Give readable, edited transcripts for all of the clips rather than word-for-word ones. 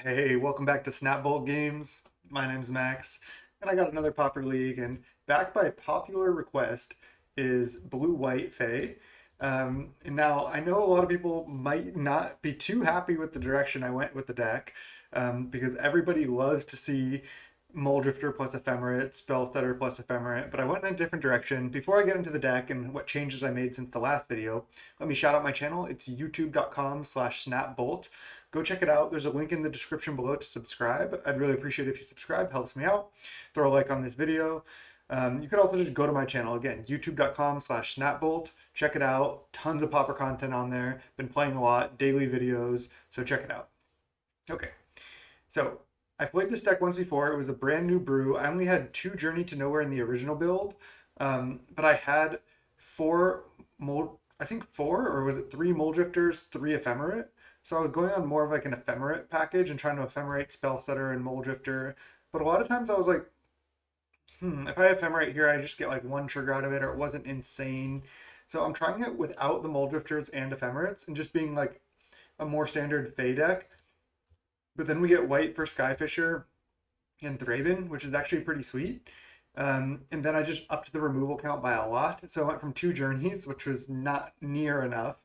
Hey, welcome back to Snapbolt Games. My name's Max, and I got another Pauper League, and backed by popular request is Blue-White FAE. And now I know a lot of people might not be too happy with the direction I went with the deck, because everybody loves to see Muldrifter plus Ephemerate, Spellstutter plus Ephemerate, but I went in a different direction. Before I get into the deck and what changes I made since the last video, let me shout out my channel. It's youtube.com/snapbolt. Go check it out. There's a link in the description below to subscribe. I'd really appreciate it if you subscribe, helps me out. Throw a like on this video. You could also just go to my channel again, youtube.com/snapbolt. Check it out. Tons of Pauper content on there. Been playing a lot, daily videos, so check it out. Okay, so I played this deck once before. It was a brand new brew. I only had 2 Journey to Nowhere in the original build, but I had four mold, I think four, or was it three Mold Drifters, 3 Ephemerate. So I was going on more of like an Ephemerate package and trying to Ephemerate Spellstutter and Mold Drifter. But a lot of times I was like, if I Ephemerate here, I just get like one trigger out of it, or it wasn't insane. So I'm trying it without the Mold Drifters and Ephemerates and just being like a more standard Fey deck. But then we get white for Skyfisher and Thraben, which is actually pretty sweet. And then I just upped the removal count by a lot. So I went from 2 Journeys, which was not near enough.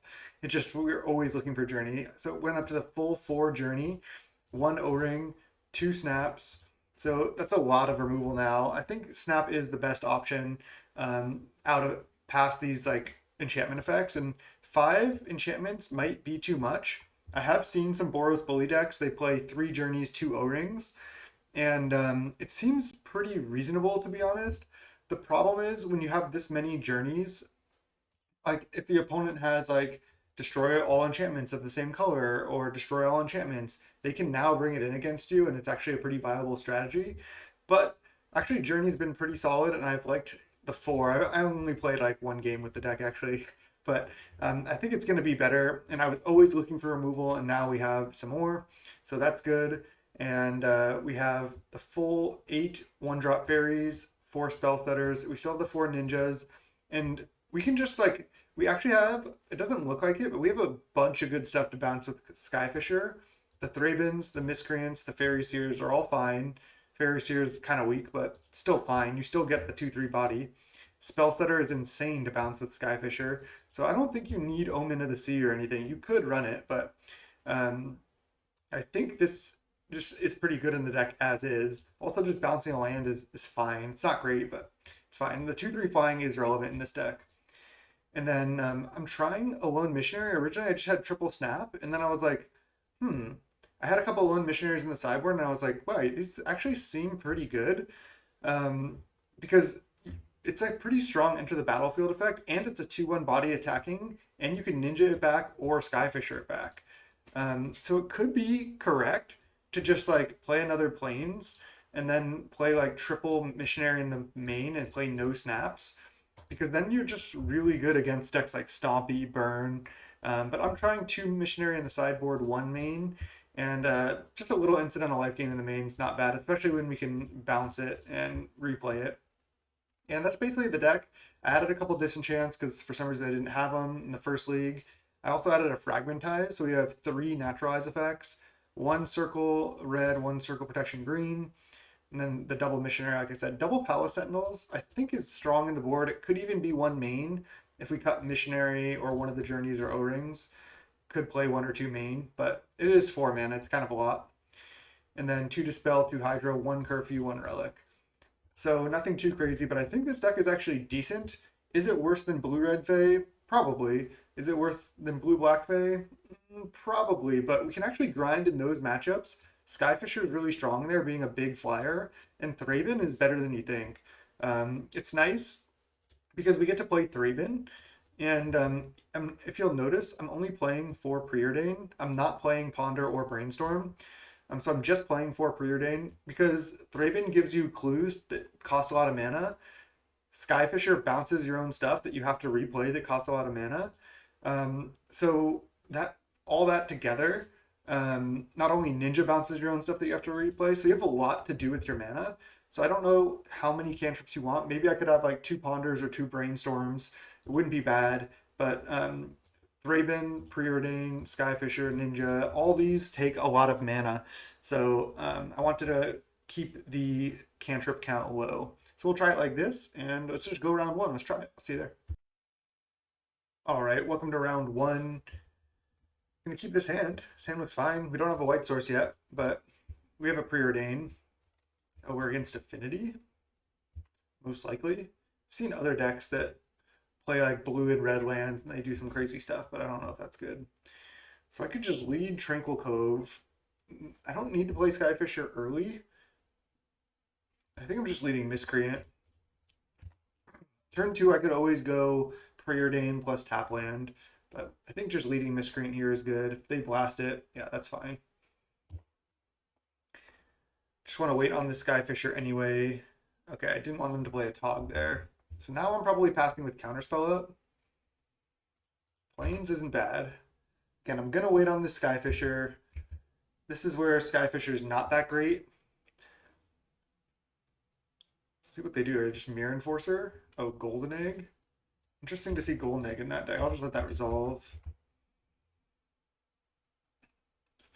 It just, we were always looking for Journey. So it went up to the full 4 Journey, 1 O-Ring, 2 Snaps. So that's a lot of removal now. I think Snap is the best option out of past these like enchantment effects. And 5 enchantments might be too much. I have seen some Boros Bully decks. They play 3 Journeys, 2 O-Rings, and it seems pretty reasonable to be honest. The problem is when you have this many journeys, like if the opponent has like destroy all enchantments of the same color or destroy all enchantments, they can now bring it in against you, and it's actually a pretty viable strategy. But actually, Journey's been pretty solid, and I've liked the four. I only played like 1 game with the deck actually, but I think it's going to be better. And I was always looking for removal, and now we have some more, so that's good. And we have the full 8 1-drop fairies, 4 spell stutters. We still have the 4 ninjas, and we can just like we actually have, it doesn't look like it, but we have a bunch of good stuff to bounce with Skyfisher. The Thrabens, the Miscreants, the Fairy Seers are all fine. Fairy Seers kind of weak, but still fine. You still get the 2/3 body. Spellstutter is insane to bounce with Skyfisher. So I don't think you need Omen of the Sea or anything. You could run it, but um, I think this just is pretty good in the deck as is. Also, just bouncing a land is fine. It's not great, but it's fine. The 2/3 flying is relevant in this deck. And then I'm trying a lone missionary. Originally, I just had triple snap, and then I was like, I had a couple lone missionaries in the sideboard, and I was like, wow, these actually seem pretty good, because it's a pretty strong enter the battlefield effect, and it's a 2/1 body attacking, and you can ninja it back or skyfisher it back. So it could be correct to just like play another planes and then play like triple missionary in the main and play no snaps, because then you're just really good against decks like Stompy, Burn. But I'm trying 2 missionary in the sideboard, 1 main, and just a little incidental life gain in the main is not bad, especially when we can bounce it and replay it. And that's basically the deck. I added a couple disenchants because for some reason I didn't have them in the first league. I also added a fragmentize, so we have 3 naturalize effects: 1 circle red, 1 circle protection green, and then the double missionary, like I said. Double palace sentinels, I think, is strong in the board. It could even be 1 main if we cut missionary or one of the journeys or O-rings. Could play 1 or 2 main, but it is 4 mana. It's kind of a lot. And then 2 dispel, 2 hydro, 1 curfew, 1 relic. So nothing too crazy, but I think this deck is actually decent. Is it worse than blue red Fae? Probably. Is it worse than blue black Fae? Probably, but we can actually grind in those matchups. Skyfisher is really strong there, being a big flyer, and Thraben is better than you think. It's nice because we get to play Thraben, and if you'll notice, I'm only playing 4 Preordain. I'm not playing Ponder or Brainstorm. So I'm just playing 4 Preordain because Thraben gives you clues that cost a lot of mana. Skyfisher bounces your own stuff that you have to replay that costs a lot of mana. So that all that together, not only ninja bounces your own stuff that you have to replay, so you have a lot to do with your mana. So I don't know how many cantrips you want. Maybe I could have like 2 ponders or 2 brainstorms. It wouldn't be bad, but Thraben, Preordain, Skyfisher, Ninja, all these take a lot of mana. So I wanted to keep the cantrip count low. So we'll try it like this, and let's just go round one. Let's try it. I'll see you there. All right, welcome to round one. I'm gonna keep this hand. This hand looks fine. We don't have a white source yet, but we have a Preordain. Oh, we're against Affinity, most likely. I've seen other decks that play like blue and red lands and they do some crazy stuff, but I don't know if that's good. So I could just lead Tranquil Cove. I don't need to play Skyfisher early. I think I'm just leading Miscreant. Turn two, I could always go Preordain plus tap land, but I think just leading Miscreant here is good. If they blast it, yeah, that's fine. Just want to wait on the Skyfisher anyway. Okay, I didn't want them to play a Tog there. So now I'm probably passing with Counterspell up. Plains isn't bad. Again, I'm going to wait on the Skyfisher. This is where Skyfisher is not that great. See what they do. Are they just Mirror Enforcer? Oh, Golden Egg. Interesting to see Golden Egg in that deck. I'll just let that resolve.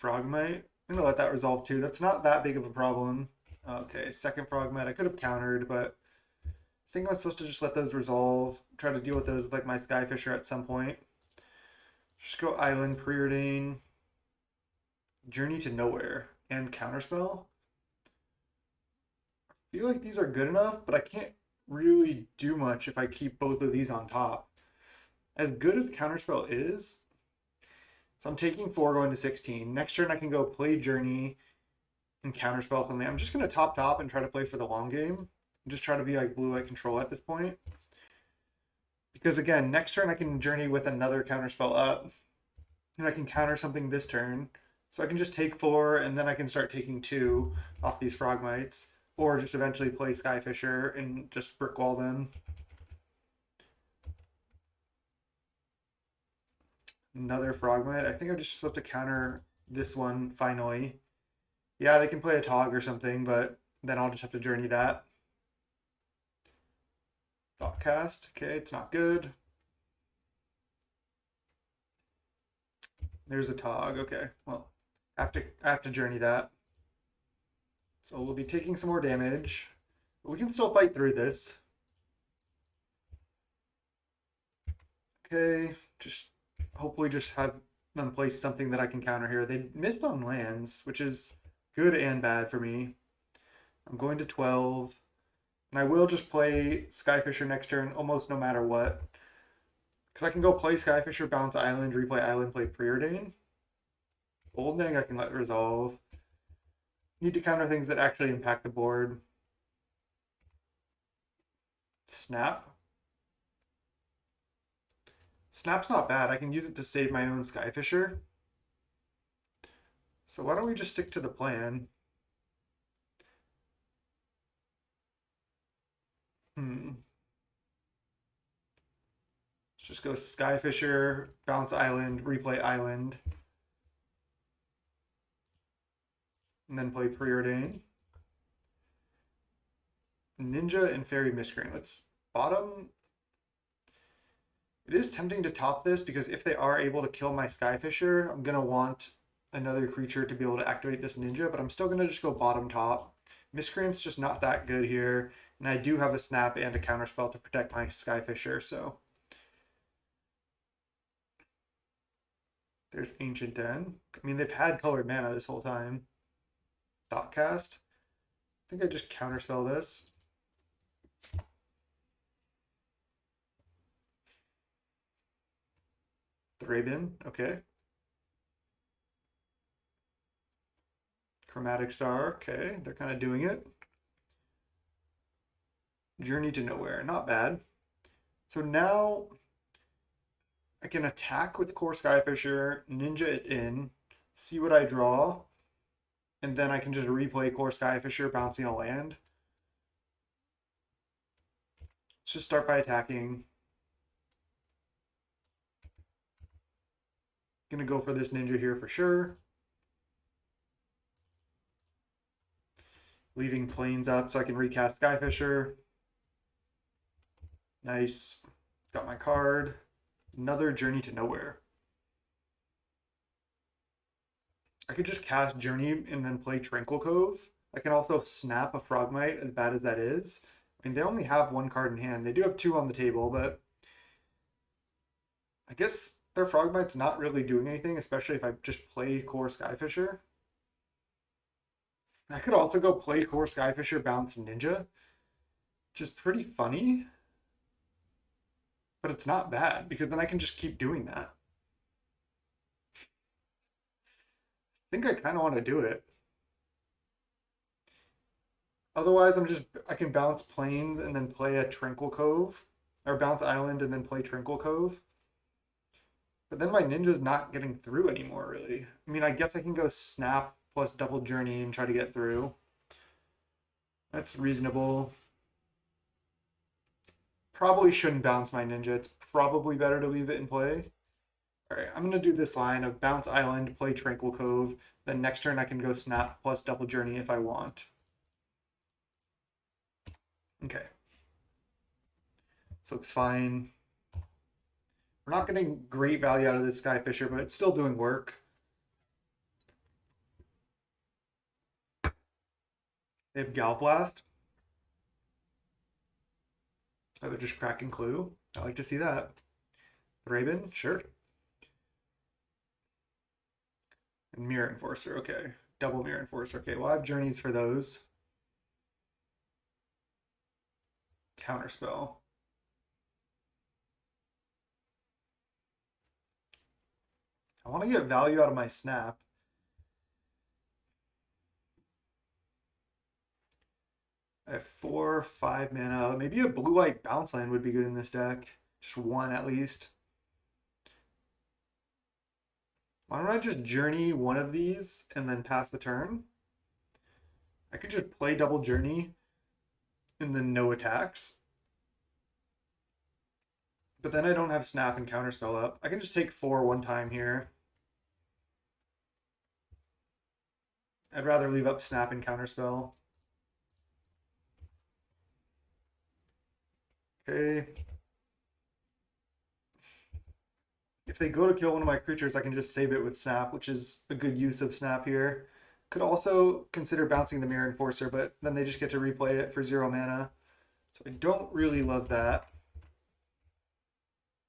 Frogmite. I'm going to let that resolve too. That's not that big of a problem. Okay, second Frogmite. I could have countered, but I think I'm supposed to just let those resolve. Try to deal with those with like my Skyfisher at some point. Just go Island, Preordain, Journey to Nowhere, and Counterspell. I feel like these are good enough, but I can't really do much if I keep both of these on top. As good as Counterspell is, so I'm taking 4 going to 16. Next turn I can go play Journey and Counterspell something. I'm just going to top and try to play for the long game. And just try to be like blue-white control at this point. Because again, next turn I can Journey with another Counterspell up. And I can counter something this turn. So I can just take 4 and then I can start taking 2 off these Frogmites. Or just eventually play Skyfisher and just brickwall them. Another Frogmite. I think I'm just supposed to counter this one finally. Yeah, they can play a Tog or something, but then I'll just have to Journey that. Thoughtcast. Okay, it's not good. There's a Tog. Okay, well, I have to Journey that. So we'll be taking some more damage. But we can still fight through this. Okay, just hopefully just have them place something that I can counter here. They missed on lands, which is good and bad for me. I'm going to 12. And I will just play Skyfisher next turn almost no matter what. Because I can go play Skyfisher, bounce Island, replay Island, play Preordain. Golden Egg I can let resolve. Need to counter things that actually impact the board. Snap. Snap's not bad. I can use it to save my own Skyfisher. So why don't we just stick to the plan? Let's just go Skyfisher, bounce Island, replay Island. And then play Preordain. Ninja and Fairy Miscreant. Let's bottom. It is tempting to top this because if they are able to kill my Skyfisher, I'm going to want another creature to be able to activate this Ninja, but I'm still going to just go bottom top. Miscreant's just not that good here, and I do have a Snap and a Counterspell to protect my Skyfisher, so. There's Ancient Den. I mean, they've had colored mana this whole time. Thoughtcast. I think I just Counterspell this. Thraben, okay. Chromatic Star, okay. They're kind of doing it. Journey to Nowhere, not bad. So now I can attack with Core Skyfisher, Ninja it in, see what I draw, and then I can just replay Core Skyfisher, bouncing a land. Let's just start by attacking. Gonna go for this Ninja here for sure. Leaving Plains up so I can recast Skyfisher. Nice. Got my card. Another Journey to Nowhere. I could just cast Journey and then play Tranquil Cove. I can also snap a Frogmite, as bad as that is. I mean, they only have one card in hand. They do have two on the table, but I guess their Frogmite's not really doing anything, especially if I just play Core Skyfisher. I could also go play Core Skyfisher, bounce Ninja, which is pretty funny, but it's not bad because then I can just keep doing that. I think I kind of want to do it. Otherwise, I can bounce Plains and then play a Tranquil Cove, or bounce Island and then play Tranquil Cove. But then my ninja's not getting through anymore, really. I mean, I guess I can go snap plus double journey and try to get through. That's reasonable. Probably shouldn't bounce my ninja. It's probably better to leave it in play. All right, I'm going to do this line of bounce island, play Tranquil Cove. Then next turn I can go snap plus double journey if I want. Okay. This looks fine. We're not getting great value out of this Skyfisher, but it's still doing work. They have Galblast. Oh, they're just cracking Clue. I like to see that. Thraben, sure. And Mirror Enforcer, okay. Double Mirror Enforcer, okay. Well, I have journeys for those. Counterspell. I want to get value out of my snap. I have 4, 5 mana. Maybe a blue-white bounce land would be good in this deck. Just one at least. Why don't I just journey one of these and then pass the turn? I could just play double journey and then no attacks. But then I don't have snap and counterspell up. I can just take 4 one time here. I'd rather leave up snap and counterspell. Okay. If they go to kill one of my creatures, I can just save it with snap, which is a good use of snap here. Could also consider bouncing the Mirror Enforcer, but then they just get to replay it for 0 mana. So I don't really love that.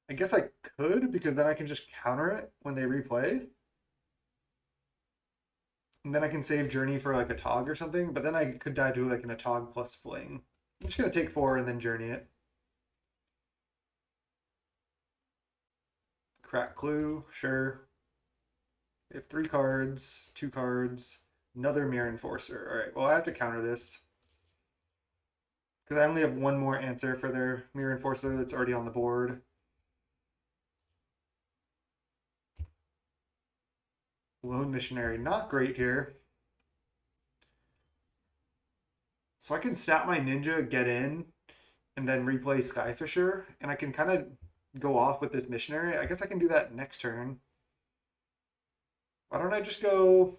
I guess I could, because then I can just counter it when they replay. And then I can save Journey for like a Tog or something, but then I could die to like an Atog plus Fling. I'm just going to take 4 and then Journey it. Crack Clue, sure. They have 3 cards, 2 cards, another Mirror Enforcer. All right, well, I have to counter this. Because I only have one more answer for their Mirror Enforcer that's already on the board. Lone Missionary, not great here. So I can snap my ninja, get in, and then replay Skyfisher, and I can kind of go off with this missionary. I guess I can do that next turn. Why don't I just go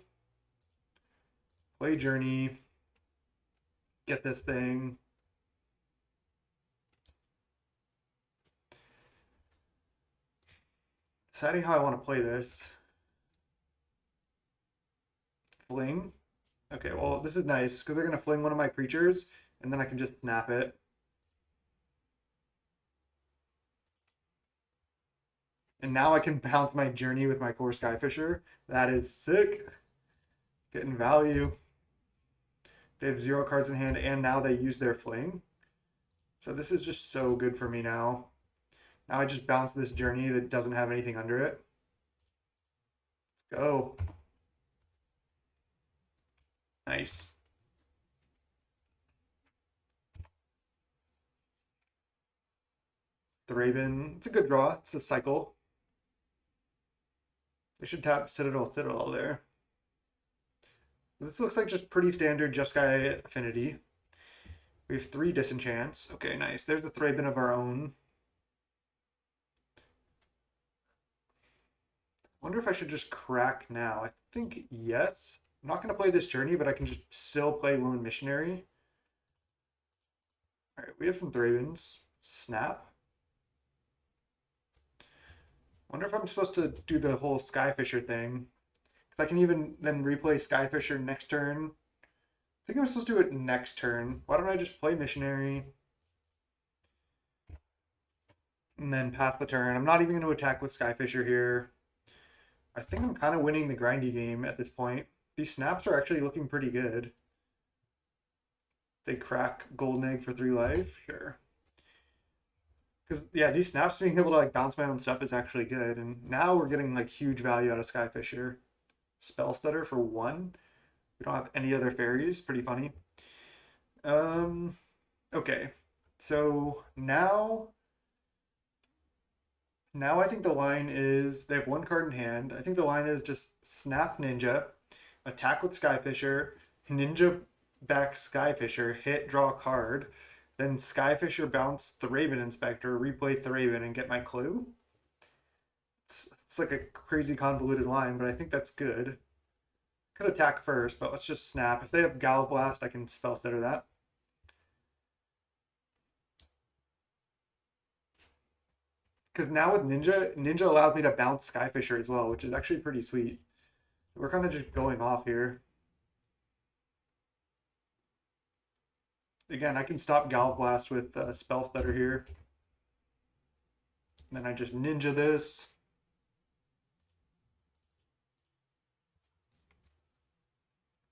play Journey, get this thing. Deciding how I want to play this. Fling. Okay, well, this is nice because they're going to fling one of my creatures, and then I can just snap it. And now I can bounce my Journey with my Core Skyfisher. That is sick. Getting value. They have 0 cards in hand, and now they use their fling. So this is just so good for me now. Now I just bounce this Journey that doesn't have anything under it. Let's go. Nice. The Raven, it's a good draw. It's a cycle. They should tap Citadel there. This looks like just pretty standard Jeskai affinity. We have 3 disenchants. Okay, nice. There's a Thraben of our own. Wonder if I should just crack now. I think yes. I'm not going to play this Journey, but I can just still play Lone Missionary. All right, we have some Thrabens. Snap. Wonder if I'm supposed to do the whole Skyfisher thing Because I can even then replay Skyfisher next turn. I think I'm supposed to do it next turn. Why don't I just play Missionary and then pass the turn? I'm not even going to attack with Skyfisher here. I think I'm kind of winning the grindy game at this point. These snaps are actually looking pretty good. They crack Golden Egg for 3 life? Sure. Because, yeah, these snaps being able to like bounce my own stuff is actually good. And now we're getting like huge value out of Skyfisher. Spell Stutter for 1. We don't have any other fairies. Pretty funny. Um, okay. So now I think the line is they have 1 card in hand. I think the line is just snap Ninja, attack with Skyfisher, Ninja back Skyfisher, hit, draw a card, then Skyfisher bounce the Raven Inspector, replay the Raven, and get my clue. It's like a crazy convoluted line, but I think that's good. Could attack first, but let's just snap. If they have Gal Blast, I can spell stutter that. Because now with Ninja allows me to bounce Skyfisher as well, which is actually pretty sweet. We're kind of just going off here. Again, I can stop Gal Blast with Spell Stutter here. And then I just Ninja this.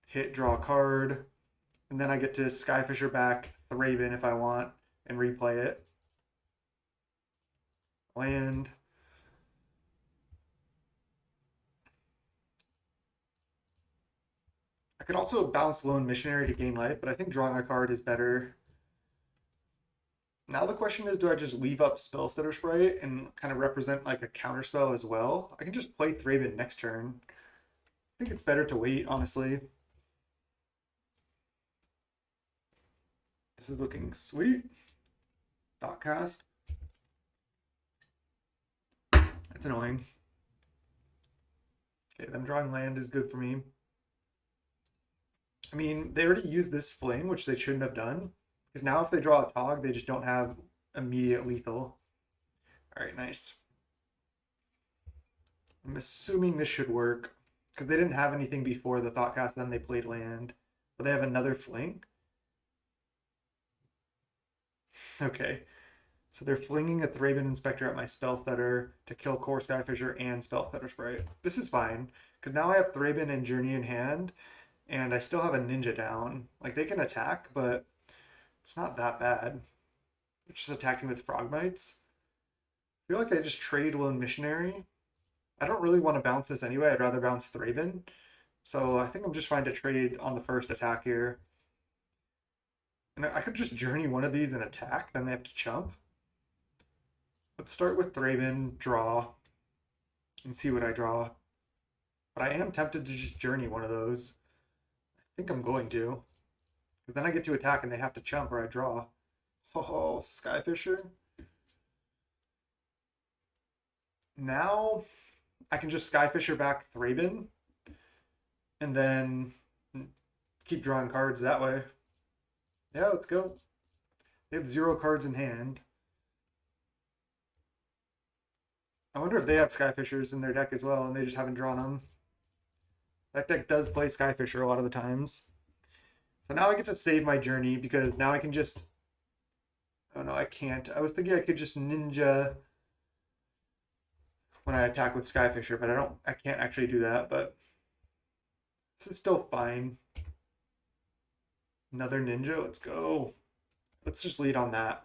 Hit, draw a card. And then I get to Skyfisher back the Raven if I want and replay it. Land. I could also bounce Lone Missionary to gain life, but I think drawing a card is better. Now the question is, do I just leave up Spell Stutter Sprite and kind of represent like a counter spell as well? I can just play Thraben next turn. I think it's better to wait, honestly. This is looking sweet. Thoughtcast. That's annoying. Okay, them drawing land is good for me. I mean, they already used this fling, which they shouldn't have done. Because now if they draw a Tog, they just don't have immediate lethal. Alright, nice. I'm assuming this should work. Because they didn't have anything before the Thoughtcast, then they played land. But they have another fling? Okay. So they're flinging a Thraben Inspector at my Spell Stutter to kill Core Skyfisher and Spell Stutter Sprite. This is fine. Because now I have Thraben and Journey in hand. And I still have a Ninja down. Like, they can attack, but it's not that bad. It's just attacking with Frogmites. I feel like I just trade Lone Missionary. I don't really want to bounce this anyway. I'd rather bounce Thraben. So I think I'm just fine to trade on the first attack here. And I could just Journey one of these and attack, then they have to chump. Let's start with Thraben, draw, and see what I draw. But I am tempted to just Journey one of those. I think I'm going to. Because then I get to attack and they have to chump or I draw. Oh, Skyfisher. Now I can just Skyfisher back Thraben and then keep drawing cards that way. Yeah, let's go. They have 0 cards in hand. I wonder if they have Skyfishers in their deck as well and they just haven't drawn them. That deck does play Skyfisher a lot of the times. So now I get to save my Journey because now I can just... Oh no, I can't. I was thinking I could just Ninja when I attack with Skyfisher, but I can't actually do that, but this is still fine. Another Ninja, let's go. Let's just lead on that.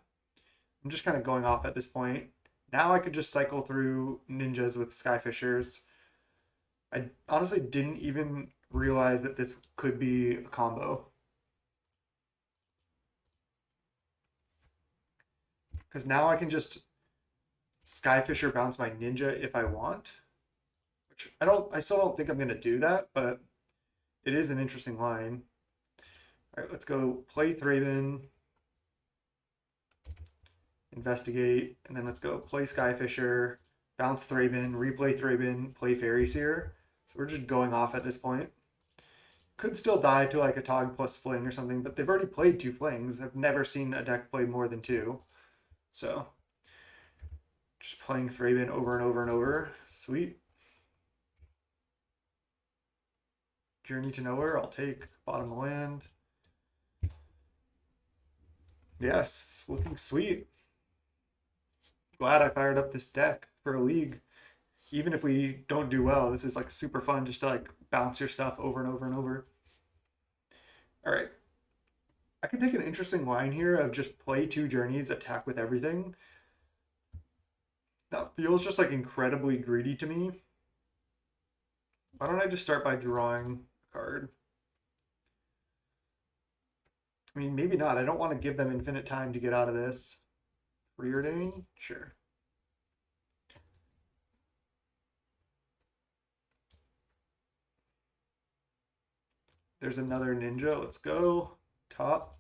I'm just kind of going off at this point. Now I could just cycle through Ninjas with Skyfishers. I honestly didn't even realize that this could be a combo. Because now I can just Skyfisher bounce my Ninja if I want. Which I still don't think I'm gonna do that, but it is an interesting line. All right, let's go play Thraben, investigate, and then let's go play Skyfisher, bounce Thraben, replay Thraben, play Faeries here. So we're just going off at this point. Could still die to like a Tog plus Fling or something, but they've already played 2 Flings. I've never seen a deck play more than 2. So just playing Thraben over and over and over. Sweet. Journey to Nowhere, I'll take. Bottom of the land. Yes, looking sweet. Glad I fired up this deck for a league. Even if we don't do well, this is like super fun just to like bounce your stuff over and over and over. All right. I can take an interesting line here of just play 2 journeys, attack with everything. That feels just like incredibly greedy to me. Why don't I just start by drawing a card? I mean, maybe not. I don't want to give them infinite time to get out of this. Preordain? Sure. There's another ninja. Let's go. Top.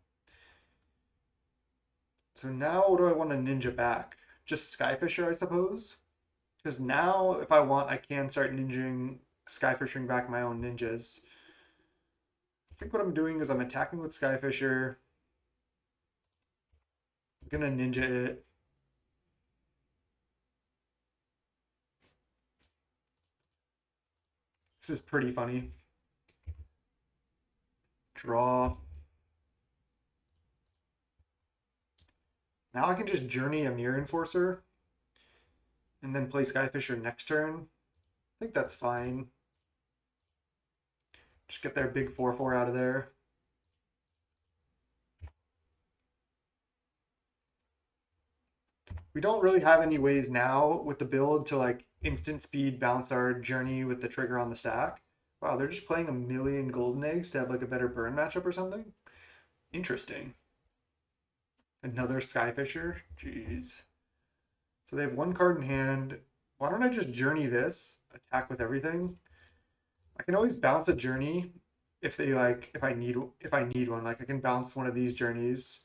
So now what do I want to ninja back? Just Skyfisher, I suppose? Because now, if I want, I can start ninjing, Skyfishing back my own ninjas. I think what I'm doing is I'm attacking with Skyfisher. I'm gonna ninja it. This is pretty funny. Draw. Now I can just journey a Mirror Enforcer and then play Skyfisher next turn. I think that's fine. Just get their big 4/4 out of there. We don't really have any ways now with the build to like instant speed bounce our journey with the trigger on the stack. Wow, they're just playing a million golden eggs to have like a better burn matchup or something. Interesting. Another Skyfisher. Jeez. So they have 1 card in hand. Why don't I just journey this? Attack with everything. I can always bounce a journey if they like if I need one. Like I can bounce one of these journeys.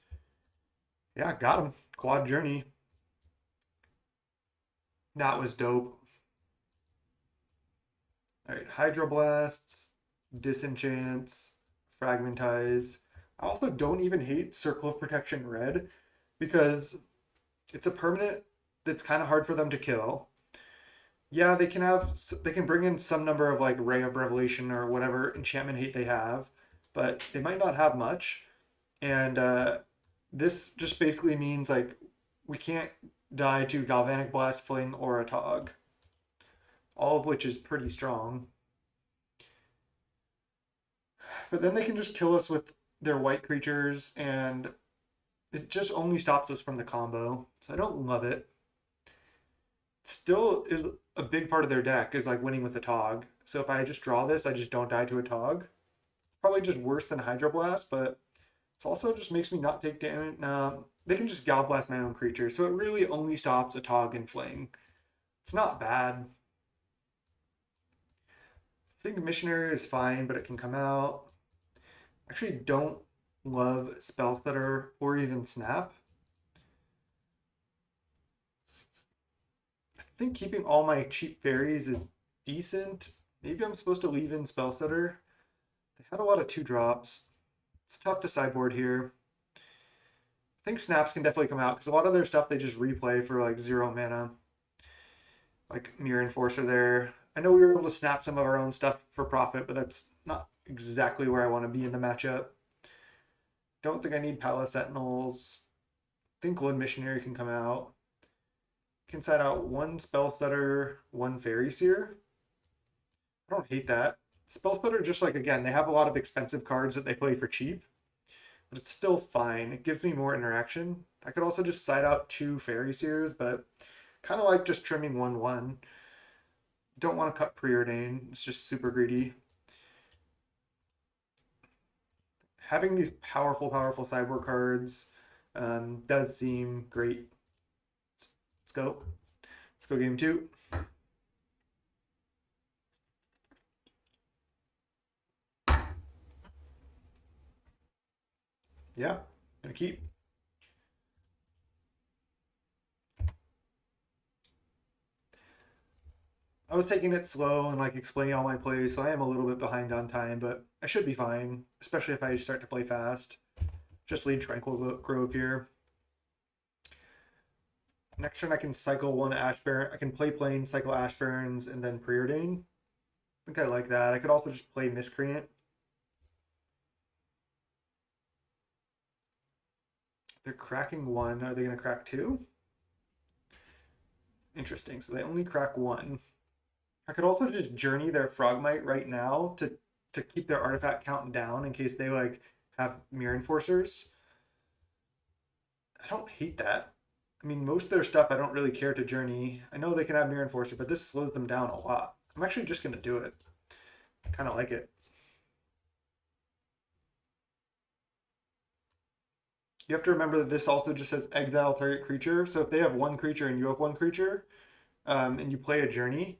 Yeah, got him. Quad journey. That was dope. All right, Hydroblasts, Disenchants, Fragmentize. I also don't even hate Circle of Protection Red because it's a permanent that's kind of hard for them to kill. Yeah, they can bring in some number of like Ray of Revelation or whatever enchantment hate they have, but they might not have much. And this just basically means like we can't die to Galvanic Blast, Fling, or a Tog, all of which is pretty strong. But then they can just kill us with their white creatures, and it just only stops us from the combo. So I don't love it. Still is a big part of their deck is like winning with a Tog. So if I just draw this, I just don't die to a Tog. Probably just worse than Hydroblast, but it also just makes me not take damage. No, they can just Galblast my own creature, so it really only stops a Tog and Fling. It's not bad. I think Missionary is fine, but it can come out. Actually, don't love Spell Stutter or even Snap. I think keeping all my cheap fairies is decent. Maybe I'm supposed to leave in Spell Stutter. They had a lot of 2 drops. It's tough to sideboard here. I think snaps can definitely come out because a lot of their stuff they just replay for like 0 mana. Like Mirror Enforcer there. I know we were able to snap some of our own stuff for profit, but that's not exactly where I want to be in the matchup. Don't think I need Palace Sentinels. Think Wood Missionary can come out. Can side out 1 Spell Stutter, 1 Fairy Seer. I don't hate that. Spell Stutter just like again, they have a lot of expensive cards that they play for cheap, but it's still fine. It gives me more interaction. I could also just side out 2 Fairy Seers, but kind of like just trimming 1/1. Don't want to cut Preordain. It's just super greedy. Having these powerful sideboard cards does seem great. Let's go. Let's go game 2. Yeah, gonna keep. I was taking it slow and like explaining all my plays, so I am a little bit behind on time, but I should be fine, especially if I start to play fast. Just lead Tranquil Grove here. Next turn I can cycle 1 Ashburn. I can play Plane, cycle Ashburns, and then Preordain. think I like that. I could also just play Miscreant. They're cracking one. Are they going to crack two? Interesting. So they only crack one. I could also just journey their Frogmite right now to keep their artifact count down in case they like have Mirror Enforcers. I don't hate that. I mean, most of their stuff I don't really care to journey. I know they can have Mirror Enforcer, but this slows them down a lot. I'm actually just going to do it. I kind of like it. You have to remember that this also just says exile target creature. So if they have one creature and you have one creature, and you play a journey,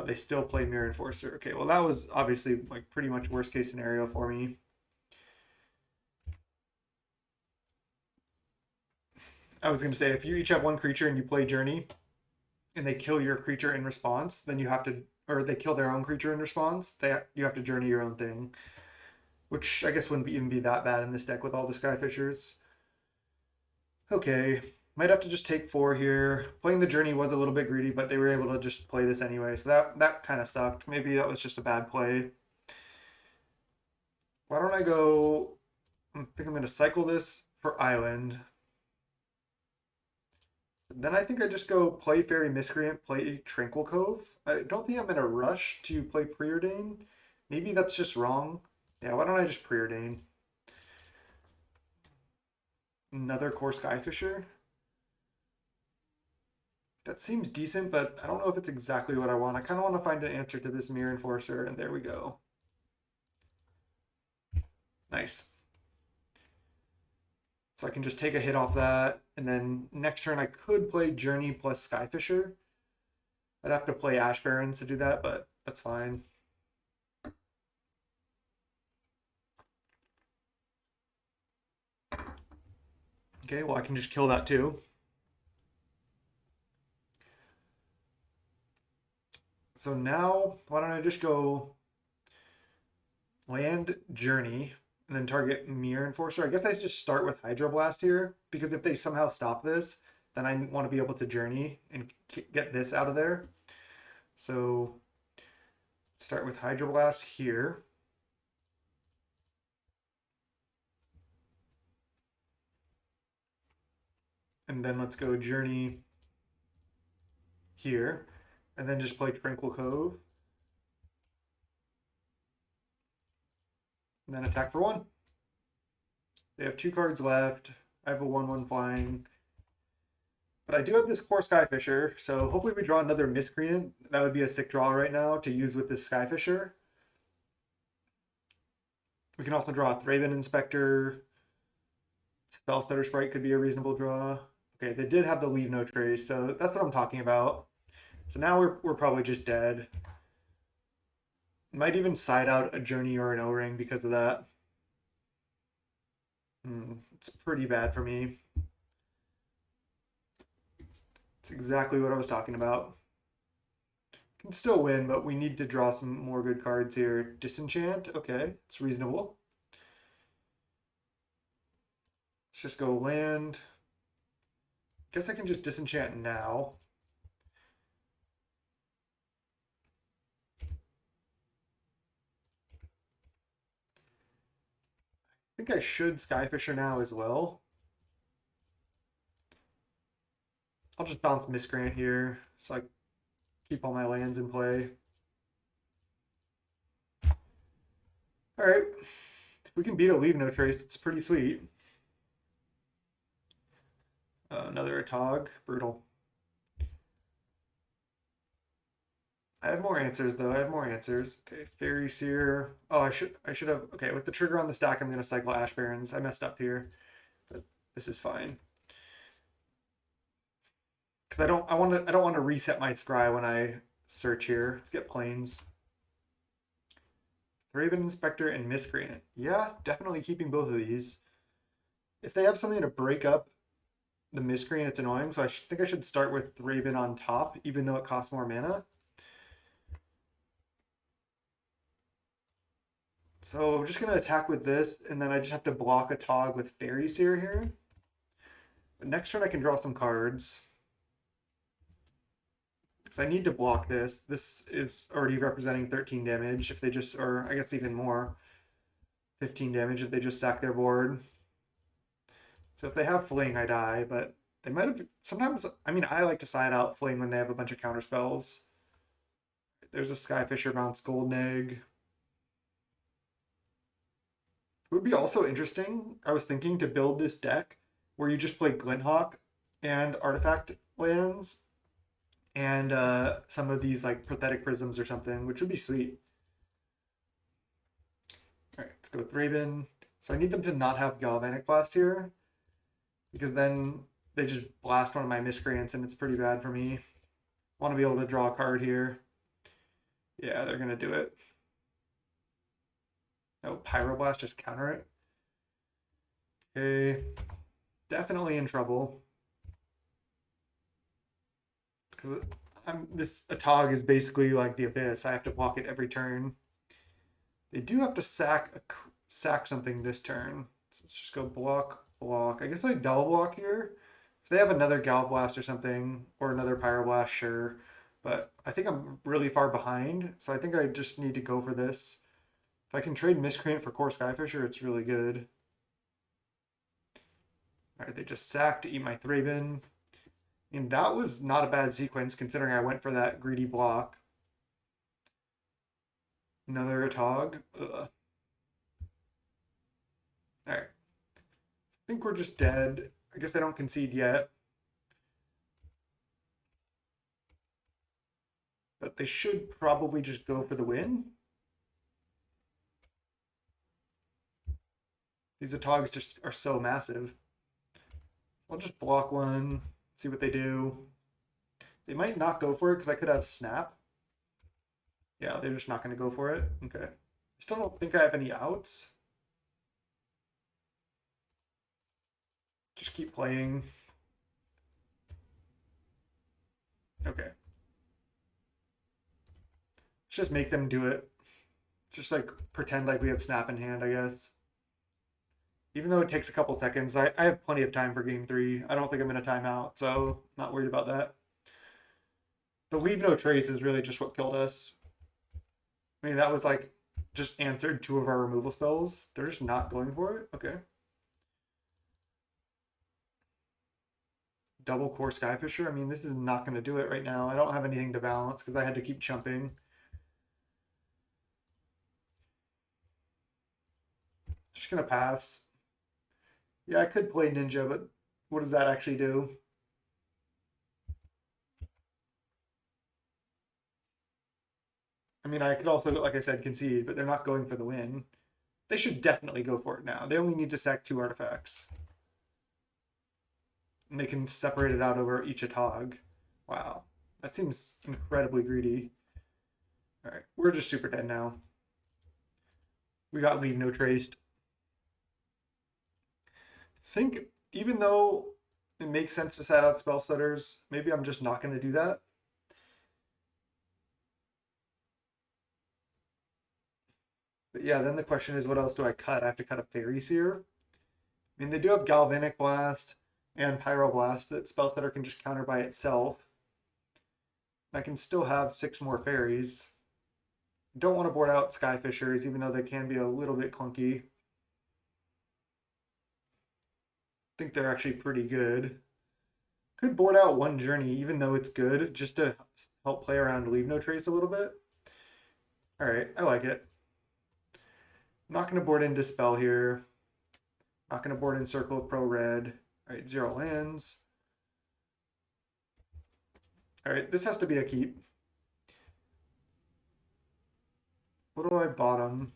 they still play Mirror Enforcer. Okay, well that was obviously like pretty much worst case scenario for me. I was going to say if you each have one creature and you play journey, and they kill your creature in response, then you have to, or they kill their own creature in response. You have to journey your own thing, which I guess wouldn't even be that bad in this deck with all the Skyfishers. Okay, might have to just take four here. Playing the journey was a little bit greedy, but they were able to just play this anyway, so that kind of sucked. Maybe that was just a bad play. Why don't I go? I think I'm going to cycle this for Island. Then I think I just go play Fairy Miscreant, play Tranquil Cove. I don't think I'm in a rush to play Preordain. Maybe that's just wrong. Yeah, why don't I just Preordain? Another Core Skyfisher? That seems decent, but I don't know if it's exactly what I want. I kind of want to find an answer to this Mirror Enforcer, and there we go. Nice. So I can just take a hit off that, and then next turn I could play Journey plus Skyfisher. I'd have to play Ash Barrens to do that, but that's fine. Okay, well I can just kill that too. So now, why don't I just go land Journey and then target Mirror Enforcer? I guess I just start with Hydroblast here because if they somehow stop this, then I want to be able to Journey and get this out of there. So start with Hydroblast here. And then let's go Journey here. And then just play Tranquil Cove. And then attack for one. They have two cards left. I have a 1/1 flying. But I do have this Core Skyfisher, so hopefully we draw another Miscreant. That would be a sick draw right now to use with this Skyfisher. We can also draw a Thraben Inspector. Spellstutter Sprite could be a reasonable draw. Okay, they did have the Leave No Trace, so that's what I'm talking about. So now we're probably just dead. Might even side out a Journey or an O-Ring because of that. It's pretty bad for me. It's exactly what I was talking about. Can still win, but we need to draw some more good cards here. Disenchant, okay, it's reasonable. Let's just go land. Guess I can just disenchant now. I think I should Skyfisher now as well. I'll just bounce Miscreant here so I keep all my lands in play. All right, if we can beat a Leave No Trace, it's pretty sweet. Another Atog, brutal. I have more answers though. I have more answers. Okay, Faeries here. Oh, I should have. Okay, with the trigger on the stack, I'm gonna cycle Ash Barrens. I messed up here, but this is fine. Because I don't want to reset my scry when I search here. Let's get planes. Raven Inspector and Miscreant. Yeah, definitely keeping both of these. If they have something to break up the Miscreant, it's annoying. So I think I should start with Raven on top, even though it costs more mana. So I'm just gonna attack with this, and then I just have to block a Tog with Fairies here. But next turn I can draw some cards. Because I need to block this. This is already representing 13 damage if they just, or I guess even more, 15 damage if they just sack their board. So if they have Fling, I die, but they might have, sometimes, I mean, I like to side out Fling when they have a bunch of counter spells. There's a Skyfisher Mounts Golden Egg. It would be also interesting, I was thinking, to build this deck where you just play Glinthawk and Artifact lands and some of these like Pathetic Prisms or something, which would be sweet. All right, let's go with Raven. So I need them to not have Galvanic Blast here because then they just blast one of my miscreants and it's pretty bad for me. Want to be able to draw a card here. Yeah, they're going to do it. No, Pyroblast, just counter it. Okay, definitely in trouble. Because this Atog is basically like the Abyss. I have to block it every turn. They do have to sack something this turn. So let's just go block, block. I guess I double block here. If they have another Gal Blast or something, or another Pyroblast, sure. But I think I'm really far behind, so I think I just need to go for this. If I can trade Miscreant for Core Skyfisher, it's really good. All right, they just sacked to eat my Thraben. And that was not a bad sequence considering I went for that greedy block. Another Atog. Ugh. All right. I think we're just dead. I guess I don't concede yet. But they should probably just go for the win. These Atogs just are so massive. I'll just block one, see what they do. They might not go for it because I could have Snap. Yeah, they're just not going to go for it. Okay. I still don't think I have any outs. Just keep playing. Okay. Let's just make them do it. Just like pretend like we have Snap in hand, I guess. Even though it takes a couple seconds, I have plenty of time for game 3. I don't think I'm in a timeout, so not worried about that. The Leave No Trace is really just what killed us. I mean, that was like just answered 2 of our removal spells. They're just not going for it. Okay. Double Core Skyfisher. I mean, this is not going to do it right now. I don't have anything to balance because I had to keep chumping. Just going to pass. Yeah, I could play Ninja, but what does that actually do? I mean, I could also, like I said, concede, but they're not going for the win. They should definitely go for it now. They only need to sack 2 artifacts. And they can separate it out over each Atog. Wow. That seems incredibly greedy. All right, we're just super dead now. We got Leave No Traced. Think, even though it makes sense to set out spell setters, maybe I'm just not going to do that. But yeah, then the question is, what else do I cut? I have to cut a Faeries here. I mean, they do have Galvanic Blast and Pyroblast that spell setter can just counter by itself. I can still have 6 more Faeries. Don't want to board out Skyfishers, even though they can be a little bit clunky. I think they're actually pretty good. Could board out one Journey, even though it's good, just to help play around Leave No Trace a little bit. All right, I like it. I'm not going to board in Dispel here. Not going to board in Circle of Pro Red. All right, 0 lands. All right, this has to be a keep. What do I bottom?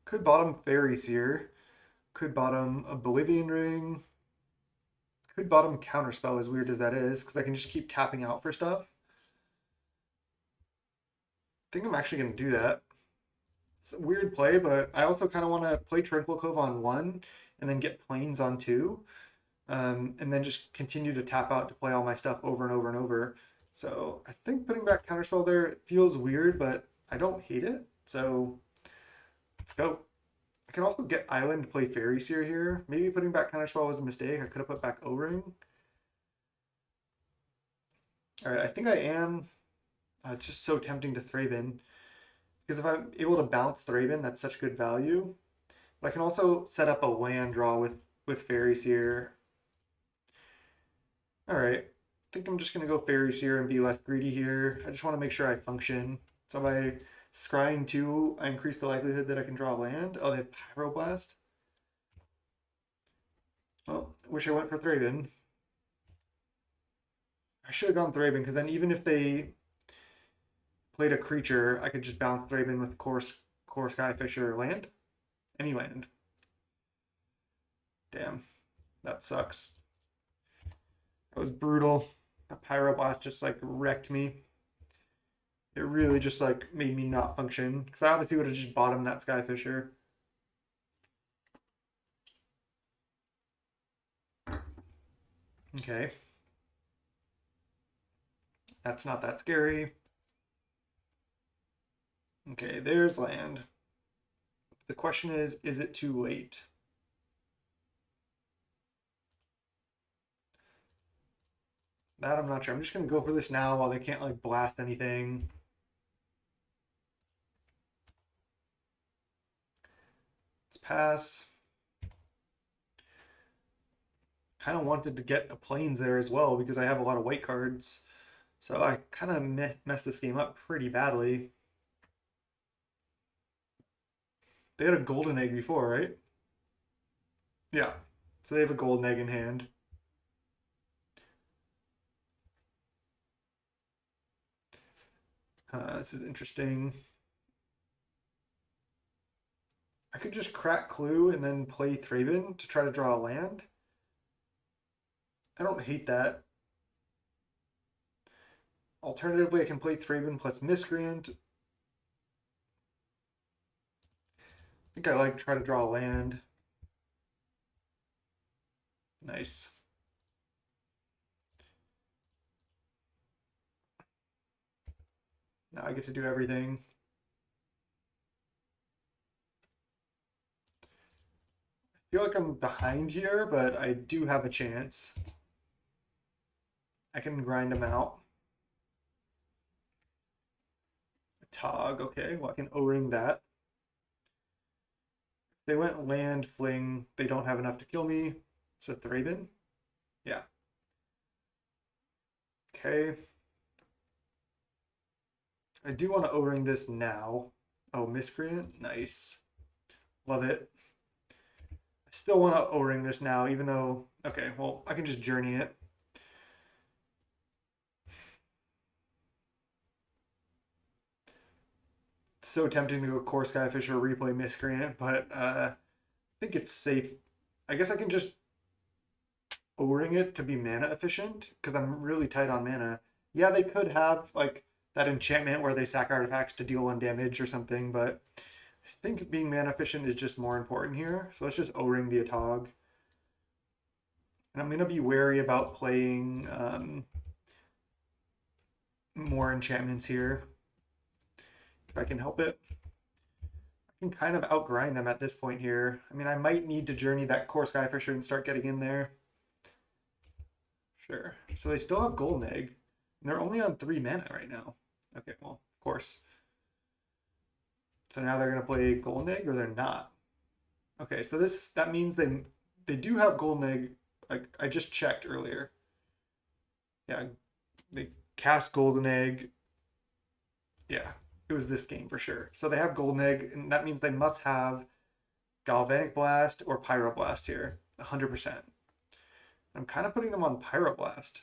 Could bottom Faeries here. Could bottom Oblivion Ring. Could bottom Counterspell, as weird as that is, because I can just keep tapping out for stuff. I think I'm actually going to do that. It's a weird play, but I also kind of want to play Tranquil Cove on 1 and then get Plains on 2. And then just continue to tap out to play all my stuff over and over and over. So I think putting back Counterspell there feels weird, but I don't hate it. So let's go. I can also get Island to play Fairy Seer here. Maybe putting back Counterspell was a mistake. I could have put back O-Ring. All right, I think I am. It's just so tempting to Thraben because if I'm able to bounce Thraben, that's such good value. But I can also set up a land draw with Faeries here. All right, I think I'm just gonna go Faeries here and be less greedy here. I just want to make sure I function. So by scrying 2, I increase the likelihood that I can draw land. Oh, they have Pyroblast. Well, I wish I went for Thraben. I should have gone Thraben because then even if they played a creature, I could just bounce Thraben with Core Skyfisher land. Any land. Damn, that sucks. That was brutal. That Pyroblast just like wrecked me. It really just like made me not function because I obviously would have just bottomed that Skyfisher. Okay, that's not that scary. Okay, there's land. The question is it too late? That I'm not sure. I'm just gonna go for this now while they can't like blast anything. Let's pass. Kind of wanted to get a planes there as well because I have a lot of white cards. So I kind of messed this game up pretty badly. They had a golden egg before, right? Yeah. So they have a golden egg in hand. This is interesting. I could just crack Clue and then play Thraben to try to draw a land. I don't hate that. Alternatively, I can play Thraben plus Miscreant. I think I like try to draw a land. Nice. Now I get to do everything. I feel like I'm behind here, but I do have a chance. I can grind them out. Tog, okay, well I can O-ring that. If they went land, fling, they don't have enough to kill me. It's a Thraben. Yeah. Okay. I do want to O-ring this now. Oh, Miscreant, nice. Love it. I still want to O-ring this now, even though, okay, well, I can just journey it. It's so tempting to go Core Skyfish or replay Miscreant, but I think it's safe. I guess I can just O-ring it to be mana efficient because I'm really tight on mana. Yeah, they could have like that enchantment where they sack artifacts to deal 1 damage or something, but I think being mana efficient is just more important here. So let's just O-ring the Atog. And I'm going to be wary about playing more enchantments here if I can help it. I can kind of outgrind them at this point here. I mean, I might need to journey that Core Skyfisher and start getting in there. Sure. So they still have Golden Egg. And they're only on 3 mana right now. Okay, well, of course. So now they're going to play Golden Egg or they're not. Okay, so that means they do have Golden Egg. Like I just checked earlier. Yeah, they cast Golden Egg. Yeah, it was this game for sure. So they have Golden Egg, and that means they must have Galvanic Blast or Pyroblast here, 100%. I'm kind of putting them on Pyroblast.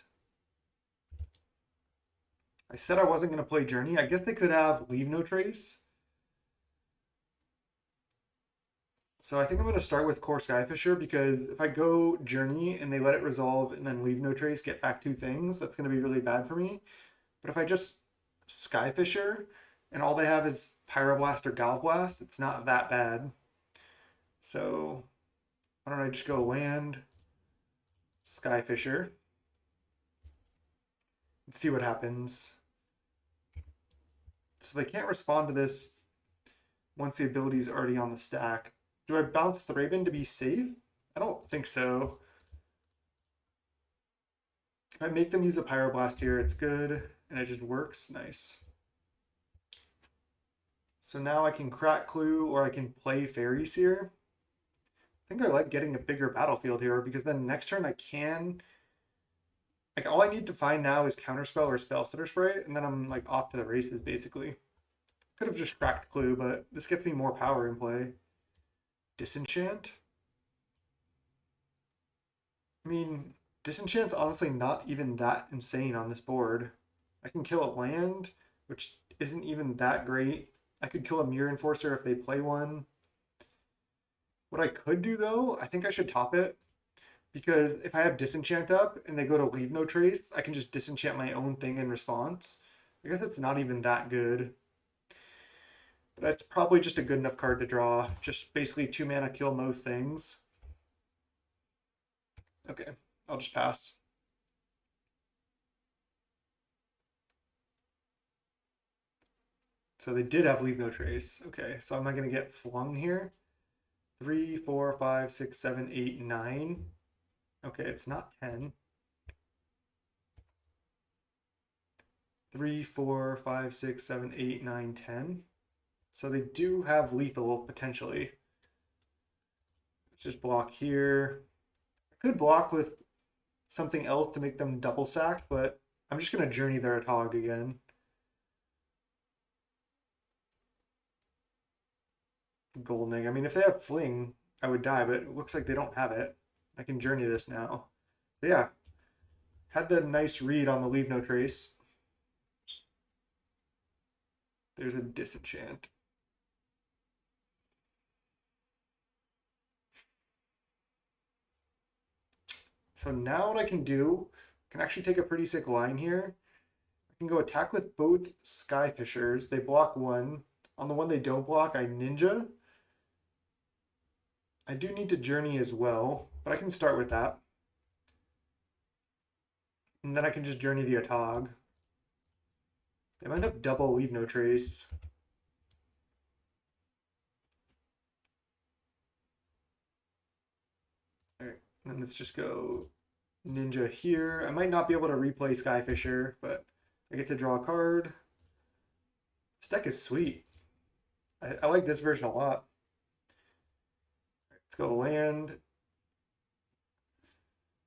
I said I wasn't going to play Journey. I guess they could have Leave No Trace. So I think I'm going to start with Core Skyfisher because if I go Journey and they let it resolve and then Leave No Trace, get back 2 things, that's going to be really bad for me. But if I just Skyfisher and all they have is Pyroblast or Galvblast, it's not that bad. So why don't I just go land Skyfisher and see what happens. So they can't respond to this once the ability is already on the stack. Do I bounce Thraben to be safe? I don't think so. If I make them use a Pyroblast here, it's good, and it just works. Nice. So now I can crack Clue or I can play Fairies here. I think I like getting a bigger battlefield here because then next turn I can, like, all I need to find now is Counterspell or Spell Stutter Spray, and then I'm like off to the races basically. Could have just cracked Clue, but this gets me more power in play. Disenchant? I mean, Disenchant's honestly not even that insane on this board. I can kill a land, which isn't even that great. I could kill a Mirror Enforcer if they play one. What I could do though, I think I should top it because if I have Disenchant up and they go to Leave No Trace, I can just disenchant my own thing in response. I guess it's not even that good. But that's probably just a good enough card to draw. Just basically 2 mana kill most things. Okay, I'll just pass. So they did have Leave No Trace. Okay, so am I going to get flung here? 3, 4, 5, 6, 7, 8, 9. Okay, it's not 10. 3, 4, 5, 6, 7, 8, 9, 10. So they do have lethal potentially. Let's just block here. I could block with something else to make them double sack, but I'm just going to Journey their Atog again. Goldning. I mean, if they have Fling, I would die, but it looks like they don't have it. I can Journey this now. So yeah, had the nice read on the Leave No Trace. There's a Disenchant. So now what I can do, I can actually take a pretty sick line here. I can go attack with both Skyfishers. They block one. On the one they don't block, I Ninja. I do need to Journey as well, but I can start with that. And then I can just Journey the Atog. They might have double Leave No Trace. All right, then let's just go Ninja here. I might not be able to replay Skyfisher, but I get to draw a card. This deck is sweet. I like this version a lot. Let's go land.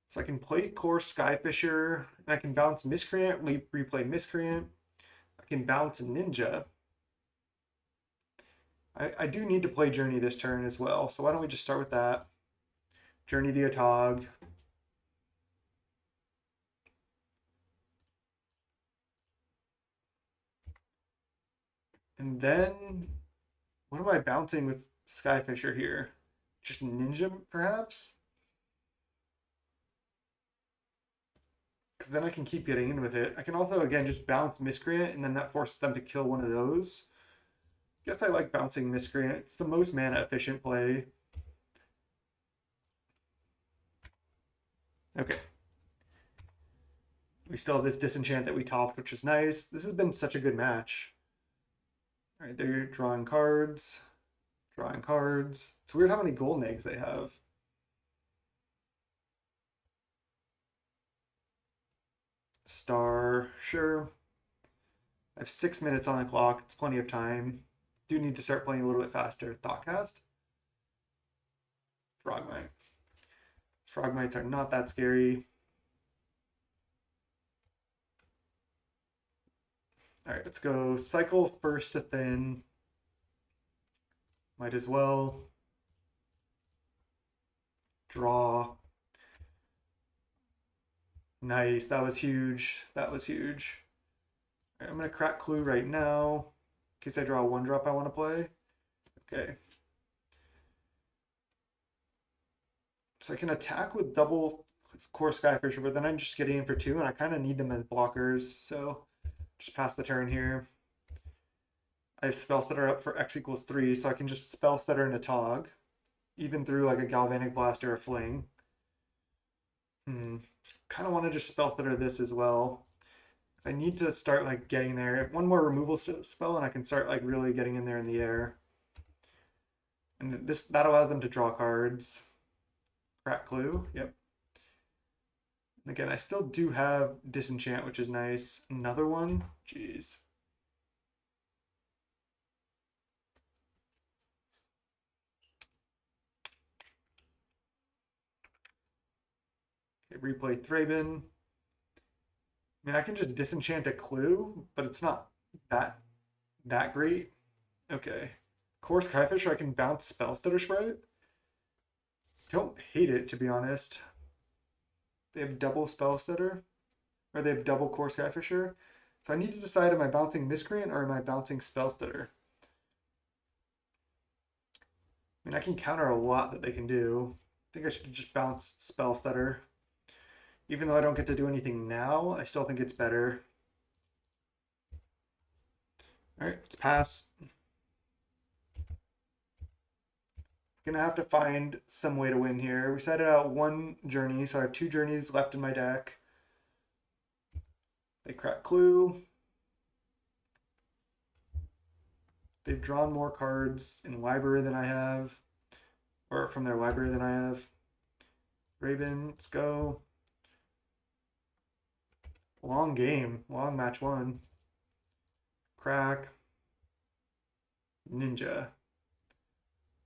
So I can play Core Skyfisher, and I can bounce Miscreant, replay Miscreant. I can bounce Ninja. I do need to play Journey this turn as well, so why don't we just start with that. Journey the Atog. And then, what am I bouncing with Skyfisher here? Just Ninja, perhaps? Because then I can keep getting in with it. I can also, again, just bounce Miscreant, and then that forces them to kill one of those. Guess I like bouncing Miscreant. It's the most mana efficient play. Okay. We still have this Disenchant that we topped, which is nice. This has been such a good match. All right, they're drawing cards. Drawing cards. It's weird how many golden eggs they have. Star, sure. I have 6 minutes on the clock. It's plenty of time. Do need to start playing a little bit faster. Thoughtcast. Frogmite. Frogmites are not that scary. All right, let's go cycle first to thin. Might as well. Draw. Nice, that was huge. That was huge. All right, I'm gonna crack Clue right now in case I draw a 1-drop I want to play. Okay. So I can attack with double Core Skyfisher, but then I'm just getting in for 2, and I kind of need them as blockers, so just pass the turn here. I have Spell Stutter up for X equals 3, so I can just Spell Stutter and a Tog, even through like a Galvanic Blast or a Fling. Kind of want to just Spell Stutter this as well. I need to start like getting there. One more removal spell, and I can start like really getting in there in the air. And that allows them to draw cards. Crack Clue, yep. Again, I still do have disenchant, which is nice. Another one? Jeez. Okay, replay Thraben. I mean, I can just disenchant a clue, but it's not that that great. Okay. Core Skyfisher, I can bounce Spell Stutter Sprite. Don't hate it, to be honest. They have double Spell Stutter, or they have double Core Skyfisher. So I need to decide, am I bouncing Miscreant or am I bouncing Spell Stutter? I mean, I can counter a lot that they can do. I think I should just bounce Spell Stutter. Even though I don't get to do anything now, I still think it's better. All right, let's pass. Gonna have to find some way to win here. We set it out one journey, so I have 2 journeys left in my deck. They crack Clue. They've drawn more cards in library than I have, or from their library than I have. Raven, let's go. Long game, long match 1. Crack. Ninja.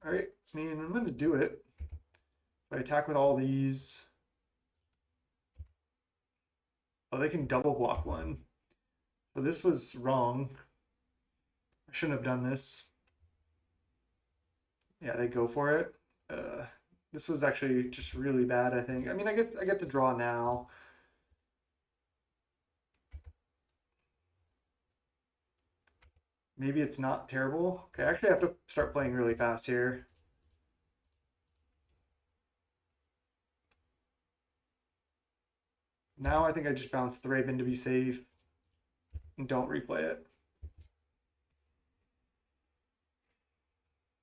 All right, I mean, I'm gonna do it. If I attack with all these. Oh, they can double block one. So this was wrong. I shouldn't have done this. Yeah, they go for it. This was actually just really bad, I think. I mean, I get to draw now. Maybe it's not terrible. Okay, I actually have to start playing really fast here. Now I think I just bounce Thraben to be safe and don't replay it.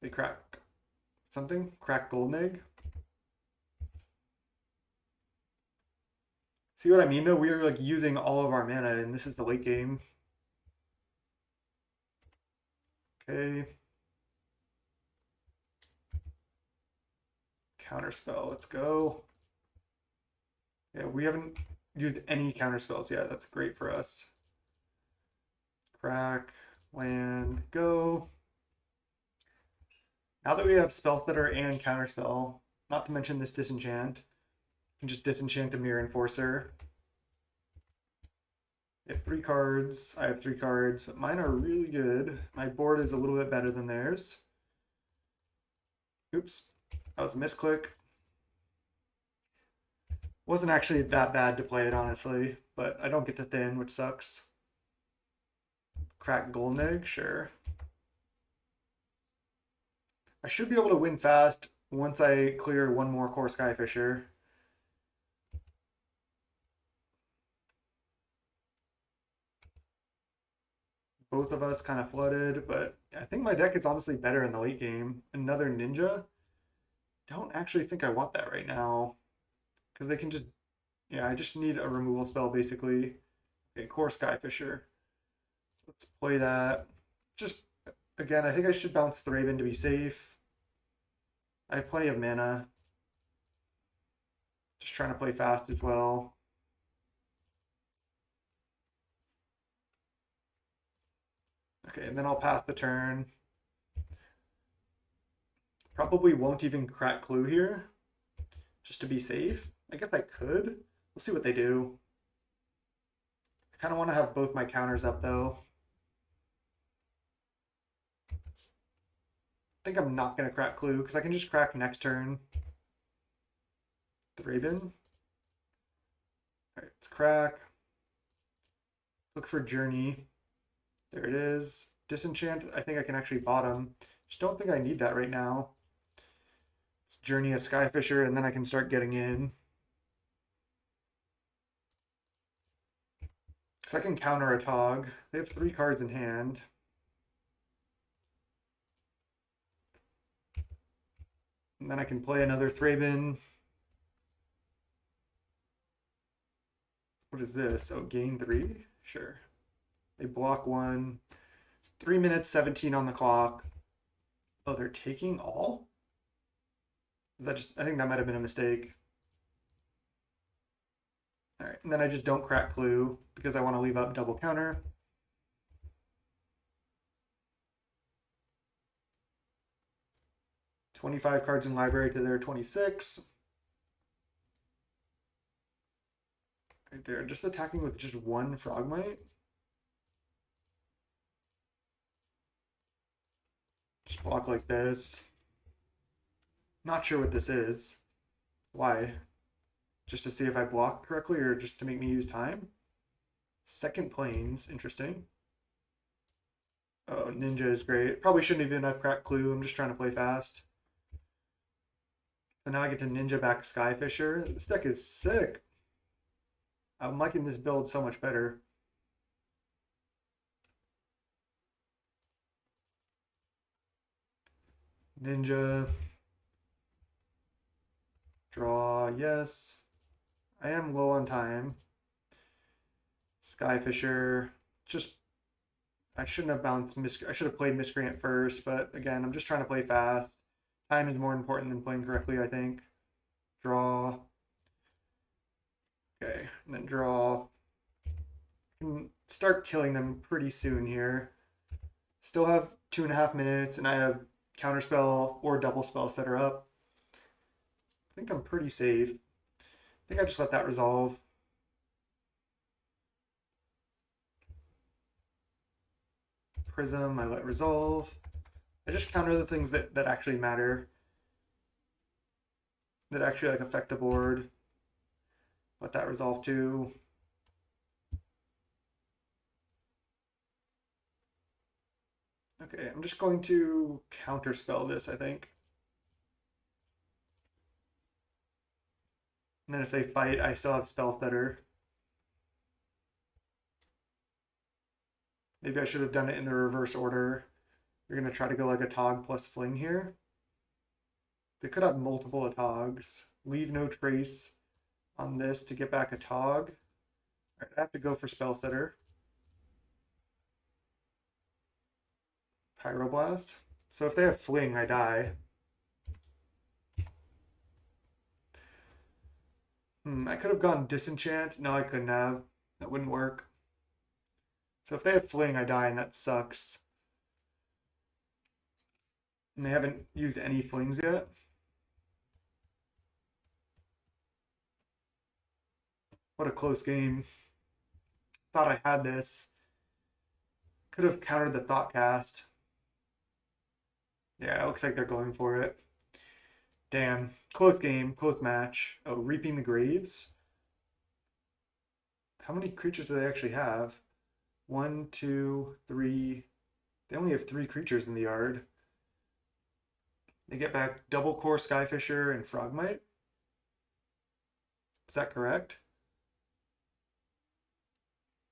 They crack something? Crack Golden Egg? See what I mean though? We are like using all of our mana and this is the late game. Okay. Counterspell, let's go. Yeah, we haven't used any counterspells yet. That's great for us. Crack, land, go. Now that we have Spell Stutter and Counterspell, not to mention this Disenchant, you can just disenchant a Mirror Enforcer. They have 3 cards. I have 3 cards, but mine are really good. My board is a little bit better than theirs. Oops, that was a misclick. Wasn't actually that bad to play it, honestly, but I don't get to thin, which sucks. Crack Golden Egg, sure. I should be able to win fast once I clear one more Core Skyfisher. Both of us kind of flooded, but I think my deck is honestly better in the late game. Another Ninja? Don't actually think I want that right now. Because they can just, yeah, I just need a removal spell basically. Okay, Core Skyfisher. Let's play that. Just, again, I think I should bounce Thraben to be safe. I have plenty of mana. Just trying to play fast as well. Okay, and then I'll pass the turn. Probably won't even crack Clue here, just to be safe. I guess I could. We'll see what they do. I kind of want to have both my counters up, though. I think I'm not going to crack Clue, because I can just crack next turn. Thraben. Alright, let's crack. Look for Journey. There it is. Disenchant, I think I can actually bottom. Just don't think I need that right now. Let's Journey a Skyfisher, and then I can start getting in. Because I can counter a Tog. They have 3 cards in hand. And then I can play another Thraben. What is this? Oh, gain 3? Sure. They block 1. 3 minutes, 17 on the clock. Oh, they're taking all? Is that just, I think that might have been a mistake. All right, and then I just don't crack clue because I want to leave up double counter. 25 cards in library to their 26. Right there, just attacking with just one Frogmite. Just block like this. Not sure what this is. Why? Just to see if I block correctly or just to make me use time? Second planes, interesting. Oh, Ninja is great. Probably shouldn't even have cracked Clue. I'm just trying to play fast. So now I get to Ninja back Skyfisher. This deck is sick. I'm liking this build so much better. Ninja. Draw, yes. I am low on time. Skyfisher. Just, I shouldn't have bounced I should have played Miscreant first, but again, I'm just trying to play fast. Time is more important than playing correctly, I think. Draw. Okay, and then draw. Can start killing them pretty soon here. Still have 2.5 minutes, and I have counterspell or double spells that are up. I think I'm pretty safe. I think I just let that resolve. Prism, I let resolve. I just counter the things that actually matter. That actually like affect the board. Let that resolve too. Okay, I'm just going to counterspell this, I think. And then if they fight, I still have spell stutter. Maybe I should have done it in the reverse order. You're going to try to go like a Tog plus Fling here. They could have multiple Atogs. Leave no trace on this to get back a Tog. All right, I have to go for spell stutter. Pyroblast. So if they have Fling, I die. I could have gone Disenchant. No, I couldn't have. That wouldn't work. So if they have Fling, I die, and that sucks. And they haven't used any Flings yet. What a close game. Thought I had this. Could have countered the Thought Cast. Yeah, it looks like they're going for it. Damn. Close game, close match. Oh, Reaping the Graves. How many creatures do they actually have? 1, 2, 3. They only have 3 creatures in the yard. They get back Double Core Skyfisher and Frogmite. Is that correct?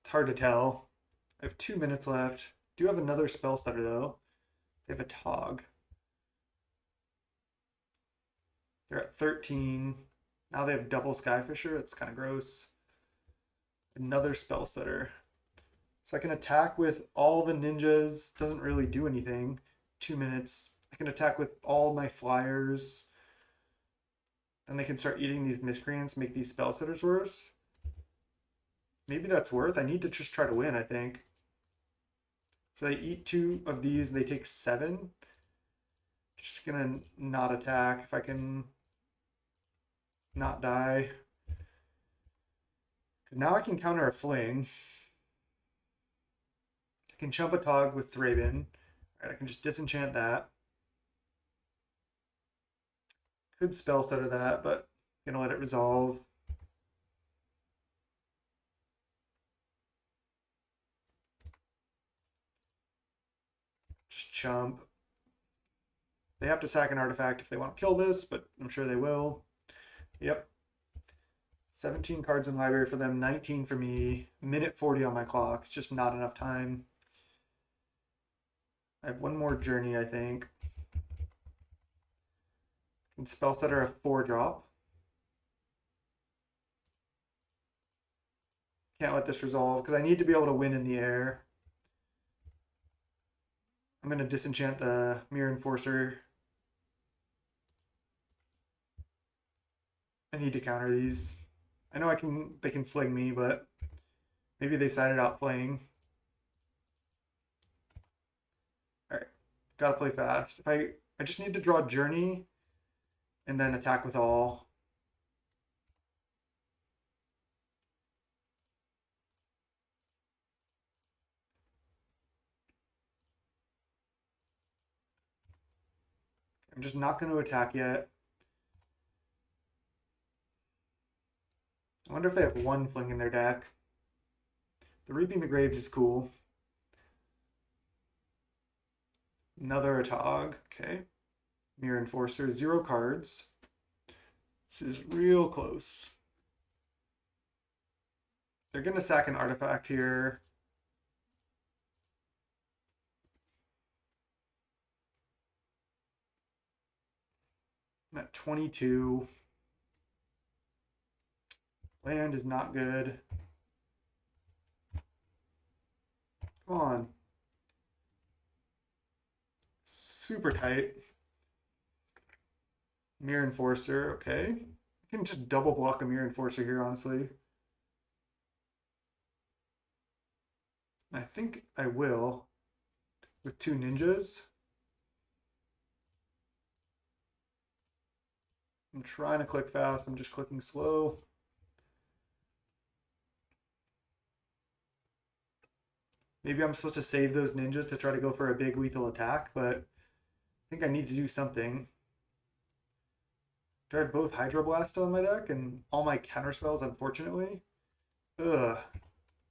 It's hard to tell. I have 2 minutes left. Do have another spell stutter though. They have a Tog. They're at 13. Now they have double Skyfisher. That's kind of gross. Another spell stutter. So I can attack with all the ninjas. Doesn't really do anything. 2 minutes. I can attack with all my flyers. Then they can start eating these miscreants, make these spell stutters worse. Maybe that's worth. I need to just try to win, I think. So they eat 2 of these, and they take 7. Just gonna not attack if I can not die. Now I can counter a Fling. I can chump a Tog with Thraben. Alright, I can just disenchant that. Could spell stutter that, but I'm gonna let it resolve. Just chump. They have to sack an artifact if they want to kill this, but I'm sure they will. Yep. 17 cards in library for them, 19 for me. Minute 40 on my clock. It's just not enough time. I have one more journey, I think. Can spell stutter a 4-drop. Can't let this resolve because I need to be able to win in the air. I'm going to disenchant the Mirror Enforcer. I need to counter these. I know they can fling me, but maybe they sided out playing. All right, gotta play fast. If I just need to draw Journey and then attack with all. I'm just not going to attack yet. I wonder if they have one fling in their deck. The Reaping the Graves is cool. Another Atog. Okay. Mirror Enforcer. 0 cards. This is real close. They're going to sack an artifact here. I'm at 22. Land is not good. Come on. Super tight. Mirror Enforcer, okay. I can just double block a Mirror Enforcer here, honestly. I think I will with 2 ninjas. I'm trying to click fast. I'm just clicking slow. Maybe I'm supposed to save those ninjas to try to go for a big lethal attack, but I think I need to do something. Do I have both Hydroblast still in my deck and all my counter spells, unfortunately? Ugh.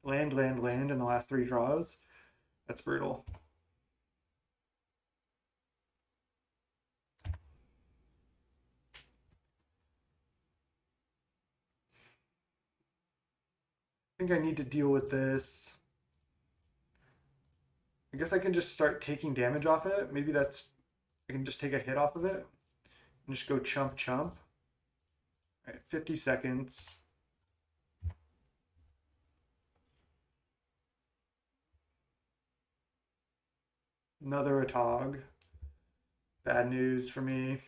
Land, land, land in the last 3 draws. That's brutal. I think I need to deal with this. I guess I can just start taking damage off it. Maybe that's... I can just take a hit off of it and just go chump chump. All right, 50 seconds. Another Atog. Bad news for me.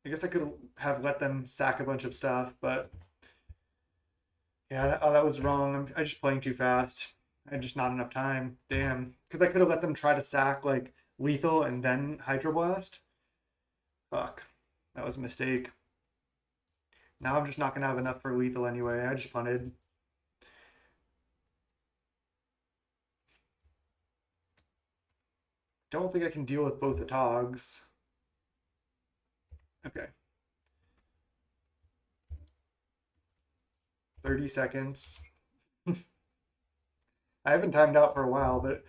I guess I could have let them sack a bunch of stuff, but yeah, that was wrong. I just playing too fast. I had just not enough time. Damn. Because I could have let them try to sack like lethal and then Hydroblast. Fuck. That was a mistake. Now I'm just not gonna have enough for lethal anyway. I just punted. Don't think I can deal with both the Togs. Okay. 30 seconds. I haven't timed out for a while, but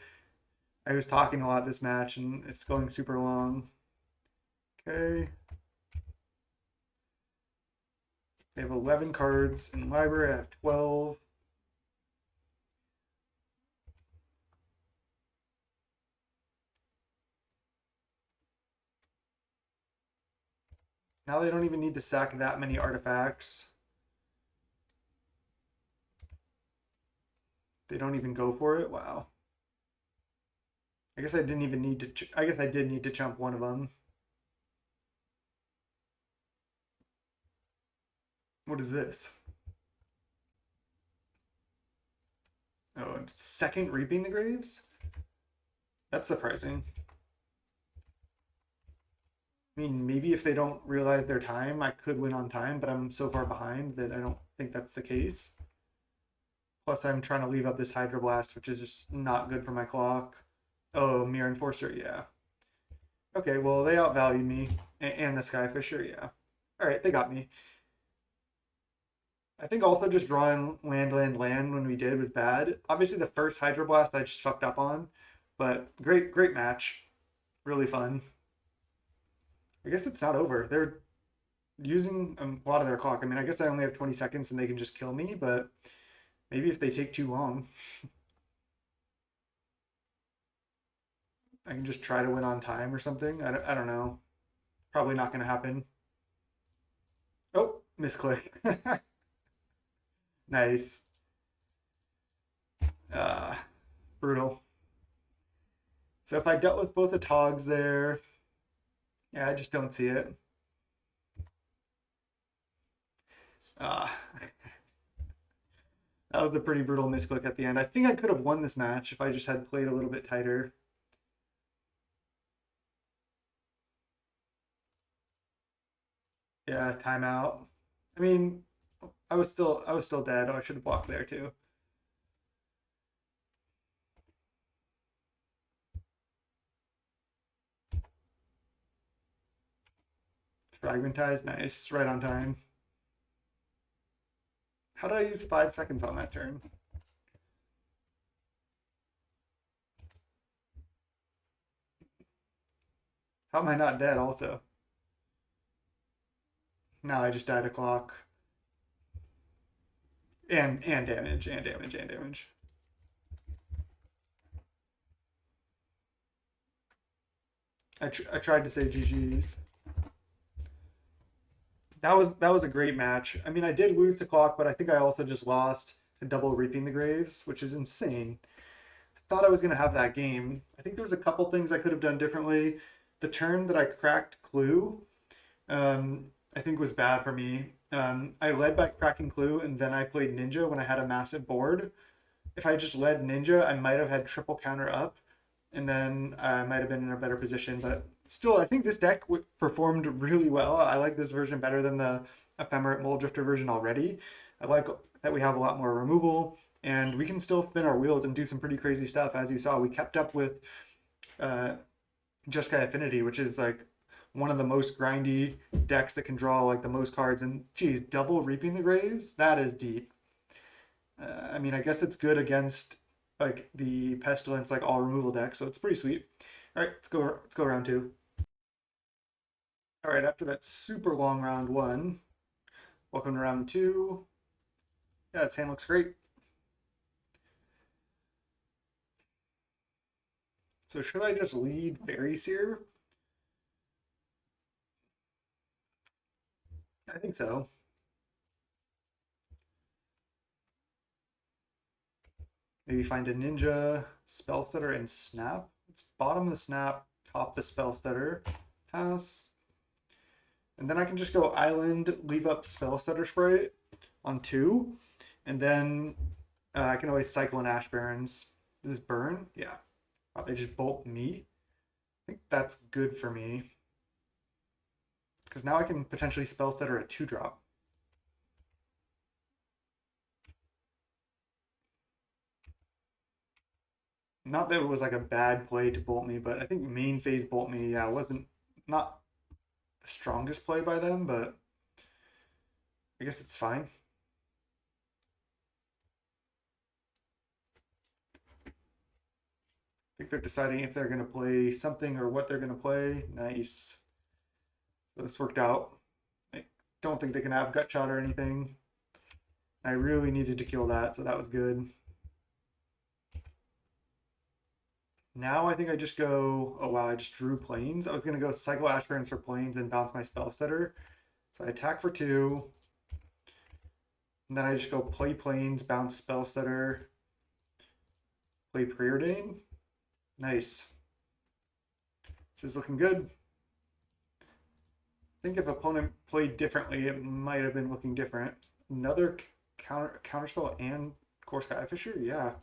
I was talking a lot this match and it's going super long. Okay. They have 11 cards in library. I have 12. Now they don't even need to sack that many artifacts. They don't even go for it. Wow. I guess I didn't even need to. I guess I did need to chump one of them. What is this? Oh, second Reaping the Graves? That's surprising. I mean, maybe if they don't realize their time, I could win on time, but I'm so far behind that I don't think that's the case. Plus, I'm trying to leave up this Hydroblast, which is just not good for my clock. Oh, Mirror Enforcer, yeah. Okay, well, they outvalued me. And the Skyfisher, yeah. All right, they got me. I think also just drawing land, land, land when we did was bad. Obviously, the first Hydroblast I just fucked up on, but great, great match. Really fun. I guess it's not over. They're using a lot of their clock. I mean, I guess I only have 20 seconds and they can just kill me, but maybe if they take too long, I can just try to win on time or something. I don't know. Probably not going to happen. Oh, misclick. Nice. Uh, brutal. So if I dealt with both the Togs there, yeah, I just don't see it. Ah, that was a pretty brutal misclick at the end. I think I could have won this match if I just had played a little bit tighter. Yeah, timeout. I mean, I was still dead. Oh, I should have blocked there too. Fragmentize, nice, right on time. How did I use 5 seconds on that turn? How am I not dead? Also, no, I just died a clock. And damage, and damage, and damage. I tried to say GG's. That was a great match. I mean, I did lose the clock, but I think I also just lost to double reaping the graves, which is insane. I thought I was gonna have that game. I think there's a couple things I could have done differently. The turn that I cracked Clue, I think was bad for me. I led by cracking Clue, and then I played Ninja when I had a massive board. If I just led Ninja, I might have had triple counter up, and then I might have been in a better position. But still, I think this deck performed really well. I like this version better than the Ephemerate Mold Drifter version already. I like that we have a lot more removal, and we can still spin our wheels and do some pretty crazy stuff. As you saw, we kept up with uh, Jeskai Affinity, which is like one of the most grindy decks that can draw like the most cards. And geez, double Reaping the Graves, that is deep. I mean, I guess it's good against like the pestilence, like all removal deck, so it's pretty sweet. All right, let's go round two. All right, after that super long round one, welcome to round two. Yeah, this hand looks great. So should I just lead Faeries here? I think so. Maybe find a ninja, spell stutter, and snap. It's bottom of the snap, top the spell stutter, pass. And then I can just go island, leave up spell stutter spray on two, and then I can always cycle in Ash Barrens. Does this burn? Yeah. Wow, they just bolt me. I think that's good for me. Because now I can potentially spell stutter a 2-drop. Not that it was like a bad play to bolt me, but I think main phase bolt me, yeah, wasn't not the strongest play by them, but I guess it's fine. I think they're deciding if they're going to play something or what they're going to play. Nice. So this worked out. I don't think they can have gut shot or anything. I really needed to kill that, so that was good. Now I think I just go, oh wow, I just drew planes. I was going to go cycle Ash Barrens for planes and bounce my spell stutter. So I attack for 2. And then I just go play planes, bounce spell stutter, play preordain. Nice. This is looking good. I think if opponent played differently, it might have been looking different. Another counterspell and Core Sky Fisher? Yeah.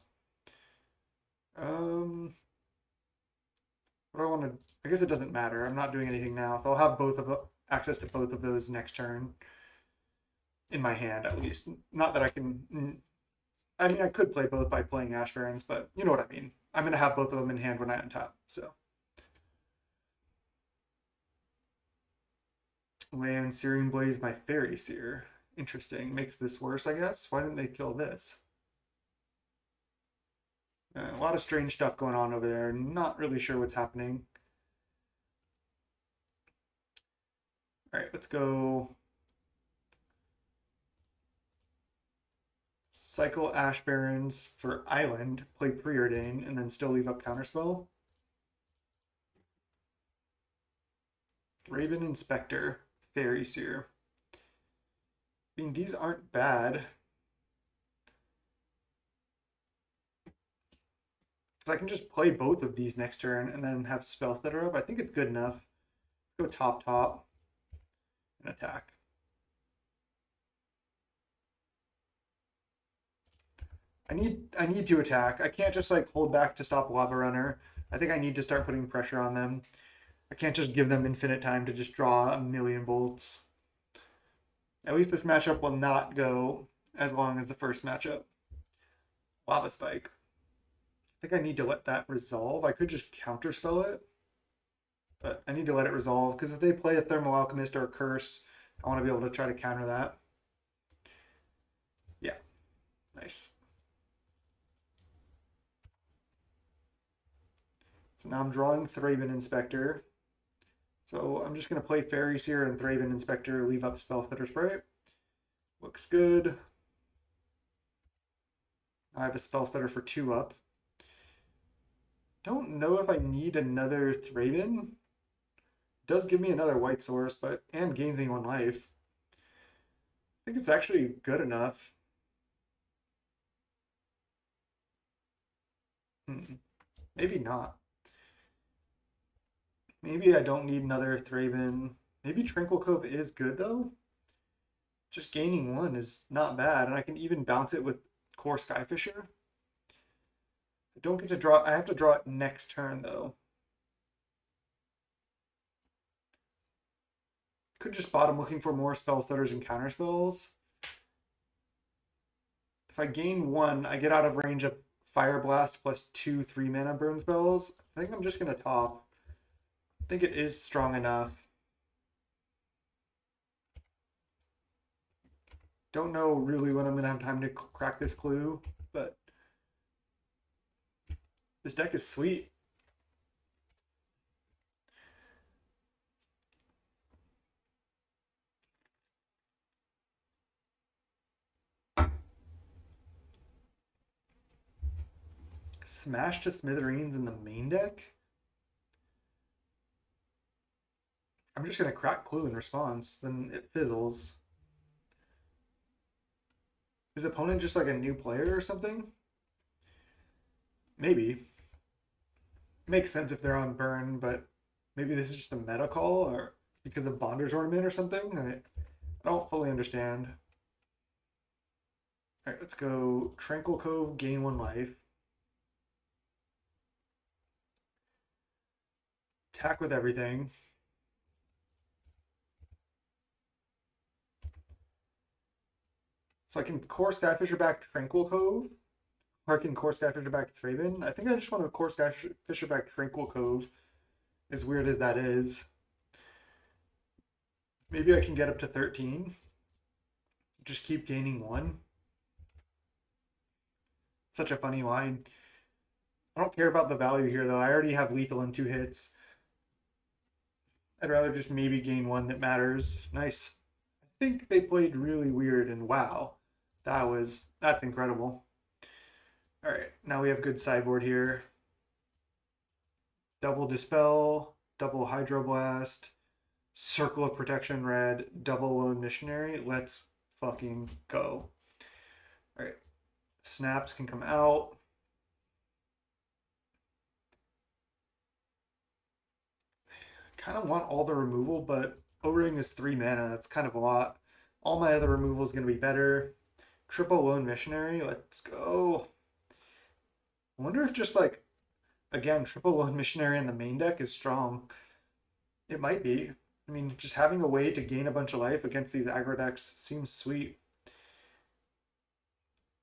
Um, what do I want to? I guess it doesn't matter. I'm not doing anything now, so I'll have both of access to both of those next turn in my hand at least. Not that I can. I mean, I could play both by playing Ash Barrens, but you know what I mean. I'm gonna have both of them in hand when I untap. So land Searing Blaze my Fairy Seer. Interesting. Makes this worse, I guess. Why didn't they kill this? A lot of strange stuff going on over there. Not really sure what's happening. All right, let's go. Cycle Ash Barrens for Island, play Preordain, and then still leave up Counterspell. Raven Inspector, Fairy Seer. I mean, these aren't bad. Because I can just play both of these next turn and then have spells that are up. I think it's good enough. Let's go top, top, and attack. I need to attack. I can't just like hold back to stop Lava Runner. I think I need to start putting pressure on them. I can't just give them infinite time to just draw a million bolts. At least this matchup will not go as long as the first matchup. Lava Spike. I think I need to let that resolve. I could just counterspell it, but I need to let it resolve because if they play a Thermal Alchemist or a Curse, I want to be able to try to counter that. Yeah, nice. So now I'm drawing Thraben Inspector. So I'm just going to play Faeries here and Thraben Inspector, leave up Spell Fitter Spray. Looks good. I have a Spell Stutter for 2 up. Don't know if I need another Thraben. Does give me another white source, but and gains me 1 life. I think it's actually good enough. Maybe not. Maybe I don't need another Thraben. Maybe Tranquil Cove is good though. Just gaining 1 is not bad, and I can even bounce it with Core Skyfisher. I don't get to draw. I have to draw it next turn though. Could just bottom looking for more spell stutters and counter spells. If I gain 1, I get out of range of Fire Blast plus 2 3-mana burn spells. I think I'm just gonna top. I think it is strong enough. Don't know really when I'm gonna have time to crack this clue, but this deck is sweet. Smash to Smithereens in the main deck? I'm just gonna crack clue in response, then it fizzles. Is opponent just like a new player or something? Maybe. Makes sense if they're on burn, but maybe this is just a meta call or because of Bonder's Ornament or something. I don't fully understand. All right, let's go Tranquil Cove, gain 1 life. Attack with everything. So I can core Skyfisher back Tranquil Cove, or I can core Skyfisher back Thraben. I think I just want to core Skyfisher back Tranquil Cove, as weird as that is. Maybe I can get up to 13. Just keep gaining 1. Such a funny line. I don't care about the value here, though. I already have lethal in 2 hits. I'd rather just maybe gain 1 that matters. Nice. I think they played really weird, and wow, that's incredible. All right, now we have good sideboard here. Double Dispel, double Hydroblast, Circle of Protection red, double Lone Missionary. Let's fucking go. All right, snaps can come out. Kind of want all the removal, but O-Ring is 3 mana. That's kind of a lot. All my other removal is going to be better. Triple Lone Missionary. Let's go. I wonder if just like, again, Triple Lone Missionary in the main deck is strong. It might be. I mean, just having a way to gain a bunch of life against these aggro decks seems sweet.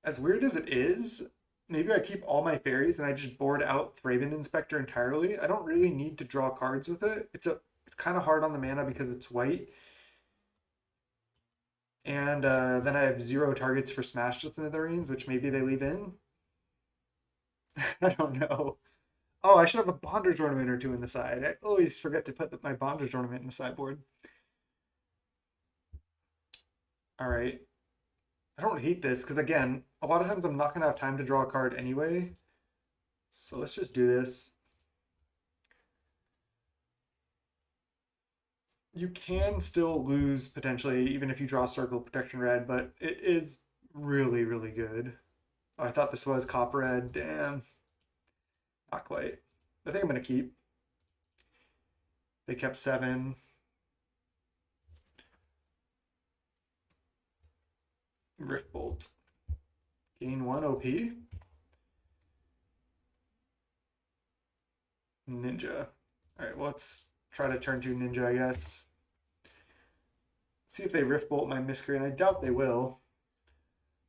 As weird as it is, maybe I keep all my fairies and I just board out Thraben Inspector entirely. I don't really need to draw cards with it. It's kind of hard on the mana because it's white. And then I have 0 targets for Smash to Smithereens, which maybe they leave in. I don't know. Oh, I should have a Bondage Ornament or 2 in the side. I always forget to put my Bondage Ornament in the sideboard. All right. I don't hate this because, again, a lot of times I'm not going to have time to draw a card anyway. So let's just do this. You can still lose potentially, even if you draw Circle Protection Red, but it is really, really good. Oh, I thought this was Copper Red. Damn. Not quite. I think I'm going to keep. They kept 7. Rift Bolt. Gain 1 OP. Ninja. Alright, well, let's try to turn 2 ninja, I guess. See if they rift bolt my miscreant. I doubt they will.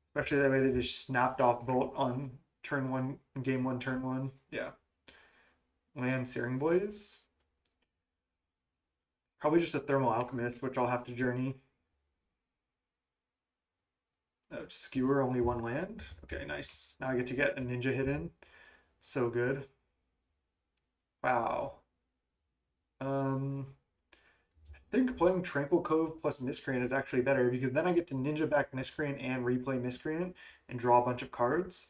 Especially that way they just snapped off bolt on turn 1, game 1, turn 1. Yeah. Land Searing Blaze. Probably just a Thermal Alchemist, which I'll have to journey. Skewer, only 1 land. Okay, nice. Now I get to get a ninja hit in. So good. Wow. I think playing Tranquil Cove plus Miscreant is actually better because then I get to ninja back Miscreant and replay Miscreant and draw a bunch of cards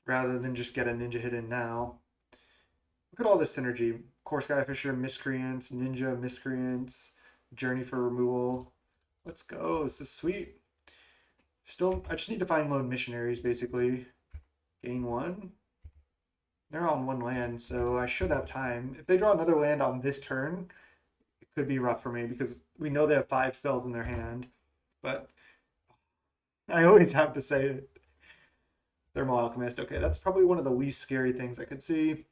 rather than just get a ninja hit in now. Look at all this synergy. Core Skyfisher, Miscreants, Ninja, Miscreants, Journey for removal. Let's go. This is sweet. Still, I just need to find lone missionaries, basically. Gain 1. They're on 1 land, so I should have time. If they draw another land on this turn, it could be rough for me because we know they have 5 spells in their hand. But I always have to say it. Thermal Alchemist. Okay, that's probably one of the least scary things I could see.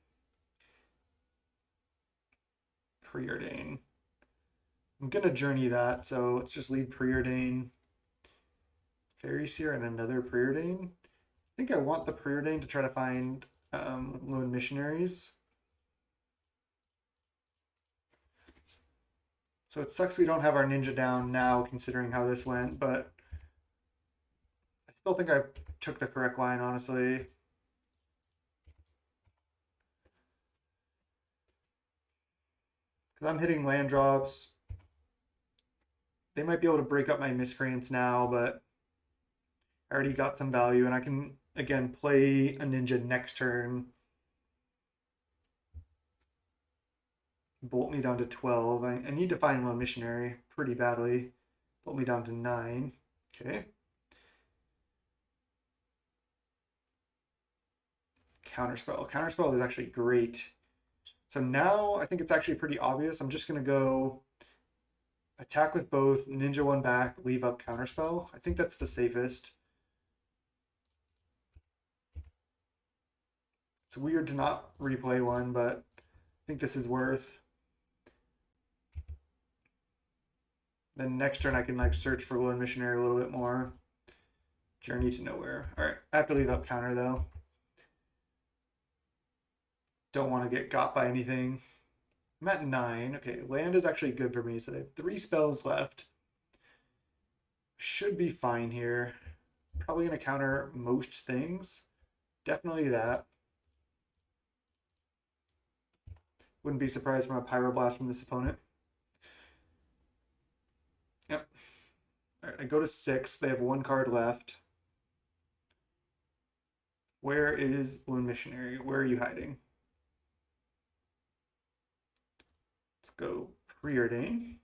Preordain. I'm going to journey that, so let's just leave Preordain. Faeries here and another Preordain. I think I want the Preordain to try to find lone missionaries. So it sucks we don't have our ninja down now, considering how this went, but I still think I took the correct line, honestly. Because I'm hitting land drops. They might be able to break up my miscreants now, but I already got some value, and I can, again, play a ninja next turn. Bolt me down to 12. I need to find one missionary pretty badly. Bolt me down to 9. Okay. Counterspell. Counterspell is actually great. So now I think it's actually pretty obvious. I'm just going to go attack with both, ninja 1 back, leave up Counterspell. I think that's the safest. It's weird to not replay one, but I think this is worth. Then next turn I can like search for Lone Missionary a little bit more. Journey to nowhere. All right, I have to leave up counter though. Don't want to get got by anything. I'm at 9. Okay, land is actually good for me, so I have 3 spells left. Should be fine here. Probably gonna counter most things. Definitely that. Wouldn't be surprised from a Pyroblast from this opponent. Yep. All right, I go to 6. They have 1 card left. Where is Lone Missionary? Where are you hiding? Let's go Preordain.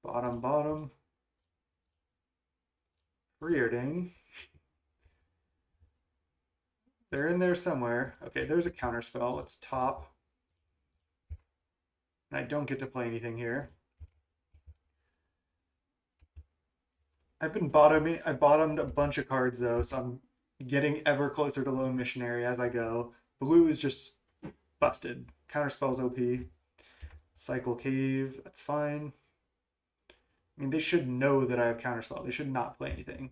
Bottom, bottom. Preordain. They're in there somewhere. Okay, there's a counter spell. Let's top. And I don't get to play anything here. I've been bottoming. I bottomed a bunch of cards though, so I'm getting ever closer to Lone Missionary as I go. Blue is just busted. Counterspell's OP. Cycle Cave, that's fine. I mean, they should know that I have Counterspell. They should not play anything.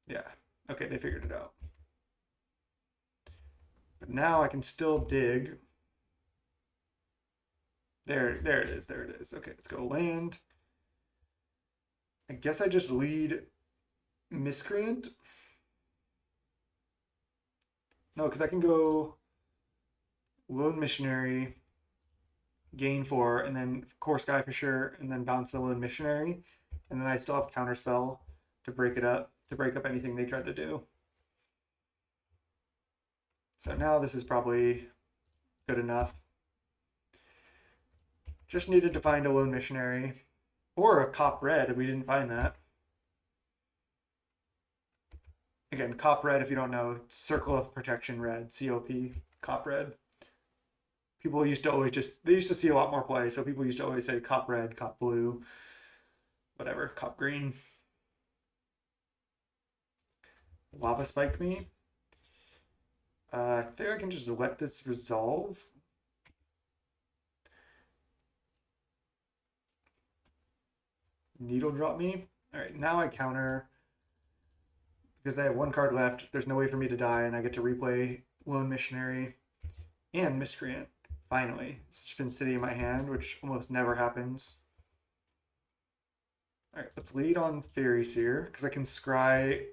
Yeah. Okay, they figured it out. But now I can still dig. There it is. There it is. Okay, let's go land. I guess I just lead Miscreant. No, because I can go Lone Missionary, gain 4, and then Core Skyfisher, and then bounce the Lone Missionary. And then I still have Counterspell to break it up, to break up anything they tried to do. So now this is probably good enough. Just needed to find a Lone Missionary. Or a Cop Red, we didn't find that. Again, Cop Red, if you don't know, Circle of Protection Red, COP, Cop Red. People used to always they used to see a lot more play, so people used to always say Cop Red, Cop Blue, whatever, Cop Green. Lava spiked me. I think I can just let this resolve. Needle drop me. All right, now I counter because I have one card left. There's no way for me to die, and I get to replay Lone Missionary and Miscreant. Finally, it's just been sitting in my hand, which almost never happens. All right, let's lead on Faeries here because I can scry.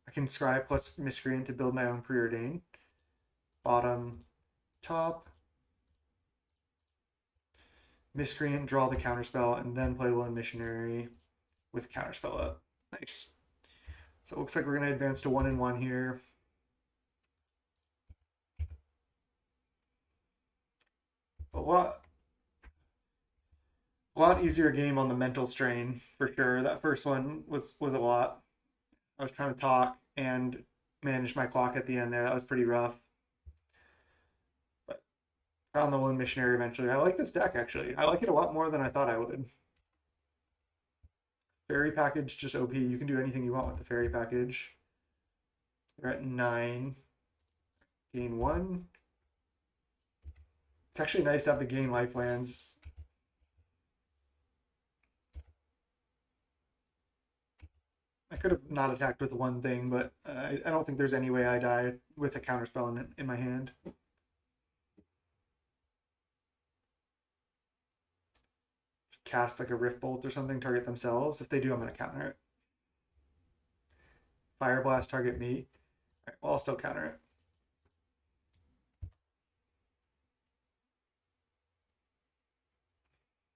I can scry plus Miscreant to build my own preordain. Bottom, top. Miscreant, draw the counterspell, and then play Lone Missionary with counterspell up. Nice. So it looks like we're going to advance to 1-1 here. A lot easier game on the mental strain for sure. That first one was a lot. I was trying to talk and manage my clock at the end there. That was pretty rough. But found the Lone Missionary eventually. I like this deck actually. I like it a lot more than I thought I would. Fairy package just OP. You can do anything you want with the fairy package. You're at 9. Gain 1. It's actually nice to have the gain lifelands. I could have not attacked with one thing, but I don't think there's any way I die with a counterspell in my hand. Cast like a Rift Bolt or something, target themselves. If they do, I'm going to counter it. Fire Blast, target me. All right, well, I'll still counter it.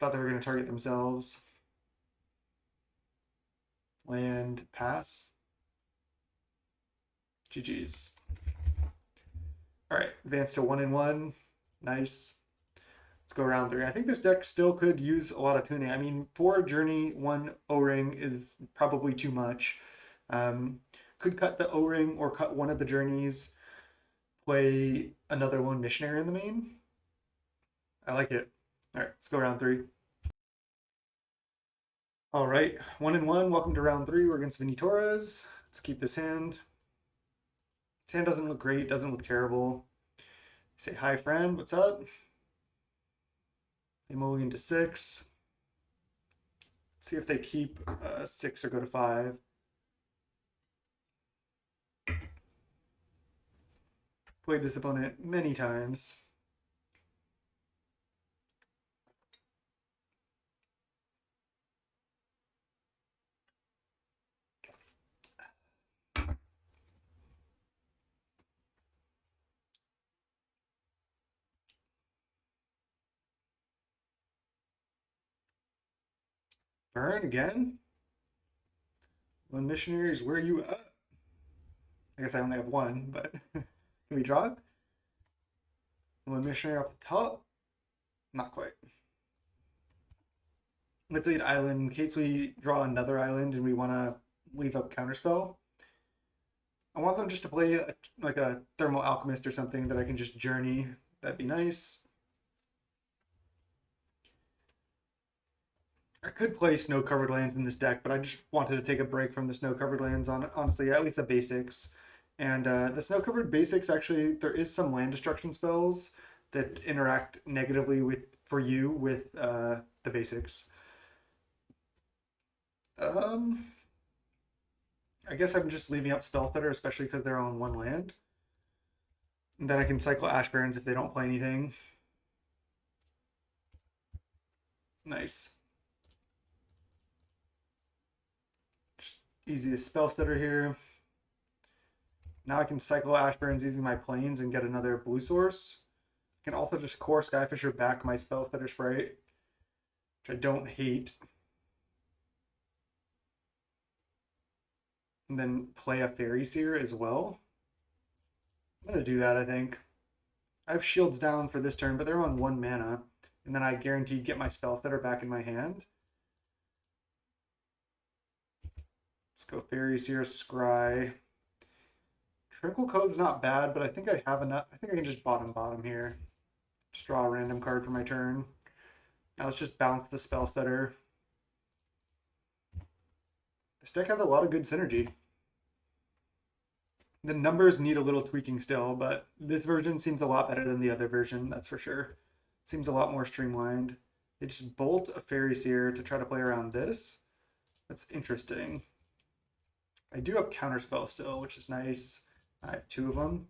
Thought they were going to target themselves. Land, pass. GG's. All right, advance to 1-1. Nice. Let's go round 3. I think this deck still could use a lot of tuning. I mean, 4 Journey, 1 O-Ring is probably too much. Could cut the O-Ring or cut one of the Journeys, play another Lone Missionary in the main. I like it. All right, let's go round 3. All right, 1-1. Welcome to round 3. We're against Vinny Torres. Let's keep this hand. This hand doesn't look great, doesn't look terrible. Say hi, friend. What's up? They mulligan to 6. Let's see if they keep 6 or go to 5. Played this opponent many times. Burn again? One missionaries, where are you at? I guess I only have one, but can we draw it? One missionary off the top? Not quite. Let's lead island in case we draw another island and we want to leave up counterspell. I want them just to play like a thermal alchemist or something that I can just journey. That'd be nice. I could play snow covered lands in this deck, but I just wanted to take a break from the snow covered lands on honestly, at least the basics. And the snow covered basics actually, there is some land destruction spells that interact negatively with for you with the basics. I guess I'm just leaving up spell stutter, especially because they're on one land. And then I can cycle Ash Barrens if they don't play anything. Nice. Easy to spell stutter here. Now I can cycle Ash Barrens using my planes and get another blue source. I can also just core Skyfisher back my spell stutter sprite, which I don't hate. And then play a Faeries here as well. I'm going to do that, I think. I have shields down for this turn, but they're on 1 mana. And then I guaranteed get my spell stutter back in my hand. Let's go Faeries here, Scry. Tranquil Cove's not bad, but I think I have enough. I think I can just bottom here. Just draw a random card for my turn. Now let's just bounce the spell stutter. This deck has a lot of good synergy. The numbers need a little tweaking still, but this version seems a lot better than the other version, that's for sure. Seems a lot more streamlined. They just bolt a Faeries here to try to play around this. That's interesting. I do have counterspell still, which is nice. I have two of them.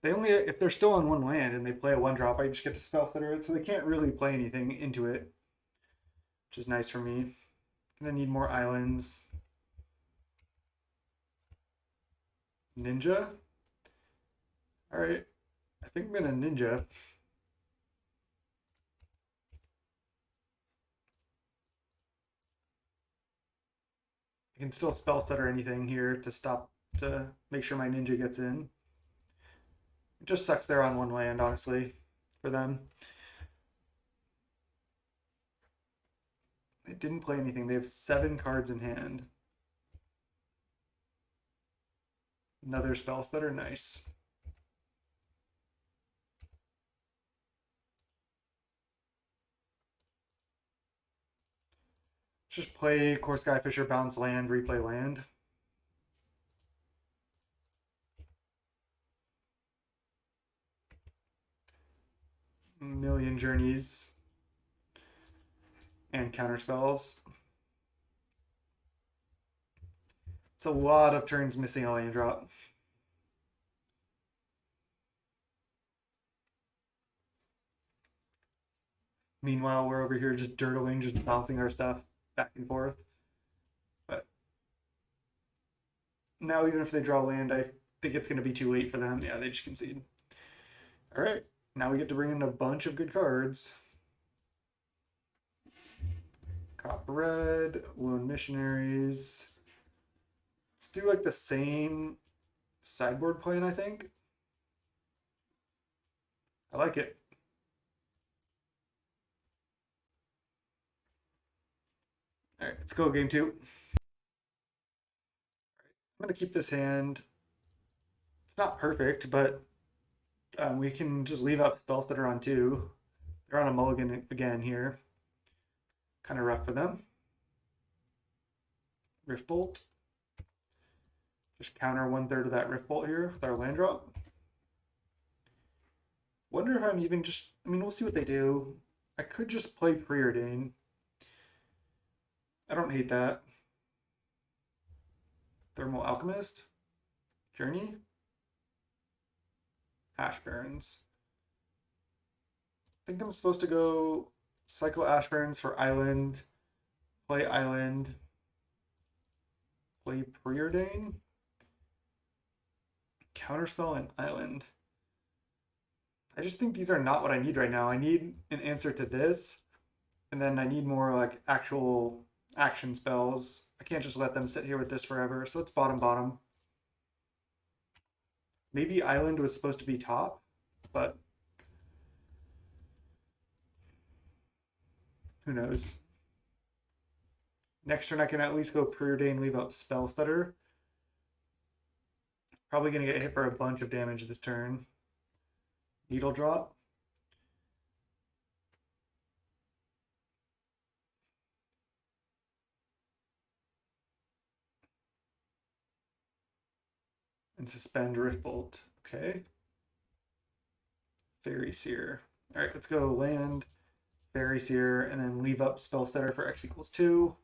If they're still on one land and they play a one drop, I just get to spell stutter it, so they can't really play anything into it, which is nice for me. Gonna need more islands. Ninja. All right, I think I'm gonna ninja. I can still spell stutter anything here to make sure my ninja gets in. It just sucks they're on one land, honestly, for them. They didn't play anything. They have 7 cards in hand. Another spell stutter, nice. Just play Core Skyfisher, bounce land, replay land. Million journeys and counter spells. It's a lot of turns missing a land drop. Meanwhile, we're over here just dirtling, just bouncing our stuff back and forth. But now, even if they draw land, I think it's going to be too late for them. Yeah, they just concede. All right, now we get to bring in a bunch of good cards. Copper Red, Lone Missionaries. Let's do like the same sideboard plan, I think. I like it. All right, let's go game 2. All right, I'm going to keep this hand. It's not perfect, but we can just leave up spells that are on 2. They're on a mulligan again here. Kind of rough for them. Rift Bolt. Just counter 1/3 of that Rift Bolt here with our land drop. Wonder if I'm even just... I mean, we'll see what they do. I could just play Preordain. I don't hate that. Thermal Alchemist. Journey. Ash Barrens. I think I'm supposed to go Cycle Ash Barrens for Island. Play Island. Play Preordain. Counterspell and Island. I just think these are not what I need right now. I need an answer to this, and then I need more like actual action spells. I can't just let them sit here with this forever. So let's bottom. Maybe Island was supposed to be top, but who knows? Next turn I can at least go Preordain, leave out Spell Stutter. Probably gonna get hit for a bunch of damage this turn. Needle Drop. And suspend Rift Bolt. Okay. Faeries here. All right, let's go land, Faeries here, and then leave up Spell Stutter for X = 2.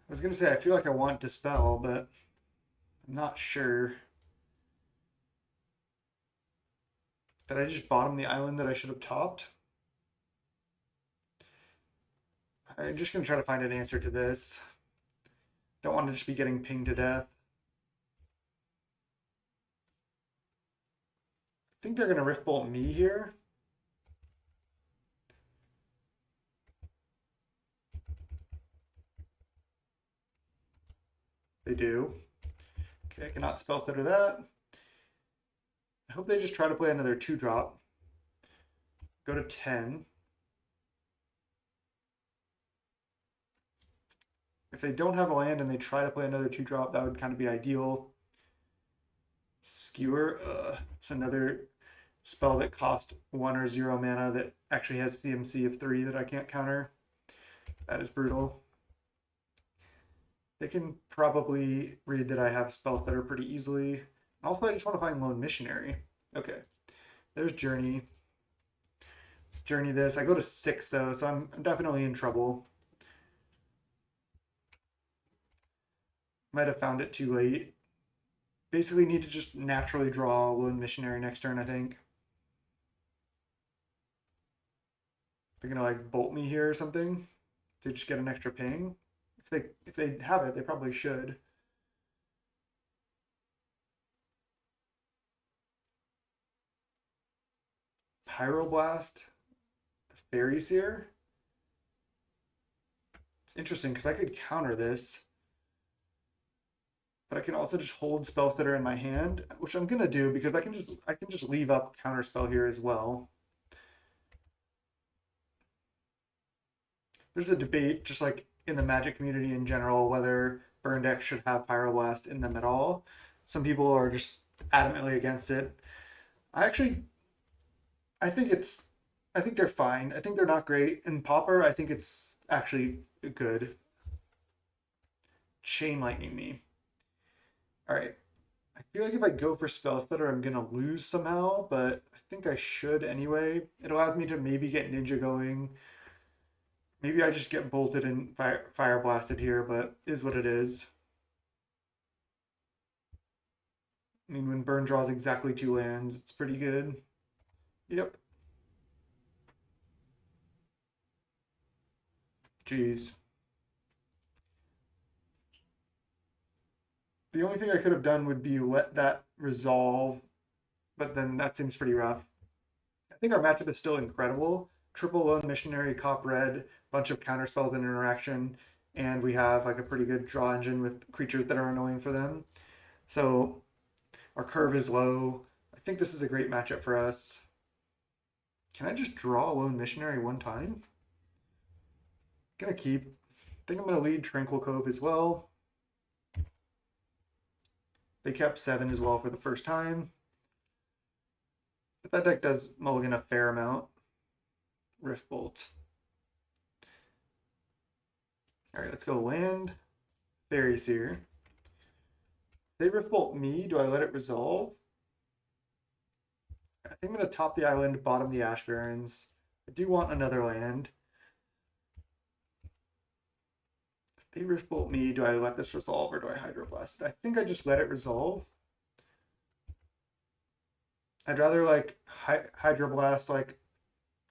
I was gonna say I feel like I want Dispel, but I'm not sure. Did I just bottom the island that I should have topped? I'm just gonna try to find an answer to this. Don't want to just be getting pinged to death. I think they're gonna Rift Bolt me here. They do. Okay, I cannot spell stutter that. I hope they just try to play another 2-drop. Go to 10. If they don't have a land and they try to play another 2-drop, that would kind of be ideal. Skewer, it's another spell that cost 1 or 0 mana that actually has CMC of 3 that I can't counter. That is brutal. They can probably read that I have spells that are pretty easily. Also, I just want to find Lone Missionary. Okay, there's Journey. Let's journey this. I go to 6 though, so I'm definitely in trouble. Might have found it too late. Basically need to just naturally draw Lone Missionary next turn, I think. They're gonna like bolt me here or something to just get an extra ping. If they have it, they probably should. Pyroblast, the Faeries here. It's interesting because I could counter this, but I can also just hold spells that are in my hand, which I'm gonna do because I can just leave up counter spell here as well. There's a debate, just like in the Magic community in general, whether burn decks should have Pyroblast in them at all. Some people are just adamantly against it. I actually, I think it's, I think they're fine. I think they're not great. In Pauper, I think it's actually good. Chain lightning me. All right. I feel like if I go for spell stutter, I'm gonna lose somehow, but I think I should anyway. It allows me to maybe get ninja going. Maybe I just get bolted and fire blasted here, but is what it is. I mean, when burn draws exactly 2 lands, it's pretty good. Yep. Jeez. The only thing I could have done would be let that resolve, but then that seems pretty rough. I think our matchup is still incredible. Triple Lone Missionary, Cop Red, bunch of counter spells and interaction, and we have like a pretty good draw engine with creatures that are annoying for them. So our curve is low. I think this is a great matchup for us. Can I just draw Lone Missionary one time? Gonna keep. I think I'm gonna lead Tranquil Cove as well. They kept 7 as well for the first time. But that deck does mulligan a fair amount. Rift Bolt. All right, let's go land. Faeries here. They Rift Bolt me. Do I let it resolve? I think I'm going to top the island, bottom the Ash Barrens. I do want another land. If they Rift Bolt me, do I let this resolve or do I Hydroblast it? I think I just let it resolve. I'd rather like Hydroblast like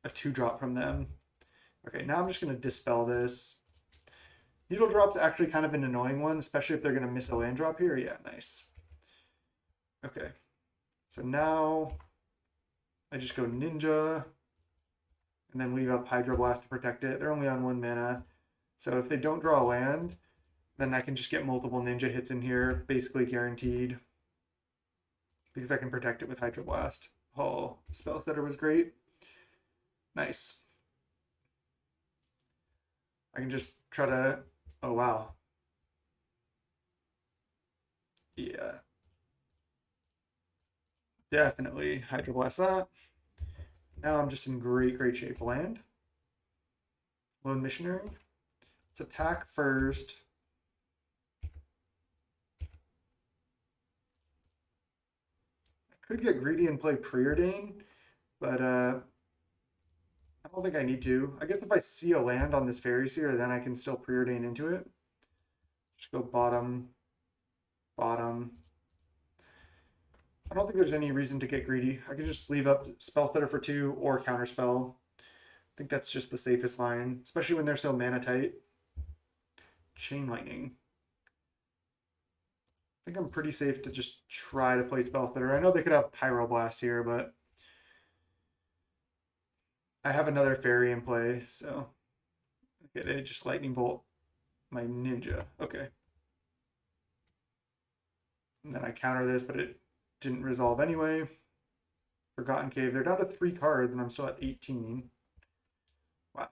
a 2-drop from them. Okay, now I'm just going to dispel this. Needle Drop's actually kind of an annoying one, especially if they're going to miss a land drop here. Yeah, nice. Okay, so now I just go Ninja and then leave up Hydroblast to protect it. They're only on 1 mana. So if they don't draw a land, then I can just get multiple Ninja hits in here, basically guaranteed. Because I can protect it with Hydroblast. Oh, Spell Setter was great. Nice. I can just try to... Oh, wow. Yeah. Definitely Hydroblast that. Now I'm just in great, great shape. Land. Lone Missionary. Let's attack first. I could get greedy and play Preordain, but I don't think I need to. I guess if I see a land on this Faeries here, then I can still Preordain into it. Just go bottom, bottom. I don't think there's any reason to get greedy. I can just leave up Spell Stutter for 2 or Counterspell. I think that's just the safest line, especially when they're so mana tight. Chain Lightning. I think I'm pretty safe to just try to play Spell Stutter. I know they could have Pyroblast here, but I have another Fairy in play, so okay, they just Lightning Bolt my Ninja. Okay. And then I counter this, but it didn't resolve anyway. Forgotten Cave. They're down to 3 cards, and I'm still at 18. Wow. I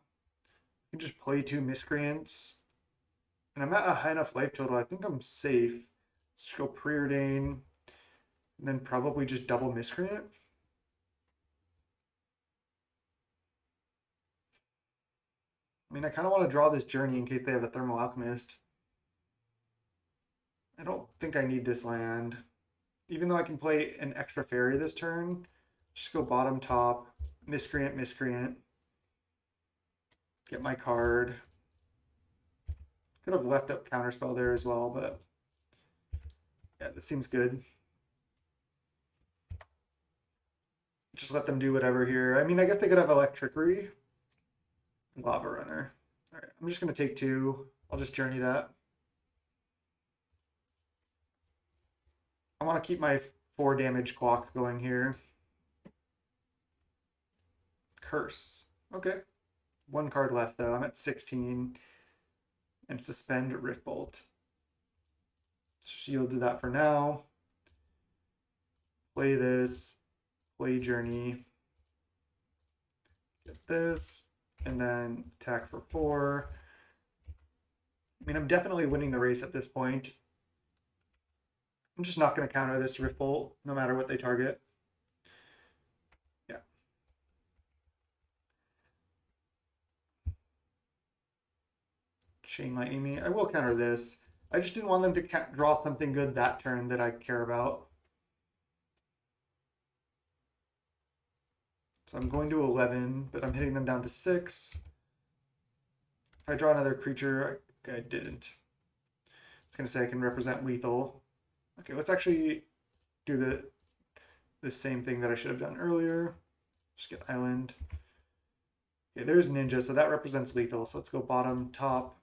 can just play 2 Miscreants. And I'm at a high enough life total. I think I'm safe. Let's just go Preordain. And then probably just double Miscreant. I mean, I kind of want to draw this journey in case they have a Thermal Alchemist. I don't think I need this land. Even though I can play an extra fairy this turn, just go bottom, top, miscreant, miscreant, get my card. Could have left up counterspell there as well, but yeah, this seems good. Just let them do whatever here. I mean, I guess they could have Electrickery. Lava Runner. All right, I'm just going to take 2. I'll just journey that. I want to keep my 4 damage clock going here. Curse. Okay. 1 card left, though. I'm at 16. And Suspend Riftbolt. Shield to that for now. Play this. Play Journey. Get this. And then attack for 4. I mean, I'm definitely winning the race at this point. I'm just not going to counter this Rift Bolt, no matter what they target. Yeah. Chain Lightning me. I will counter this. I just didn't want them to draw something good that turn that I care about. So I'm going to 11, but I'm hitting them down to 6. If I draw another creature, okay, I didn't. I was going to say I can represent lethal. Okay, let's actually do the same thing that I should have done earlier. Just get island. Okay, there's ninja, so that represents lethal. So let's go bottom, top.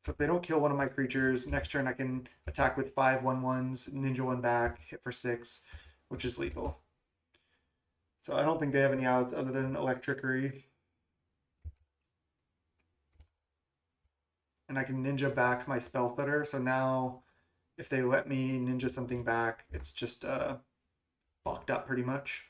So if they don't kill one of my creatures, next turn I can attack with 5 1/1s, ninja 1 back, hit for 6, which is lethal. So I don't think they have any outs other than Electrickery. And I can ninja back my spell stutter. So now if they let me ninja something back, it's just fucked up pretty much.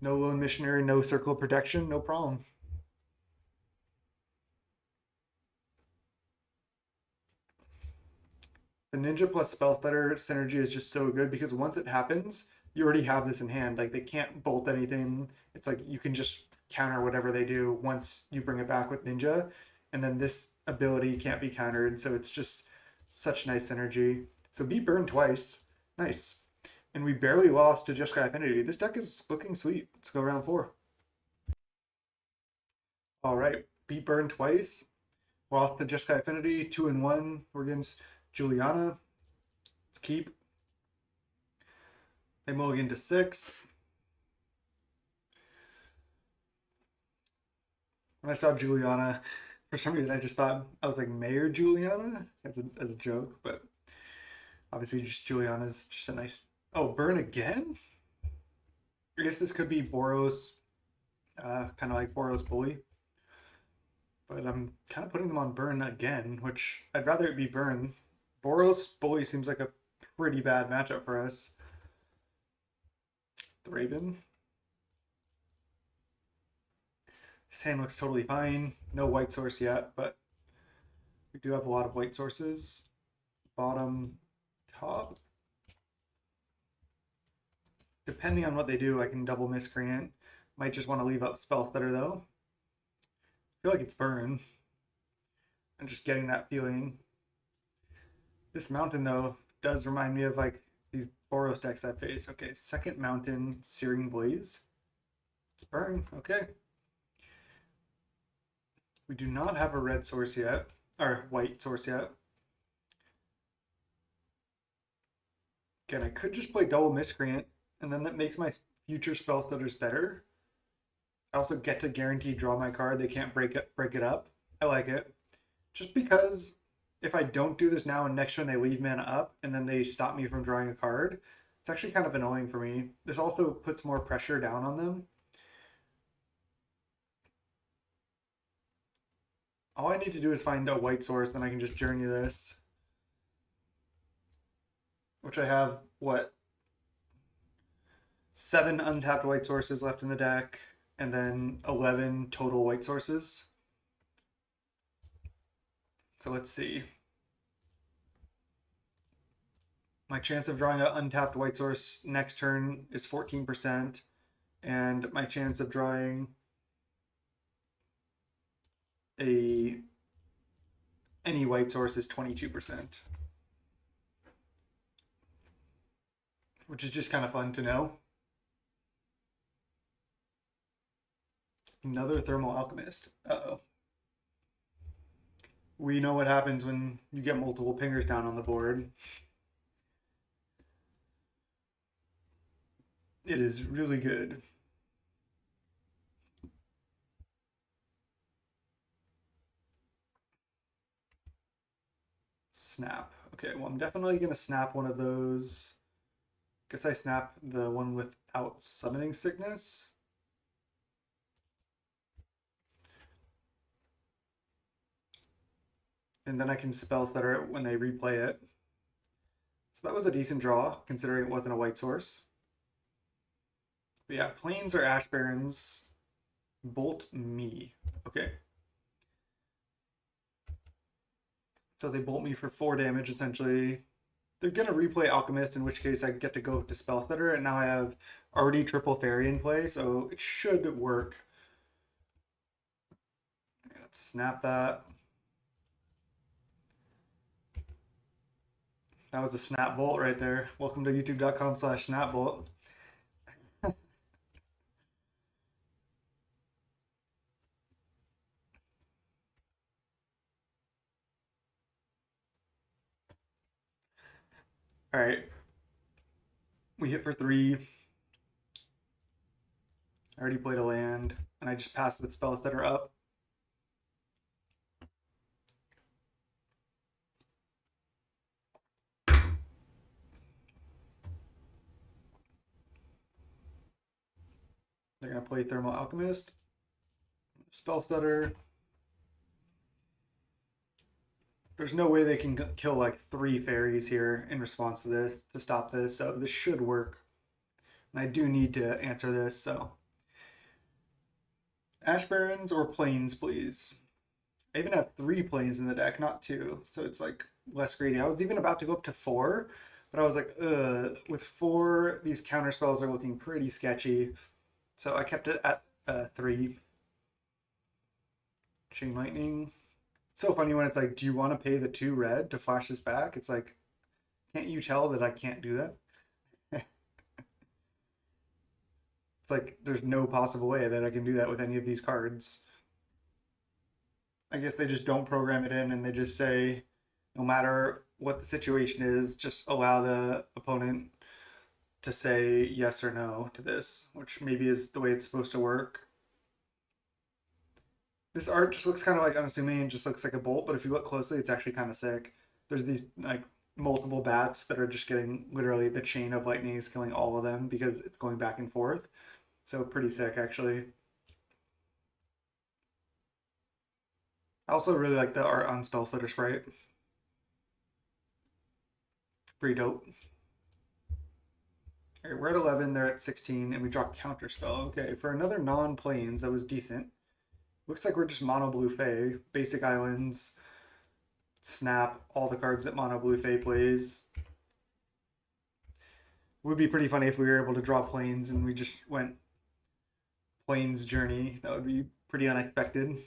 No lone missionary, no circle of protection, no problem. The ninja plus spell stutter synergy is just so good because once it happens, you already have this in hand. Like they can't bolt anything. It's like you can just counter whatever they do once you bring it back with ninja. And then this ability can't be countered. So it's just such nice synergy. So be burned twice. Nice. And we barely lost to Jeskai Affinity. This deck is looking sweet. Let's go round 4. All right. Beat burned twice. Lost to Jeskai Affinity. 2-1. We're against Juliana. Let's keep. They mulligan to 6. When I saw Juliana, for some reason I just thought I was like Mayor Juliana as a joke, but obviously just Juliana's just a nice. Oh, burn again? I guess this could be Boros, kind of like Boros Bully, but I'm kind of putting them on burn again, which I'd rather it be burn. Boros Bully seems like a pretty bad matchup for us. The Raven. His hand looks totally fine. No white source yet, but we do have a lot of white sources. Bottom, top. Depending on what they do, I can double miscreant. Might just want to leave up spell stutter though. I feel like it's burn. I'm just getting that feeling. This mountain though does remind me of like these Boros decks I face. Okay, second mountain, Searing Blaze. It's burn. Okay. We do not have a red source yet, or white source yet. Again, I could just play double miscreant, and then that makes my future spell stutters better. I also get to guarantee draw my card. They can't break it up. I like it. Just because if I don't do this now and next turn they leave mana up and then they stop me from drawing a card, it's actually kind of annoying for me. This also puts more pressure down on them. All I need to do is find a white source, then I can just journey this. Which I have, what, 7 untapped white sources left in the deck, and then 11 total white sources. So let's see. My chance of drawing an untapped white source next turn is 14%, and my chance of drawing a any white source is 22%, which is just kind of fun to know. Another thermal alchemist. Uh-oh. We know what happens when you get multiple pingers down on the board. It is really good. Snap. Okay, well, I'm definitely going to snap one of those. Guess I snap the one without summoning sickness. And then I can spell stutter it when they replay it. So that was a decent draw, considering it wasn't a white source. But yeah, plains or ash barrens bolt me. Okay. So they bolt me for 4 damage essentially. They're gonna replay Alchemist, in which case I get to go to Spell Stutter, and now I have already triple fairy in play, so it should work. Let's snap that. That was a snap bolt right there. Welcome to youtube.com/snapbolt. All right, we hit for 3. I already played a land, and I just passed with spells that are up. They're gonna play Thermal Alchemist, Spell Stutter. There's no way they can kill like 3 fairies here in response to this to stop this, so this should work. And I do need to answer this, so Ash Barrens or Plains, please. I even have 3 planes in the deck, not 2, so it's like less greedy. I was even about to go up to 4, but I was like, with 4, these counter spells are looking pretty sketchy, so I kept it at 3. Chain Lightning. So funny when it's like, do you want to pay the 2 red to flash this back? It's like, can't you tell that I can't do that? It's like there's no possible way that I can do that with any of these cards. I guess they just don't program it in and they just say, no matter what the situation is, just allow the opponent to say yes or no to this, which maybe is the way it's supposed to work. This art just looks kind of like unassuming and just looks like a bolt, but if you look closely, it's actually kind of sick. There's these like multiple bats that are just getting literally the chain of lightning is killing all of them because it's going back and forth. So pretty sick actually. I also really like the art on Spell Slitter Sprite. Pretty dope. All right, we're at 11, they're at 16, and we draw Counterspell. Okay, for another non-planes, that was decent. Looks like we're just mono blue Fae, basic islands, snap all the cards that mono blue Fae plays. Would be pretty funny if we were able to draw planes and we just went planes journey. That would be pretty unexpected.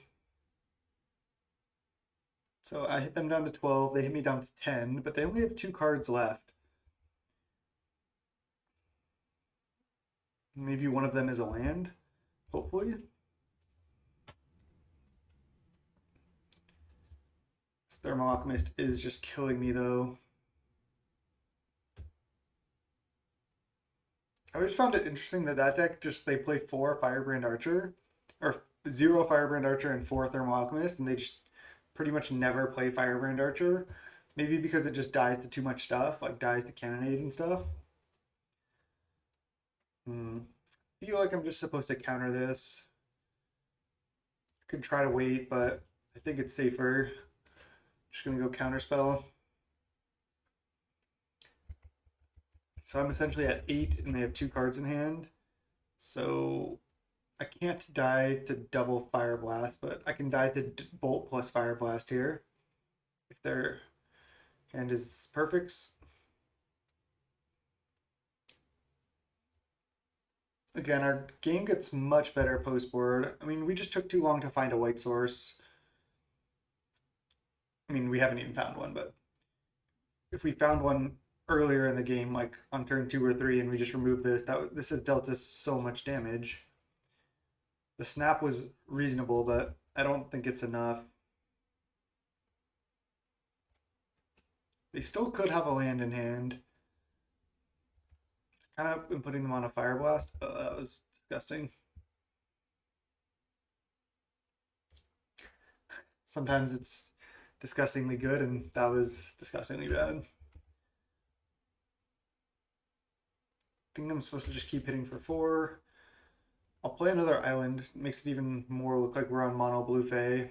So I hit them down to 12, they hit me down to 10, but they only have 2 cards left. Maybe one of them is a land, hopefully. This Thermal Alchemist is just killing me though. I always found it interesting that that deck just they play 4 Firebrand Archer, or 0 Firebrand Archer and 4 Thermal Alchemist, and they just pretty much never play Firebrand Archer. Maybe because it just dies to too much stuff, like dies to Cannonade and stuff. I feel like I'm just supposed to counter this. Could try to wait, but I think it's safer. Just gonna go counterspell. So I'm essentially at 8 and they have 2 cards in hand. So I can't die to double Fire Blast, but I can die to Bolt plus Fire Blast here. If their hand is perfects. Again, our game gets much better post board. I mean, we just took too long to find a white source. I mean, we haven't even found one, but if we found one earlier in the game, like on turn 2 or 3, and we just removed this, this has dealt us so much damage. The snap was reasonable, but I don't think it's enough. They still could have a land in hand. Kind of been putting them on a fire blast. That was disgusting. Sometimes it's disgustingly good, and that was disgustingly bad. I think I'm supposed to just keep hitting for 4. I'll play another island. Makes it even more look like we're on mono blue Fae.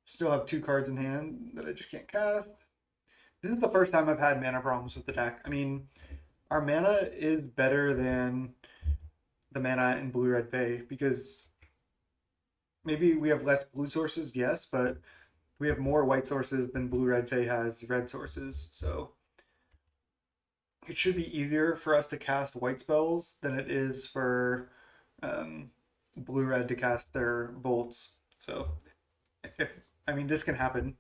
Still have 2 cards in hand that I just can't cast. This is the first time I've had mana problems with the deck. I mean, our mana is better than the mana in blue red Fae because maybe we have less blue sources, yes, but we have more white sources than blue red Fae has red sources. So it should be easier for us to cast white spells than it is for um, blue red to cast their bolts. So if I mean this can happen.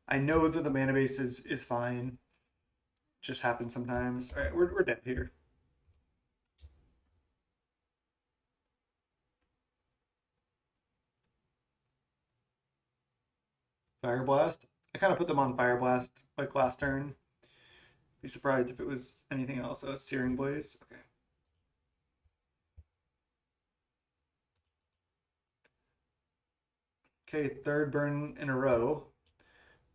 I know that the mana base is fine. Just happens sometimes. All right, we're dead here. Fire Blast. I kind of put them on Fire Blast like last turn. Be surprised if it was anything else. Oh, Searing Blaze. Okay. Okay, third burn in a row.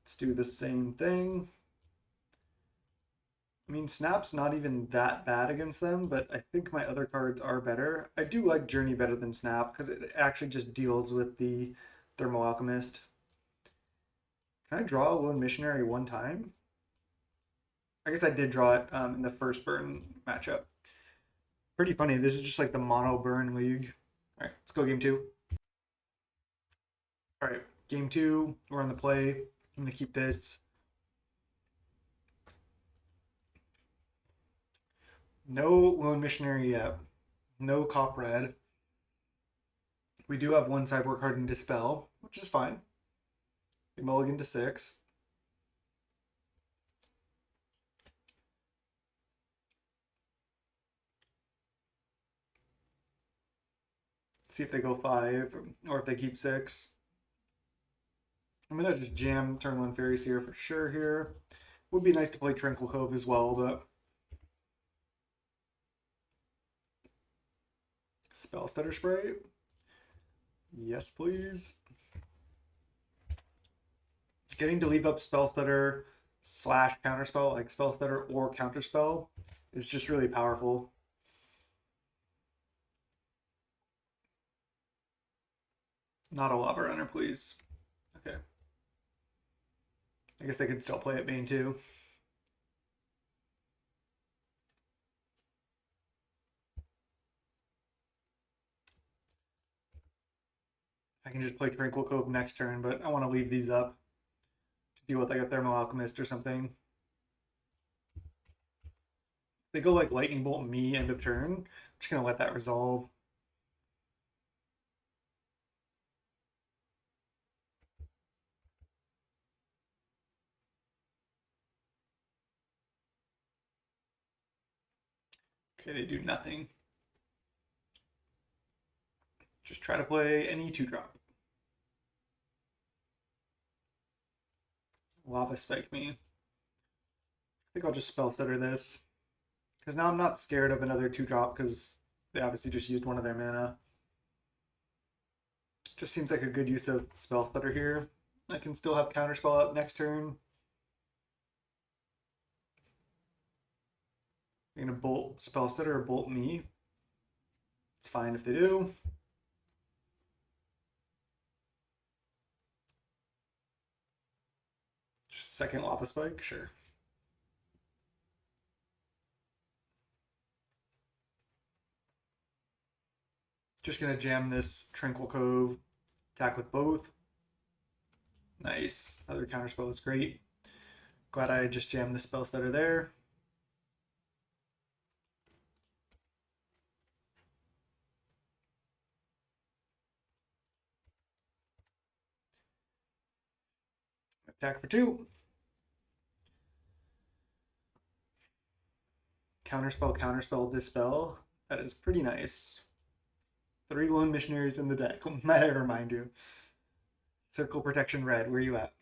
Let's do the same thing. I mean, Snap's not even that bad against them, but I think my other cards are better. I do like Journey better than Snap because it actually just deals with the Thermal Alchemist. Can I draw a Lone Missionary one time? I guess I did draw it in the first burn matchup. Pretty funny. This is just like the mono burn league. All right, let's go game 2. All right, game 2. We're on the play. I'm gonna keep this. No Lone Missionary yet. No Cop Red. We do have one sideboard card in Dispel, which is fine. We mulligan to 6. See if they go 5 or if they keep 6. I'm gonna just jam turn 1 Faeries here for sure here. Would be nice to play Tranquil Cove as well, but Spell Stutter Spray. Yes, please. Getting to leave up Spell Stutter slash Counterspell, like Spell Stutter or Counterspell, is just really powerful. Not a Lava Runner, please. Okay. I guess they could still play at main too. I can just play Tranquil Cove next turn, but I want to leave these up to deal with like a Thermal Alchemist or something. They go like Lightning Bolt me end of turn. I'm just gonna let that resolve. Okay, they do nothing. Just try to play any 2-drop. Lava Spike me. I think I'll just Spell Stutter this. Because now I'm not scared of another 2-drop because they obviously just used one of their mana. Just seems like a good use of Spell Stutter here. I can still have Counterspell up next turn. They're gonna bolt Spell Stutter or bolt me. It's fine if they do. Just second Lava Spike, sure. Just gonna jam this Tranquil Cove, attack with both. Nice. Other counterspell is great. Glad I just jammed the spell stutter there. Attack for 2. Counterspell, counterspell, dispel. That is pretty nice. 3 lone missionaries in the deck. Might I remind you? Circle protection red. Where you at?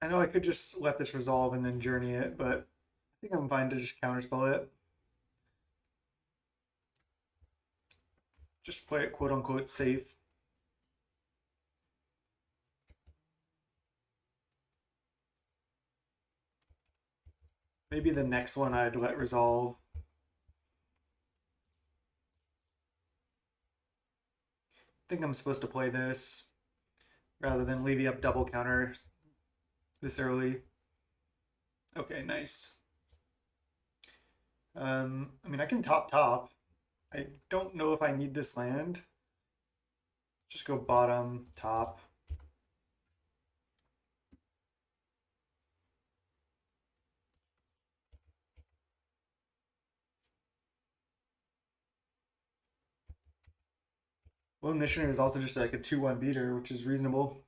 I know I could just let this resolve and then journey it, but I think I'm fine to just counterspell it. Just play it quote unquote safe. Maybe the next one I'd let resolve. I think I'm supposed to play this rather than leaving up double counter this early. Okay, nice. I mean, I can top. I don't know if I need this land. Just go bottom, top. Lone Missionary is also just like a 2-1 beater, which is reasonable.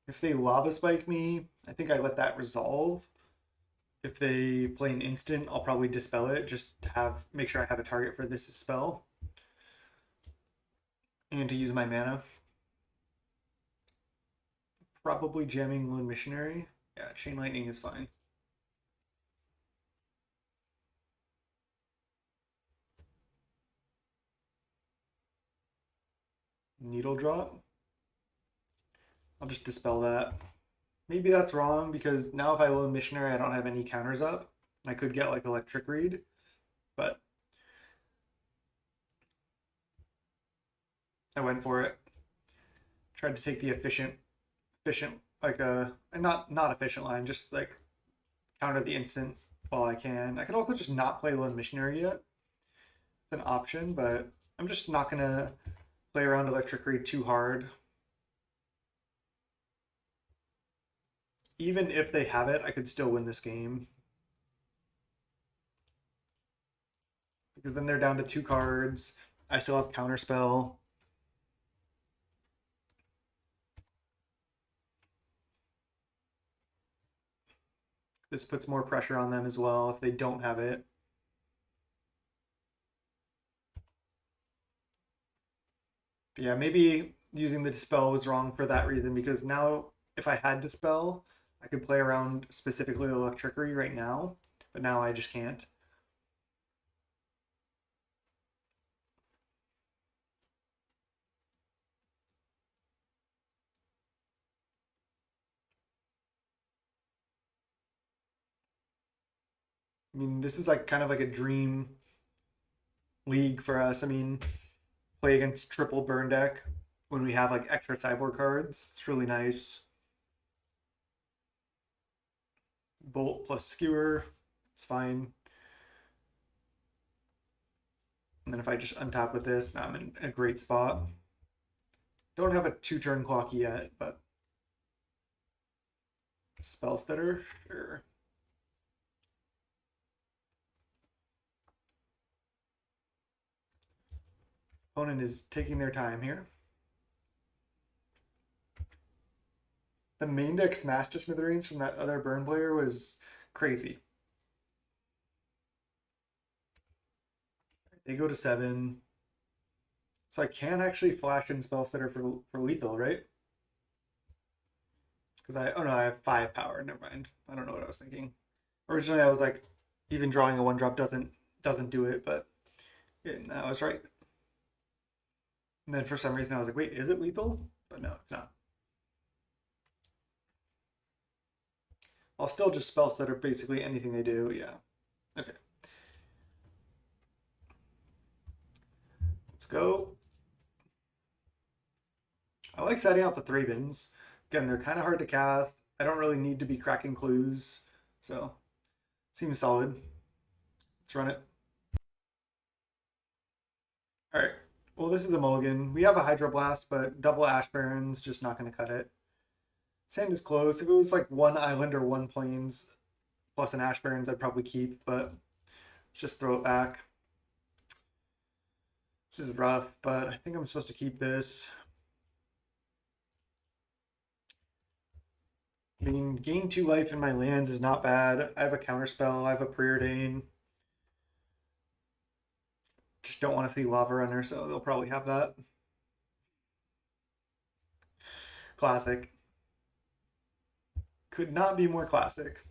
If they lava spike me, I think I let that resolve. If they play an instant, I'll probably dispel it just to make sure I have a target for this spell. And to use my mana. Probably jamming Lone Missionary. Yeah, Chain Lightning is fine. Needle Drop. I'll just dispel that. Maybe that's wrong because now if I Lone Missionary, I don't have any counters up. I could get like Electric Read, but I went for it. Tried to take the efficient like a not efficient line, just like counter the instant while I can. I could also just not play Lone Missionary yet. It's an option, but I'm just not gonna play around Electric Read too hard. Even if they have it, I could still win this game. Because then they're down to 2 cards. I still have Counterspell. This puts more pressure on them as well if they don't have it. But yeah, maybe using the Dispel was wrong for that reason because now if I had Dispel, I could play around specifically Electricity right now, but now I just can't. I mean, this is like kind of like a dream league for us. I mean, play against triple burn deck when we have like extra sideboard cards. It's really nice. Bolt plus Skewer, it's fine. And then if I just untap with this, now I'm in a great spot. Don't have a 2-turn clock yet, but spell stutter, sure. Opponent is taking their time here. The main deck smash to smithereens from that other burn player was crazy. They go to 7. So I can actually flash in spell stutter for lethal, right? Because oh no, I have 5 power. Never mind. I don't know what I was thinking. Originally I was like, even drawing a 1-drop doesn't do it, but I was right. And then for some reason I was like, wait, is it lethal? But no, it's not. I'll still just spell stutter basically anything they do, yeah. Okay. Let's go. I like setting out the 3 bins. Again, they're kind of hard to cast. I don't really need to be cracking clues, so seems solid. Let's run it. All right. Well, this is the mulligan. We have a Hydroblast, but double Ash Baron's just not going to cut it. Sand is close. If it was like 1 island or 1 plains, plus an Ashburns I'd probably keep, but just throw it back. This is rough, but I think I'm supposed to keep this. I mean, gain 2 life in my lands is not bad. I have a counterspell, I have a preordain. Just don't want to see Lava Runner, so they'll probably have that. Classic. Could not be more classic.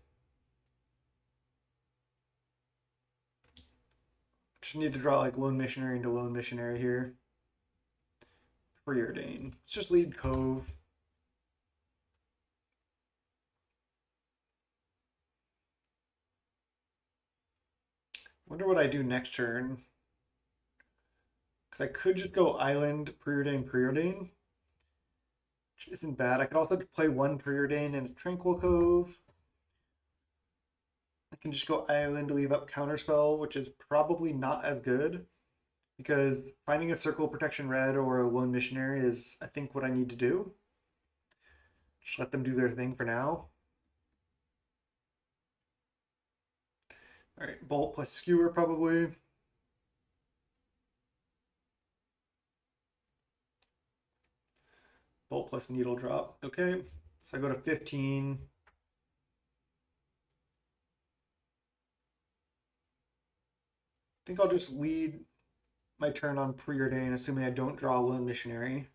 Just need to draw like Lone Missionary into Lone Missionary here. Preordain. Let's just lead Cove. Wonder what I do next turn. Because I could just go Island, Preordain, Preordain. Which isn't bad. I could also play one Preordain and a Tranquil Cove. I can just go Island, leave up Counterspell, which is probably not as good. Because finding a Circle Protection Red or a Lone Missionary is, I think, what I need to do. Just let them do their thing for now. All right, Bolt plus Skewer probably. Bolt plus Needle Drop. Okay, so I go to 15. I think I'll just lead my turn on Preordain, assuming I don't draw a Lone Missionary.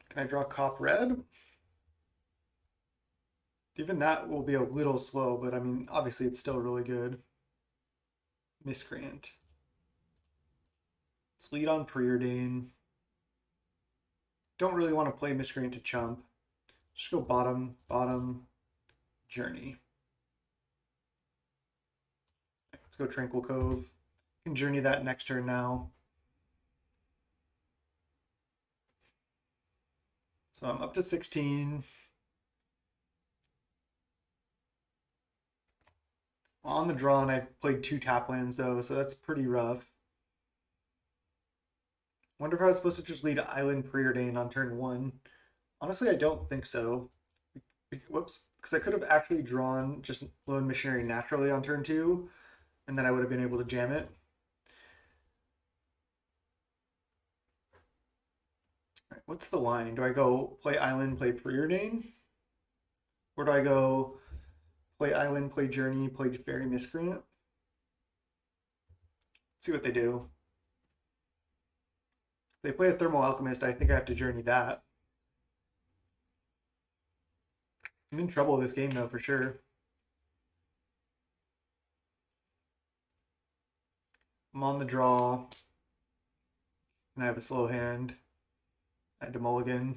Can I draw Cop Red? Even that will be a little slow, but I mean, obviously it's still really good. Miscreant. Let's lead on Preordain. Don't really want to play Miscreant to chump. Just go bottom, bottom, Journey. Let's go Tranquil Cove. Can Journey that next turn now. So I'm up to 16. On the draw, and I played 2 tap lands though, so that's pretty rough. Wonder if I was supposed to just lead Island Preordain on turn 1. Honestly, I don't think so. Whoops. Because I could have actually drawn just Lone Missionary naturally on turn 2, and then I would have been able to jam it. Right, what's the line? Do I go play Island, play Preordain? Or do I go play Island, play Journey, play Fairy Miscreant? See what they do. If they play a Thermal Alchemist, I think I have to Journey that. I'm in trouble this game though, for sure. I'm on the draw, and I have a slow hand. I had to mulligan.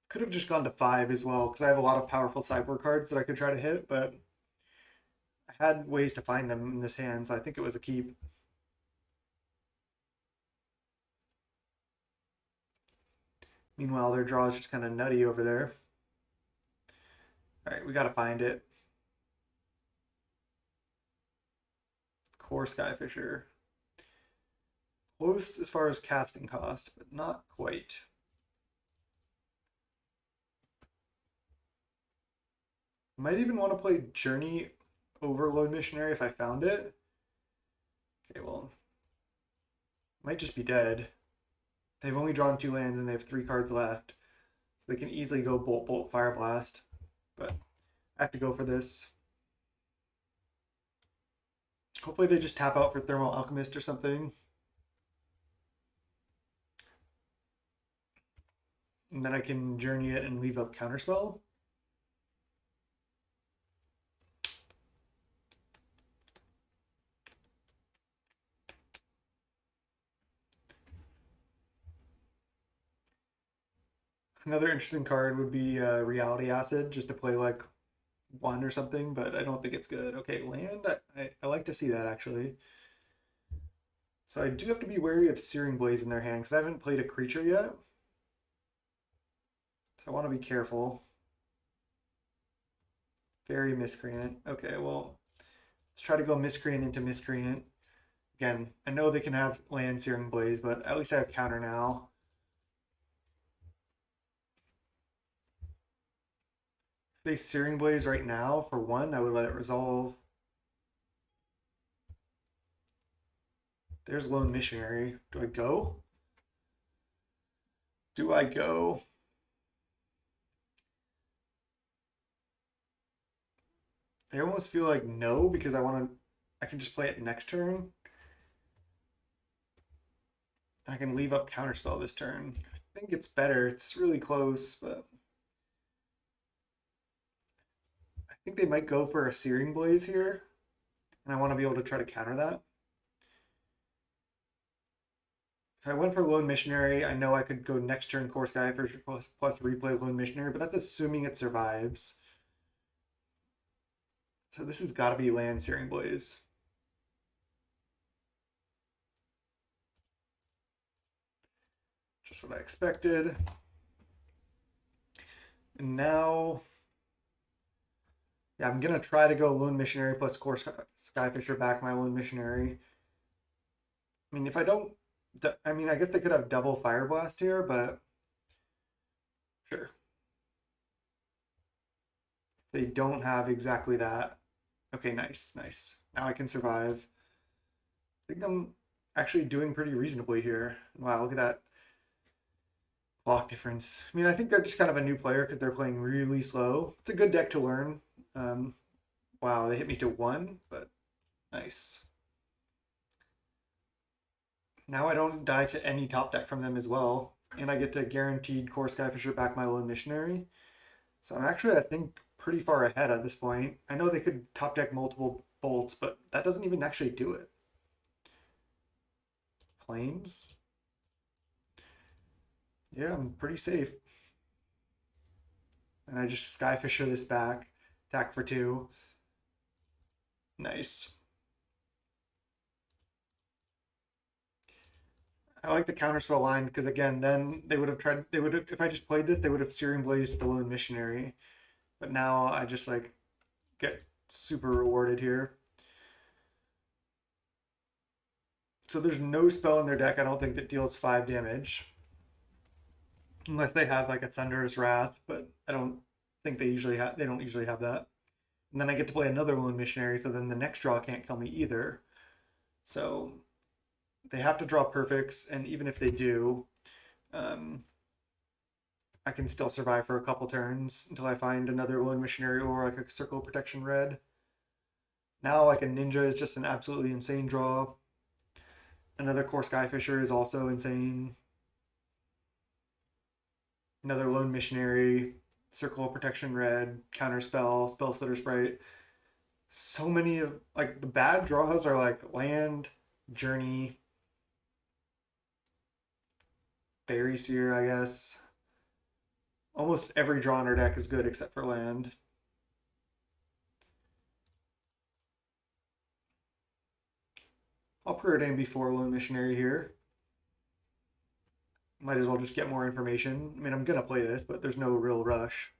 Could have just gone to 5 as well, because I have a lot of powerful sideboard cards that I could try to hit, but I had ways to find them in this hand, so I think it was a keep. Meanwhile, their draw is just kind of nutty over there. All right, we got to find it. Core Skyfisher. Close as far as casting cost, but not quite. Might even want to play Journey over Lone Missionary if I found it. Okay, well, might just be dead. They've only drawn 2 lands and they have 3 cards left. So they can easily go Bolt, Bolt, Fire Blast. But I have to go for this. Hopefully they just tap out for Thermal Alchemist or something. And then I can Journey it and leave up Counterspell. Another interesting card would be Reality Acid, just to play like 1 or something, but I don't think it's good. Okay, land. I like to see that actually. So I do have to be wary of Searing Blaze in their hand because I haven't played a creature yet. So I want to be careful. Fairy Miscreant. Okay, well, Let's try to go miscreant into miscreant. Again, I know they can have land Searing Blaze, but at least I have counter now. If they Searing Blaze right now for one, I would let it resolve. There's Lone Missionary. Do I go? Do I go? I almost feel like no because I can just play it next turn. I can leave up Counterspell this turn. I think it's better. It's really close, but I think they might go for a Searing Blaze here, and I want to be able to try to counter that. If I went for Lone Missionary, I know I could go next turn Core Skyfisher plus replay Lone Missionary, but that's assuming it survives. So this has got to be land Searing Blaze. Just what I expected. And now, yeah, I'm going to try to go Lone Missionary plus Core Skyfisher back my Lone Missionary. I mean, if I don't, I mean, I guess they could have double Fire Blast here, but sure. They don't have exactly that. Okay, nice, nice. Now I can survive. I think I'm actually doing pretty reasonably here. Wow, look at that block difference. I mean, I think they're just kind of a new player because they're playing really slow. It's a good deck to learn. Wow, they hit me to one, but nice. Now I don't die to any top deck from them as well, and I get to guaranteed Core Skyfisher back my Lone Missionary. So I'm actually, I think, pretty far ahead at this point. I know they could top deck multiple bolts, but that doesn't even actually do it. Planes? Yeah, I'm pretty safe. And I just Skyfisher this back, attack for two. Nice. I like the counterspell line because again, then they would have tried. They would have if I just played this, they would have Searing Blazed the Lone Missionary. But now I just like get super rewarded here. So there's no spell in their deck. I don't think that deals 5 damage, unless they have like a Thunderous Wrath. But I don't think they usually have. They don't usually have that. And then I get to play another Lone Missionary. So then the next draw can't kill me either. So they have to draw perfects, and even if they do, um, I can still survive for a couple turns until I find another Lone Missionary or like a Circle of Protection red. Now, like a Ninja is just an absolutely insane draw. Another Core Skyfisher is also insane. Another Lone Missionary, Circle of Protection red, Counterspell, Spell Slitter Sprite. So many of like the bad draws are like Land, Journey, Faeries here, I guess. Almost every draw in our deck is good except for Land. I'll preordain before Lone Missionary here. Might as well just get more information. I mean, I'm gonna play this, but there's no real rush.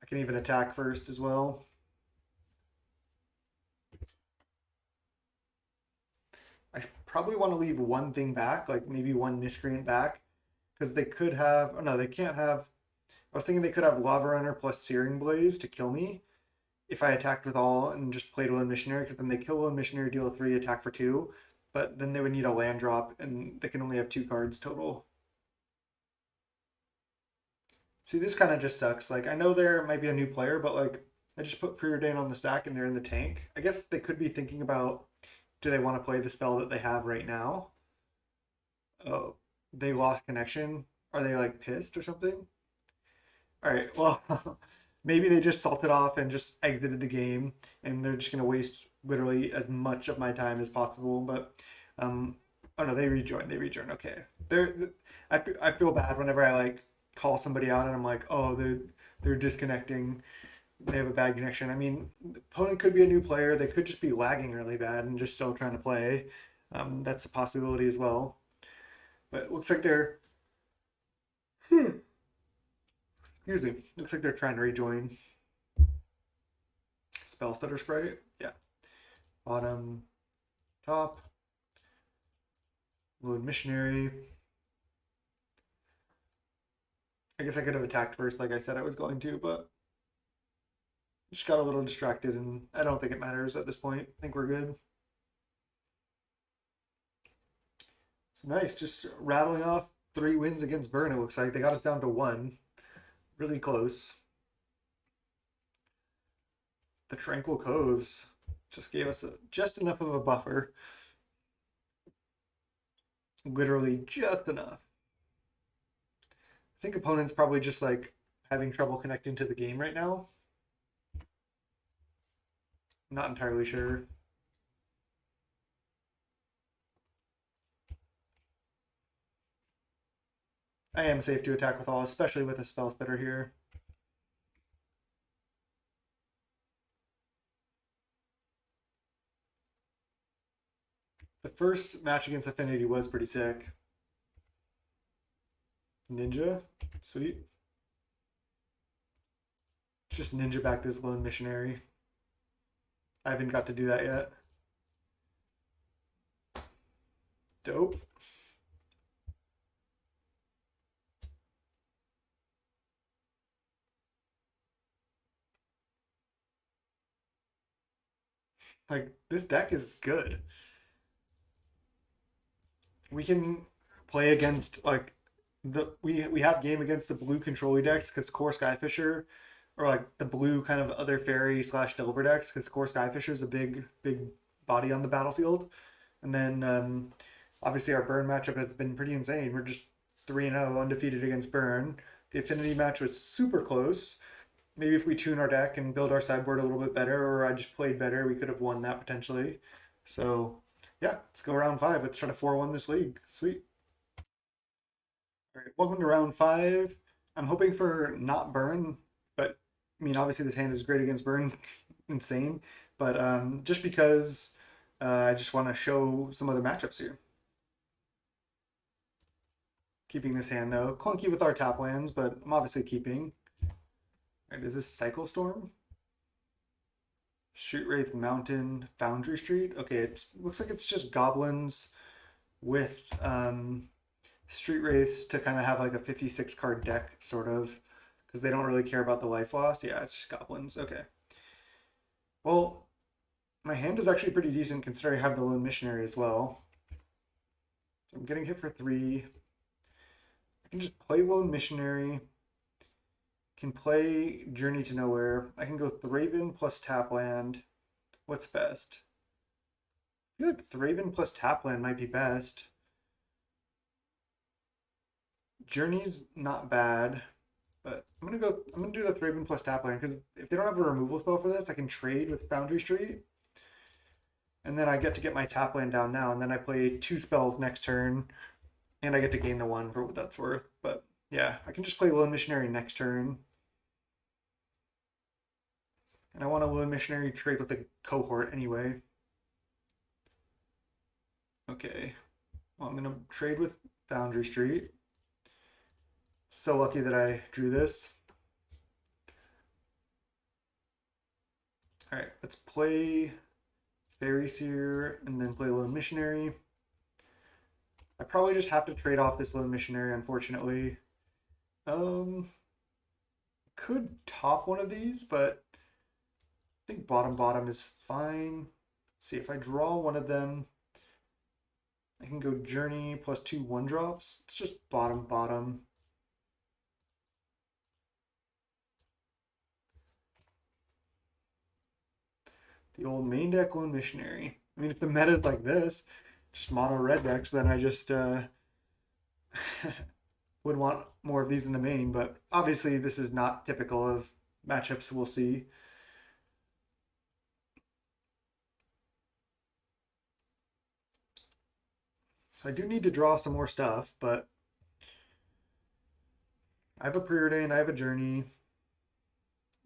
I can even attack first as well. I probably want to leave one thing back, like maybe one miscreant back, because they could have. Oh no, they can't have. I was thinking they could have Lava Runner plus Searing Blaze to kill me if I attacked with all and just played one missionary, because then they kill one missionary, deal 3, attack for 2. But then they would need a land drop, and they can only have 2 cards total. See, this kind of just sucks. Like, I know there might be a new player, but like, I just put Preordain on the stack and they're in the tank. I guess they could be thinking about, do they want to play the spell that they have right now? Oh, they lost connection. Are they like pissed or something? All right, well, maybe they just salted off and just exited the game, and they're just gonna waste literally as much of my time as possible. But, oh no, they rejoin. They rejoin. Okay, I feel bad whenever I like call somebody out and I'm like, oh, they're disconnecting. They have a bad connection. I mean, the opponent could be a new player. They could just be lagging really bad and just still trying to play. That's a possibility as well. But it looks like they're excuse me. Looks like they're trying to rejoin. Spell Stutter Sprite. Yeah. Bottom, top. Lone Missionary. I guess I could have attacked first, like I said I was going to, but just got a little distracted, and I don't think it matters at this point. I think we're good. So nice, just rattling off 3 wins against Burn. It looks like they got us down to 1, really close. The Tranquil Coves just gave us just enough of a buffer, literally just enough. I think opponents probably just like having trouble connecting to the game right now. Not entirely sure. I am safe to attack with all, especially with the spells that are here. The first match against Affinity was pretty sick. Ninja, sweet. Just ninja back this lone missionary. I haven't got to do that yet. Dope. Like, this deck is good. We can play against like we have game against the blue controller decks because Core Skyfisher, or like the blue kind of other fairy slash delver decks because Core Skyfisher is a big body on the battlefield, and then obviously our Burn matchup has been pretty insane. We're just 3-0 undefeated against Burn. The Affinity match was super close. Maybe if we tune our deck and build our sideboard a little bit better, or I just played better, we could have won that potentially. So yeah, let's go round 5. Let's try to 4-1 this league. Sweet. All right, welcome to round 5. I'm hoping for not Burn, but I mean, obviously this hand is great against Burn, insane. But just because I just want to show some other matchups here. Keeping this hand though, clunky with our tap lands, but I'm obviously keeping. All right, is this Cycle Storm? Street Wraith Mountain Foundry Street. Okay, it looks like it's just goblins with Street Wraiths to kind of have like a 56 card deck, sort of, because they don't really care about the life loss. Yeah, it's just goblins. Okay. Well, my hand is actually pretty decent considering I have the Lone Missionary as well. So I'm getting hit for 3. I can just play Lone Missionary. Can play Journey to Nowhere. I can go Thraben plus Tapland. What's best? I feel like Thraben plus Tapland might be best. Journey's not bad, but I'm gonna do the Thraben plus Tapland because if they don't have a removal spell for this, I can trade with Foundry Street. And then I get to get my Tapland down now, and then I play 2 spells next turn, and I get to gain the 1 for what that's worth. But yeah, I can just play Lone Missionary next turn. And I want a Lone Missionary trade with a cohort anyway. Okay. Well, I'm going to trade with Foundry Street. So lucky that I drew this. All right, let's play Faeries here and then play Lone Missionary. I probably just have to trade off this Lone Missionary, unfortunately. Could top one of these, but I think bottom is fine. Let's see, if I draw one of them, I can go Journey plus 2 1-drops. It's just bottom. The old main deck Lone Missionary. I mean, if the meta is like this, just mono red decks, then I just would want more of these in the main. But obviously, this is not typical of matchups we'll see. So I do need to draw some more stuff, but I have a Preordain, I have a Journey.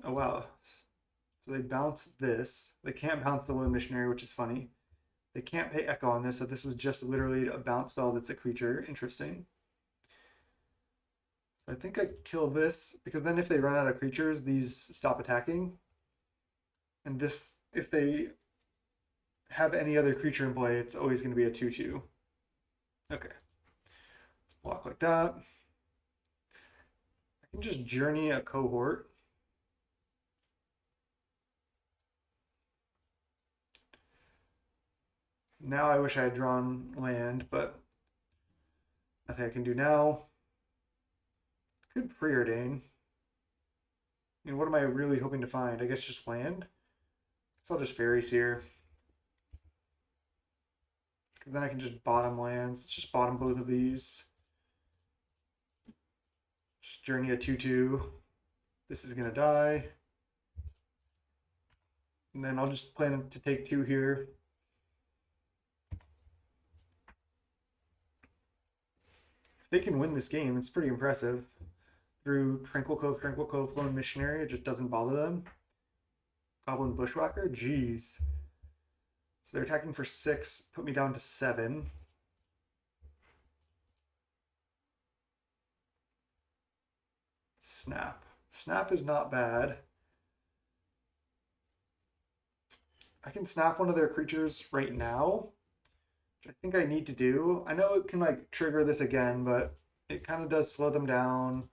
Oh wow. So they bounce this. They can't bounce the Lone Missionary, which is funny. They can't pay Echo on this, so this was just literally a bounce spell that's a creature. Interesting. I think I kill this, because then if they run out of creatures, these stop attacking. And this, if they have any other creature in play, it's always going to be a 2/2. Okay, let's block like that. I can just journey a cohort. Now I wish I had drawn land, but nothing I can do now. Could preordain. I mean, what am I really hoping to find? I guess just land. So I'll just Faeries here. Because then I can just bottom lands. Let's just bottom both of these. Just journey a 2/2. This is going to die. And then I'll just plan to take 2 here. If they can win this game, it's pretty impressive. Through Tranquil Cove, Lone Missionary, it just doesn't bother them. Goblin Bushwhacker, jeez. So they're attacking for 6, put me down to 7. Snap. Snap is not bad. I can snap one of their creatures right now, which I think I need to do. I know it can like trigger this again, but it kind of does slow them down.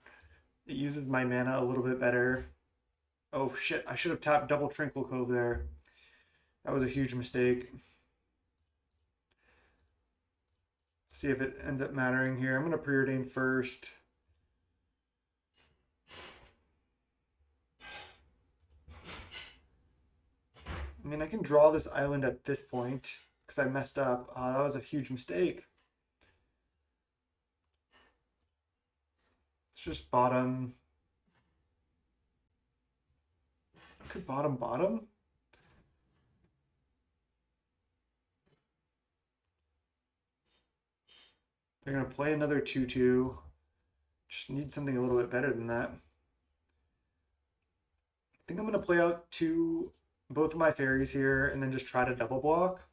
It uses my mana a little bit better. Oh shit, I should have tapped double Tranquil Cove there. That was a huge mistake. See if it ends up mattering here. I'm going to preordain first. I mean, I can draw this island at this point because I messed up. That was a huge mistake. It's just bottom. I could bottom. They're going to play another 2/2. Just need something a little bit better than that. I think I'm going to play out both of my fairies here and then just try to double block.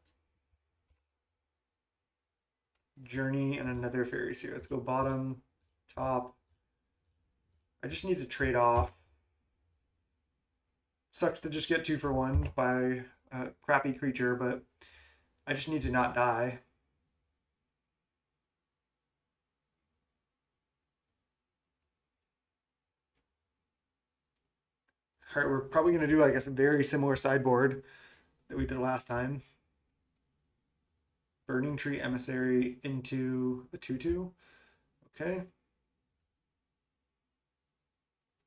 Journey and another fairies here. Let's go bottom, top. I just need to trade off. Sucks to just get 2 for 1 by a crappy creature, but I just need to not die. All right, we're probably going to do, I guess, a very similar sideboard that we did last time. Burning Tree Emissary into the 2/2. Okay.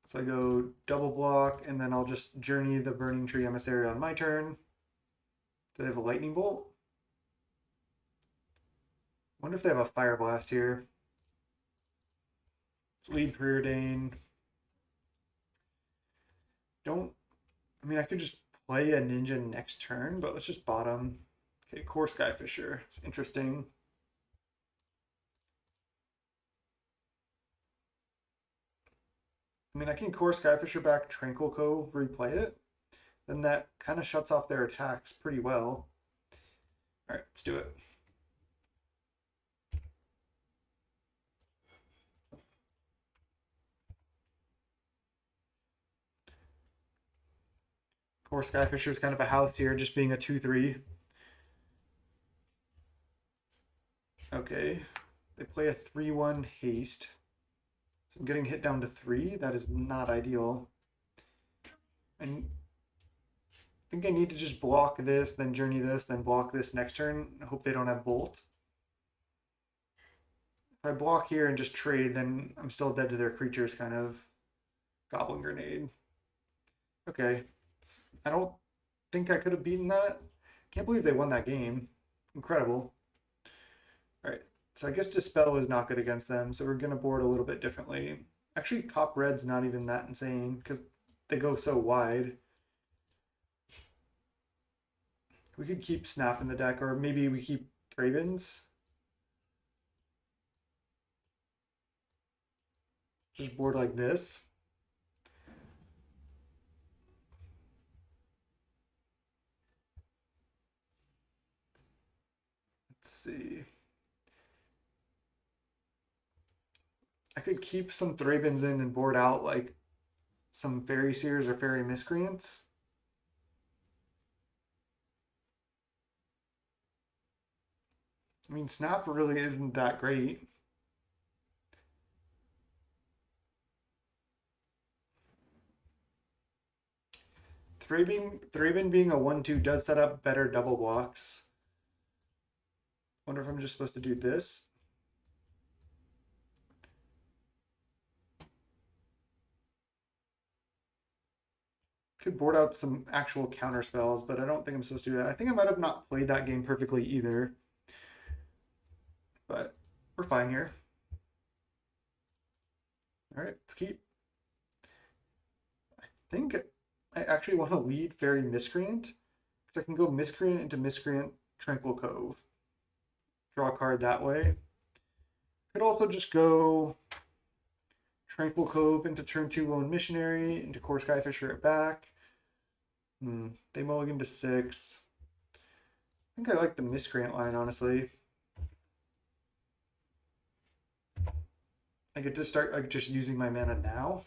So I go double block, and then I'll just journey the Burning Tree Emissary on my turn. Do they have a Lightning Bolt? Wonder if they have a Fire Blast here. Let's lead Preordain. I mean, I could just play a Ninja next turn, but let's just bottom. Okay, Core Skyfisher. It's interesting. I mean, I can Core Skyfisher back Tranquil Cove, replay it. Then that kind of shuts off their attacks pretty well. All right, let's do it. Core Skyfisher is kind of a house here, just being a 2/3. Okay, they play a 3/1 haste. So I'm getting hit down to 3. That is not ideal. And I think I need to just block this, then journey this, then block this next turn. I hope they don't have bolt. If I block here and just trade, then I'm still dead to their creatures, kind of. Goblin Grenade. Okay. I don't think I could have beaten that. Can't believe they won that game. Incredible. All right. So I guess Dispel is not good against them, so we're going to board a little bit differently. Actually, Cop Red's not even that insane because they go so wide. We could keep Snap in the deck, or maybe we keep Ravens. Just board like this. Let's see. I could keep some Thravens in and board out like some Fairy Seers or Fairy Miscreants. I mean, Snap really isn't that great. Thraben being a 1/2 does set up better double blocks. Wonder if I'm just supposed to do this. Could board out some actual counter spells, but I don't think I'm supposed to do that. I think I might have not played that game perfectly either. But we're fine here. All right, let's keep. I think I actually want to lead Fairy Miscreant because I can go Miscreant into Miscreant Tranquil Cove. Draw a card that way. Could also just go Tranquil Cove into turn 2 Lone Missionary, into Core Skyfisher at back. They mulligan to 6. I think I like the Miscreant line, honestly. I get to start like just using my mana now.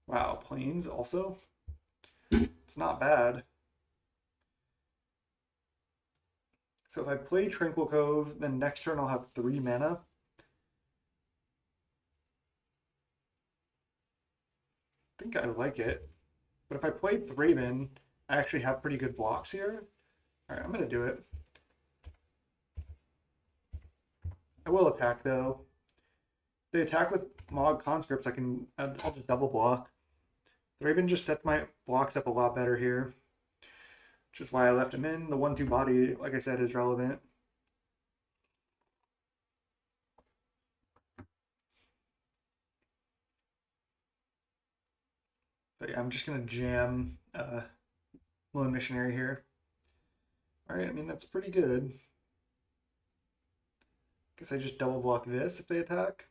Wow, Plains also. It's not bad. So if I play Tranquil Cove, then next turn I'll have 3 mana. I think I like it. But if I play Thraben, I actually have pretty good blocks here. All right, I'm going to do it. I will attack though. If they attack with Mog Conscripts, I'll just double block. Thraben just sets my blocks up a lot better here, which is why I left him in. The 1/2 body, like I said, is relevant. But yeah, I'm just gonna jam Lone Missionary here. All right, I mean that's pretty good. Guess I just double block this if they attack.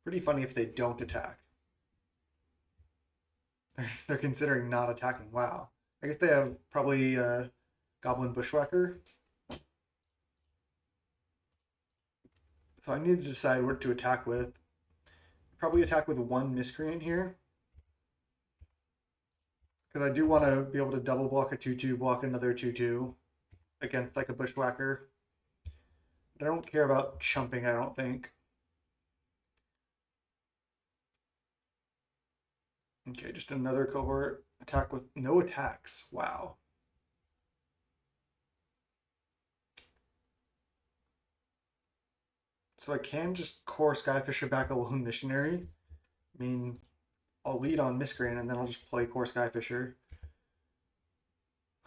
Pretty funny if they don't attack. They're considering not attacking. Wow. I guess they have probably Goblin Bushwhacker. So I need to decide what to attack with. Probably attack with 1 Miscreant here. Because I do want to be able to double block a 2/2, block another 2/2 against like a Bushwhacker. But I don't care about chumping, I don't think. Okay, just another cohort. Attack with no attacks. Wow. So I can just core Skyfisher back a Lone Missionary. I mean, I'll lead on Miscreant and then I'll just play core Skyfisher.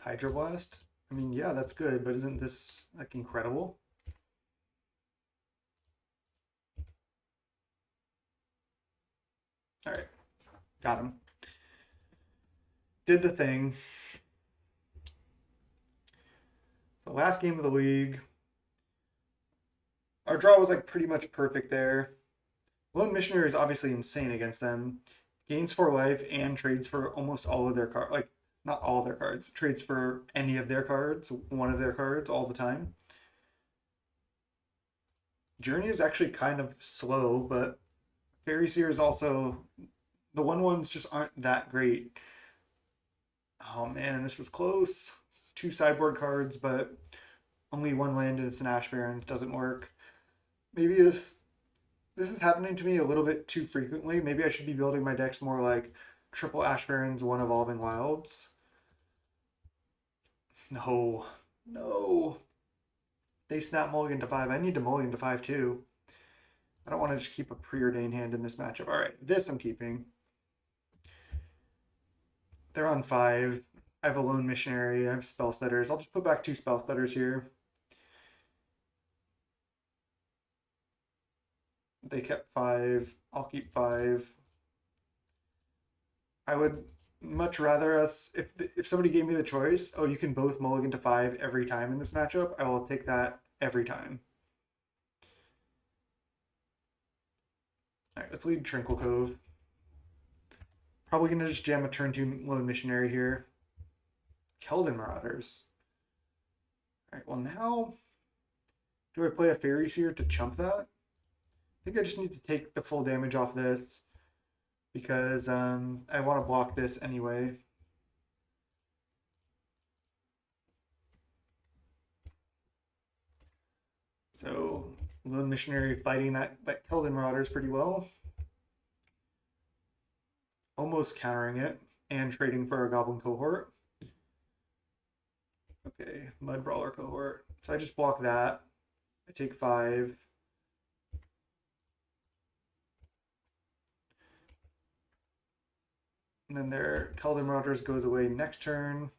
Hydroblast? I mean, yeah, that's good, but isn't this like incredible? All right, got him. Did the thing. So last game of the league. Our draw was like pretty much perfect there. Lone Missionary is obviously insane against them. Gains 4 life and trades for almost all of their cards. Like, not all of their cards. Trades for any of their cards, one of their cards, all the time. Journey is actually kind of slow, but Fairy Seer is also. The 1/1s just aren't that great. Oh man, this was close. 2 sideboard cards, but only 1 land and it's an Ash Baron. It doesn't work. Maybe this is happening to me a little bit too frequently. Maybe I should be building my decks more like triple Ash Barons, 1 Evolving Wilds. No. No. They snap mulligan to 5. I need to mulligan to 5 too. I don't want to just keep a preordained hand in this matchup. All right, this I'm keeping. They're on 5. I have a Lone Missionary. I have Spell Stutters. I'll just put back 2 Spell Stutters here. They kept 5. I'll keep 5. I would much rather us if somebody gave me the choice. Oh, you can both mulligan to 5 every time in this matchup. I will take that every time. All right, let's lead Tranquil Cove. Probably gonna just jam a turn 2 Lone Missionary here. Keldon Marauders. All right, well now, do I play a Faeries here to chump that? I think I just need to take the full damage off this. because I want to block this anyway. So Lone Missionary fighting that Keldon Marauders pretty well. Almost countering it and trading for a Goblin cohort. Okay, Mud Brawler cohort. So I just block that. I take 5. And then their Keldon Marauders goes away next turn.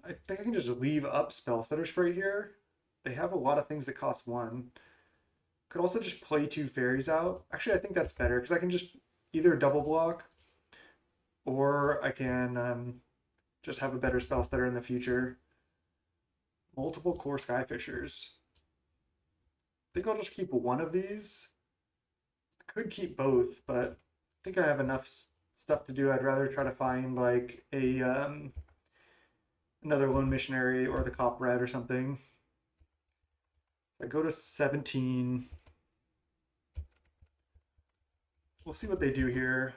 I think I can just leave up Spellstutter Sprite here. They have a lot of things that cost 1. Could also just play 2 fairies out. Actually, I think that's better because I can just either double block or I can just have a better Spellstutter in the future. Multiple core Skyfishers. I think I'll just keep one of these. I could keep both, but I think I have enough stuff to do. I'd rather try to find like a another Lone Missionary or the Cop Red or something. So I go to 17. We'll see what they do here.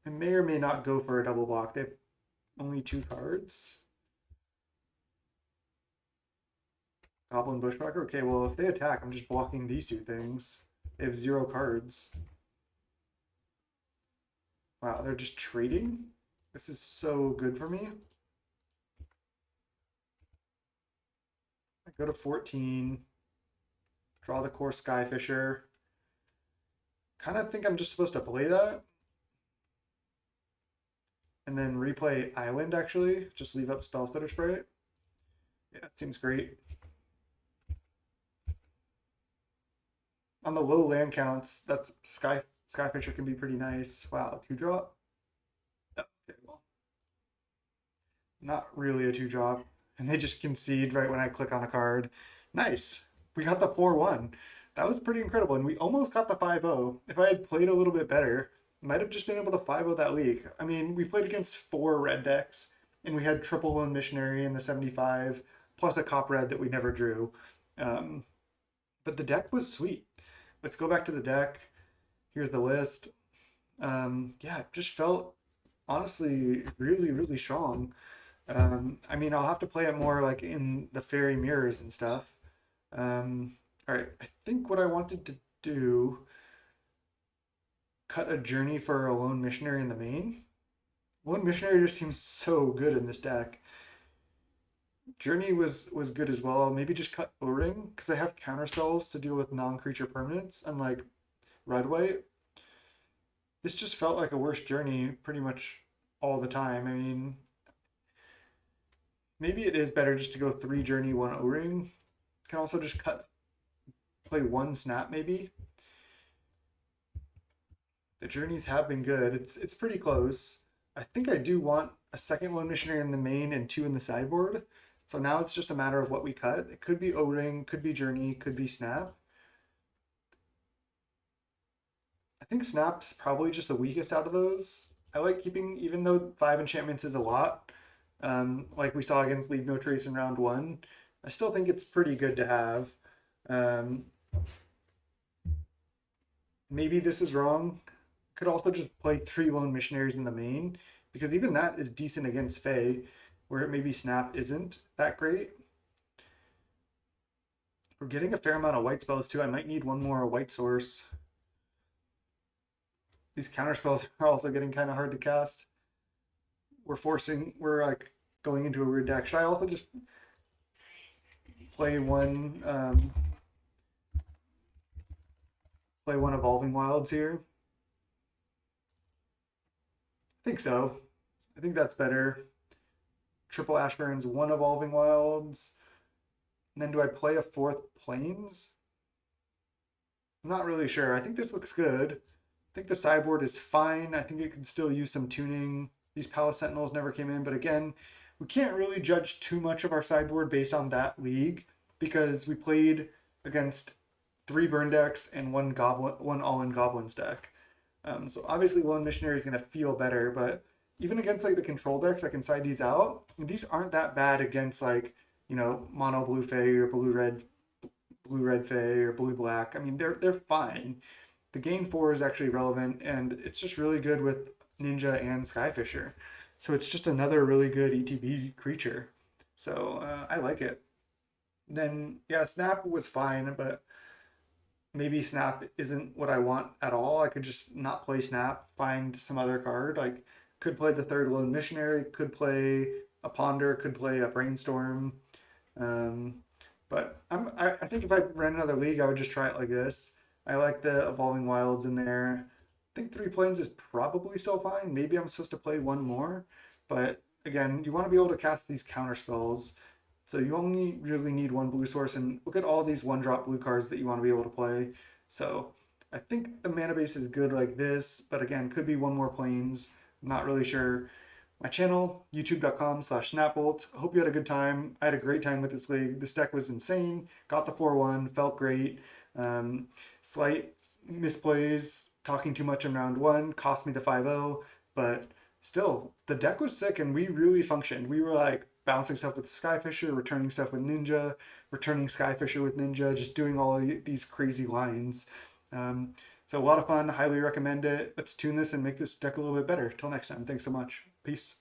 I may or may not go for a double block. They have only 2 cards. Goblin Bushwhacker. Okay, well, if they attack, I'm just blocking these 2 things. They have 0 cards. Wow, they're just trading? This is so good for me. I go to 14. Draw the core Skyfisher. Kind of think I'm just supposed to play that. And then replay Island, actually. Just leave up Spellstutter Sprite. Yeah, it seems great. On the low land counts, that's Skyfisher can be pretty nice. Wow, 2-drop? Oh, okay, well. Not really a 2-drop. And they just concede right when I click on a card. Nice. We got the 4-1. That was pretty incredible. And we almost got the 5-0. If I had played a little bit better, might have just been able to 5-0 that league. I mean, we played against 4 red decks, and we had triple Lone Missionary in the 75, plus a Cop Red that we never drew. Um, but the deck was sweet. Let's go back to the deck. Here's the list. Yeah, it just felt honestly really, really strong. I mean, I'll have to play it more like in the fairy mirrors and stuff. All right, I think what I wanted to do, cut a journey for a Lone Missionary in the main. Lone Missionary just seems so good in this deck. Journey was good as well. Maybe just cut O-Ring because I have counter spells to deal with non-creature permanents, unlike red white. This just felt like a worse journey pretty much all the time. I mean, maybe it is better just to go 3 journey, 1 O-Ring. Can also just play 1 snap maybe. The journeys have been good. It's pretty close. I think I do want a second Lone Missionary in the main and 2 in the sideboard. So now it's just a matter of what we cut. It could be O-Ring, could be Journey, could be Snap. I think Snap's probably just the weakest out of those. I like keeping, even though 5 enchantments is a lot, like we saw against Leave No Trace in round 1, I still think it's pretty good to have. Um, maybe this is wrong. Could also just play 3 Lone Missionaries in the main, because even that is decent against Fae, where maybe Snap isn't that great. We're getting a fair amount of white spells too. I might need 1 more white source. These counter spells are also getting kind of hard to cast. We're like going into a weird deck. Should I also just play one Evolving Wilds here? I think so. I think that's better. Triple Ashburns, 1 Evolving Wilds. And then do I play a 4th Plains? I'm not really sure. I think this looks good. I think the sideboard is fine. I think it can still use some tuning. These Palace Sentinels never came in, but again, we can't really judge too much of our sideboard based on that league because we played against 3 burn decks and 1 all-in goblins deck. So obviously Lone Missionary is going to feel better, but even against like the control decks, I can side these out. And these aren't that bad against like, mono blue Fae or blue red Fae or blue black. I mean, they're fine. the gain 4 is actually relevant, and it's just really good with Ninja and Skyfisher. So it's just another really good ETB creature. So I like it. Then, yeah, Snap was fine, but maybe Snap isn't what I want at all. I could just not play Snap, find some other card. Like, could play the third Lone Missionary, could play a Ponder, could play a Brainstorm. Um, I think if I ran another league, I would just try it like this. I like the Evolving Wilds in there. I think Three Planes is probably still fine. Maybe I'm supposed to play one more, but again, you want to be able to cast these counter spells. So you only really need one blue source, and look at all these one drop blue cards that you want to be able to play. So I think the mana base is good like this, but again, could be one more planes. I'm not really sure. My channel, youtube.com/snapbolt. Hope you had a good time. I had a great time with this league. This deck was insane. Got the 4-1, felt great. Um, Slight misplays, talking too much in round one, cost me the 5-0, but still, the deck was sick and we really functioned. We were like bouncing stuff with Skyfisher, returning stuff with Ninja, returning Skyfisher with Ninja, just doing all of these crazy lines. Um, so a lot of fun. Highly recommend it. Let's tune this and make this deck a little bit better. Till next time. Thanks so much. Peace.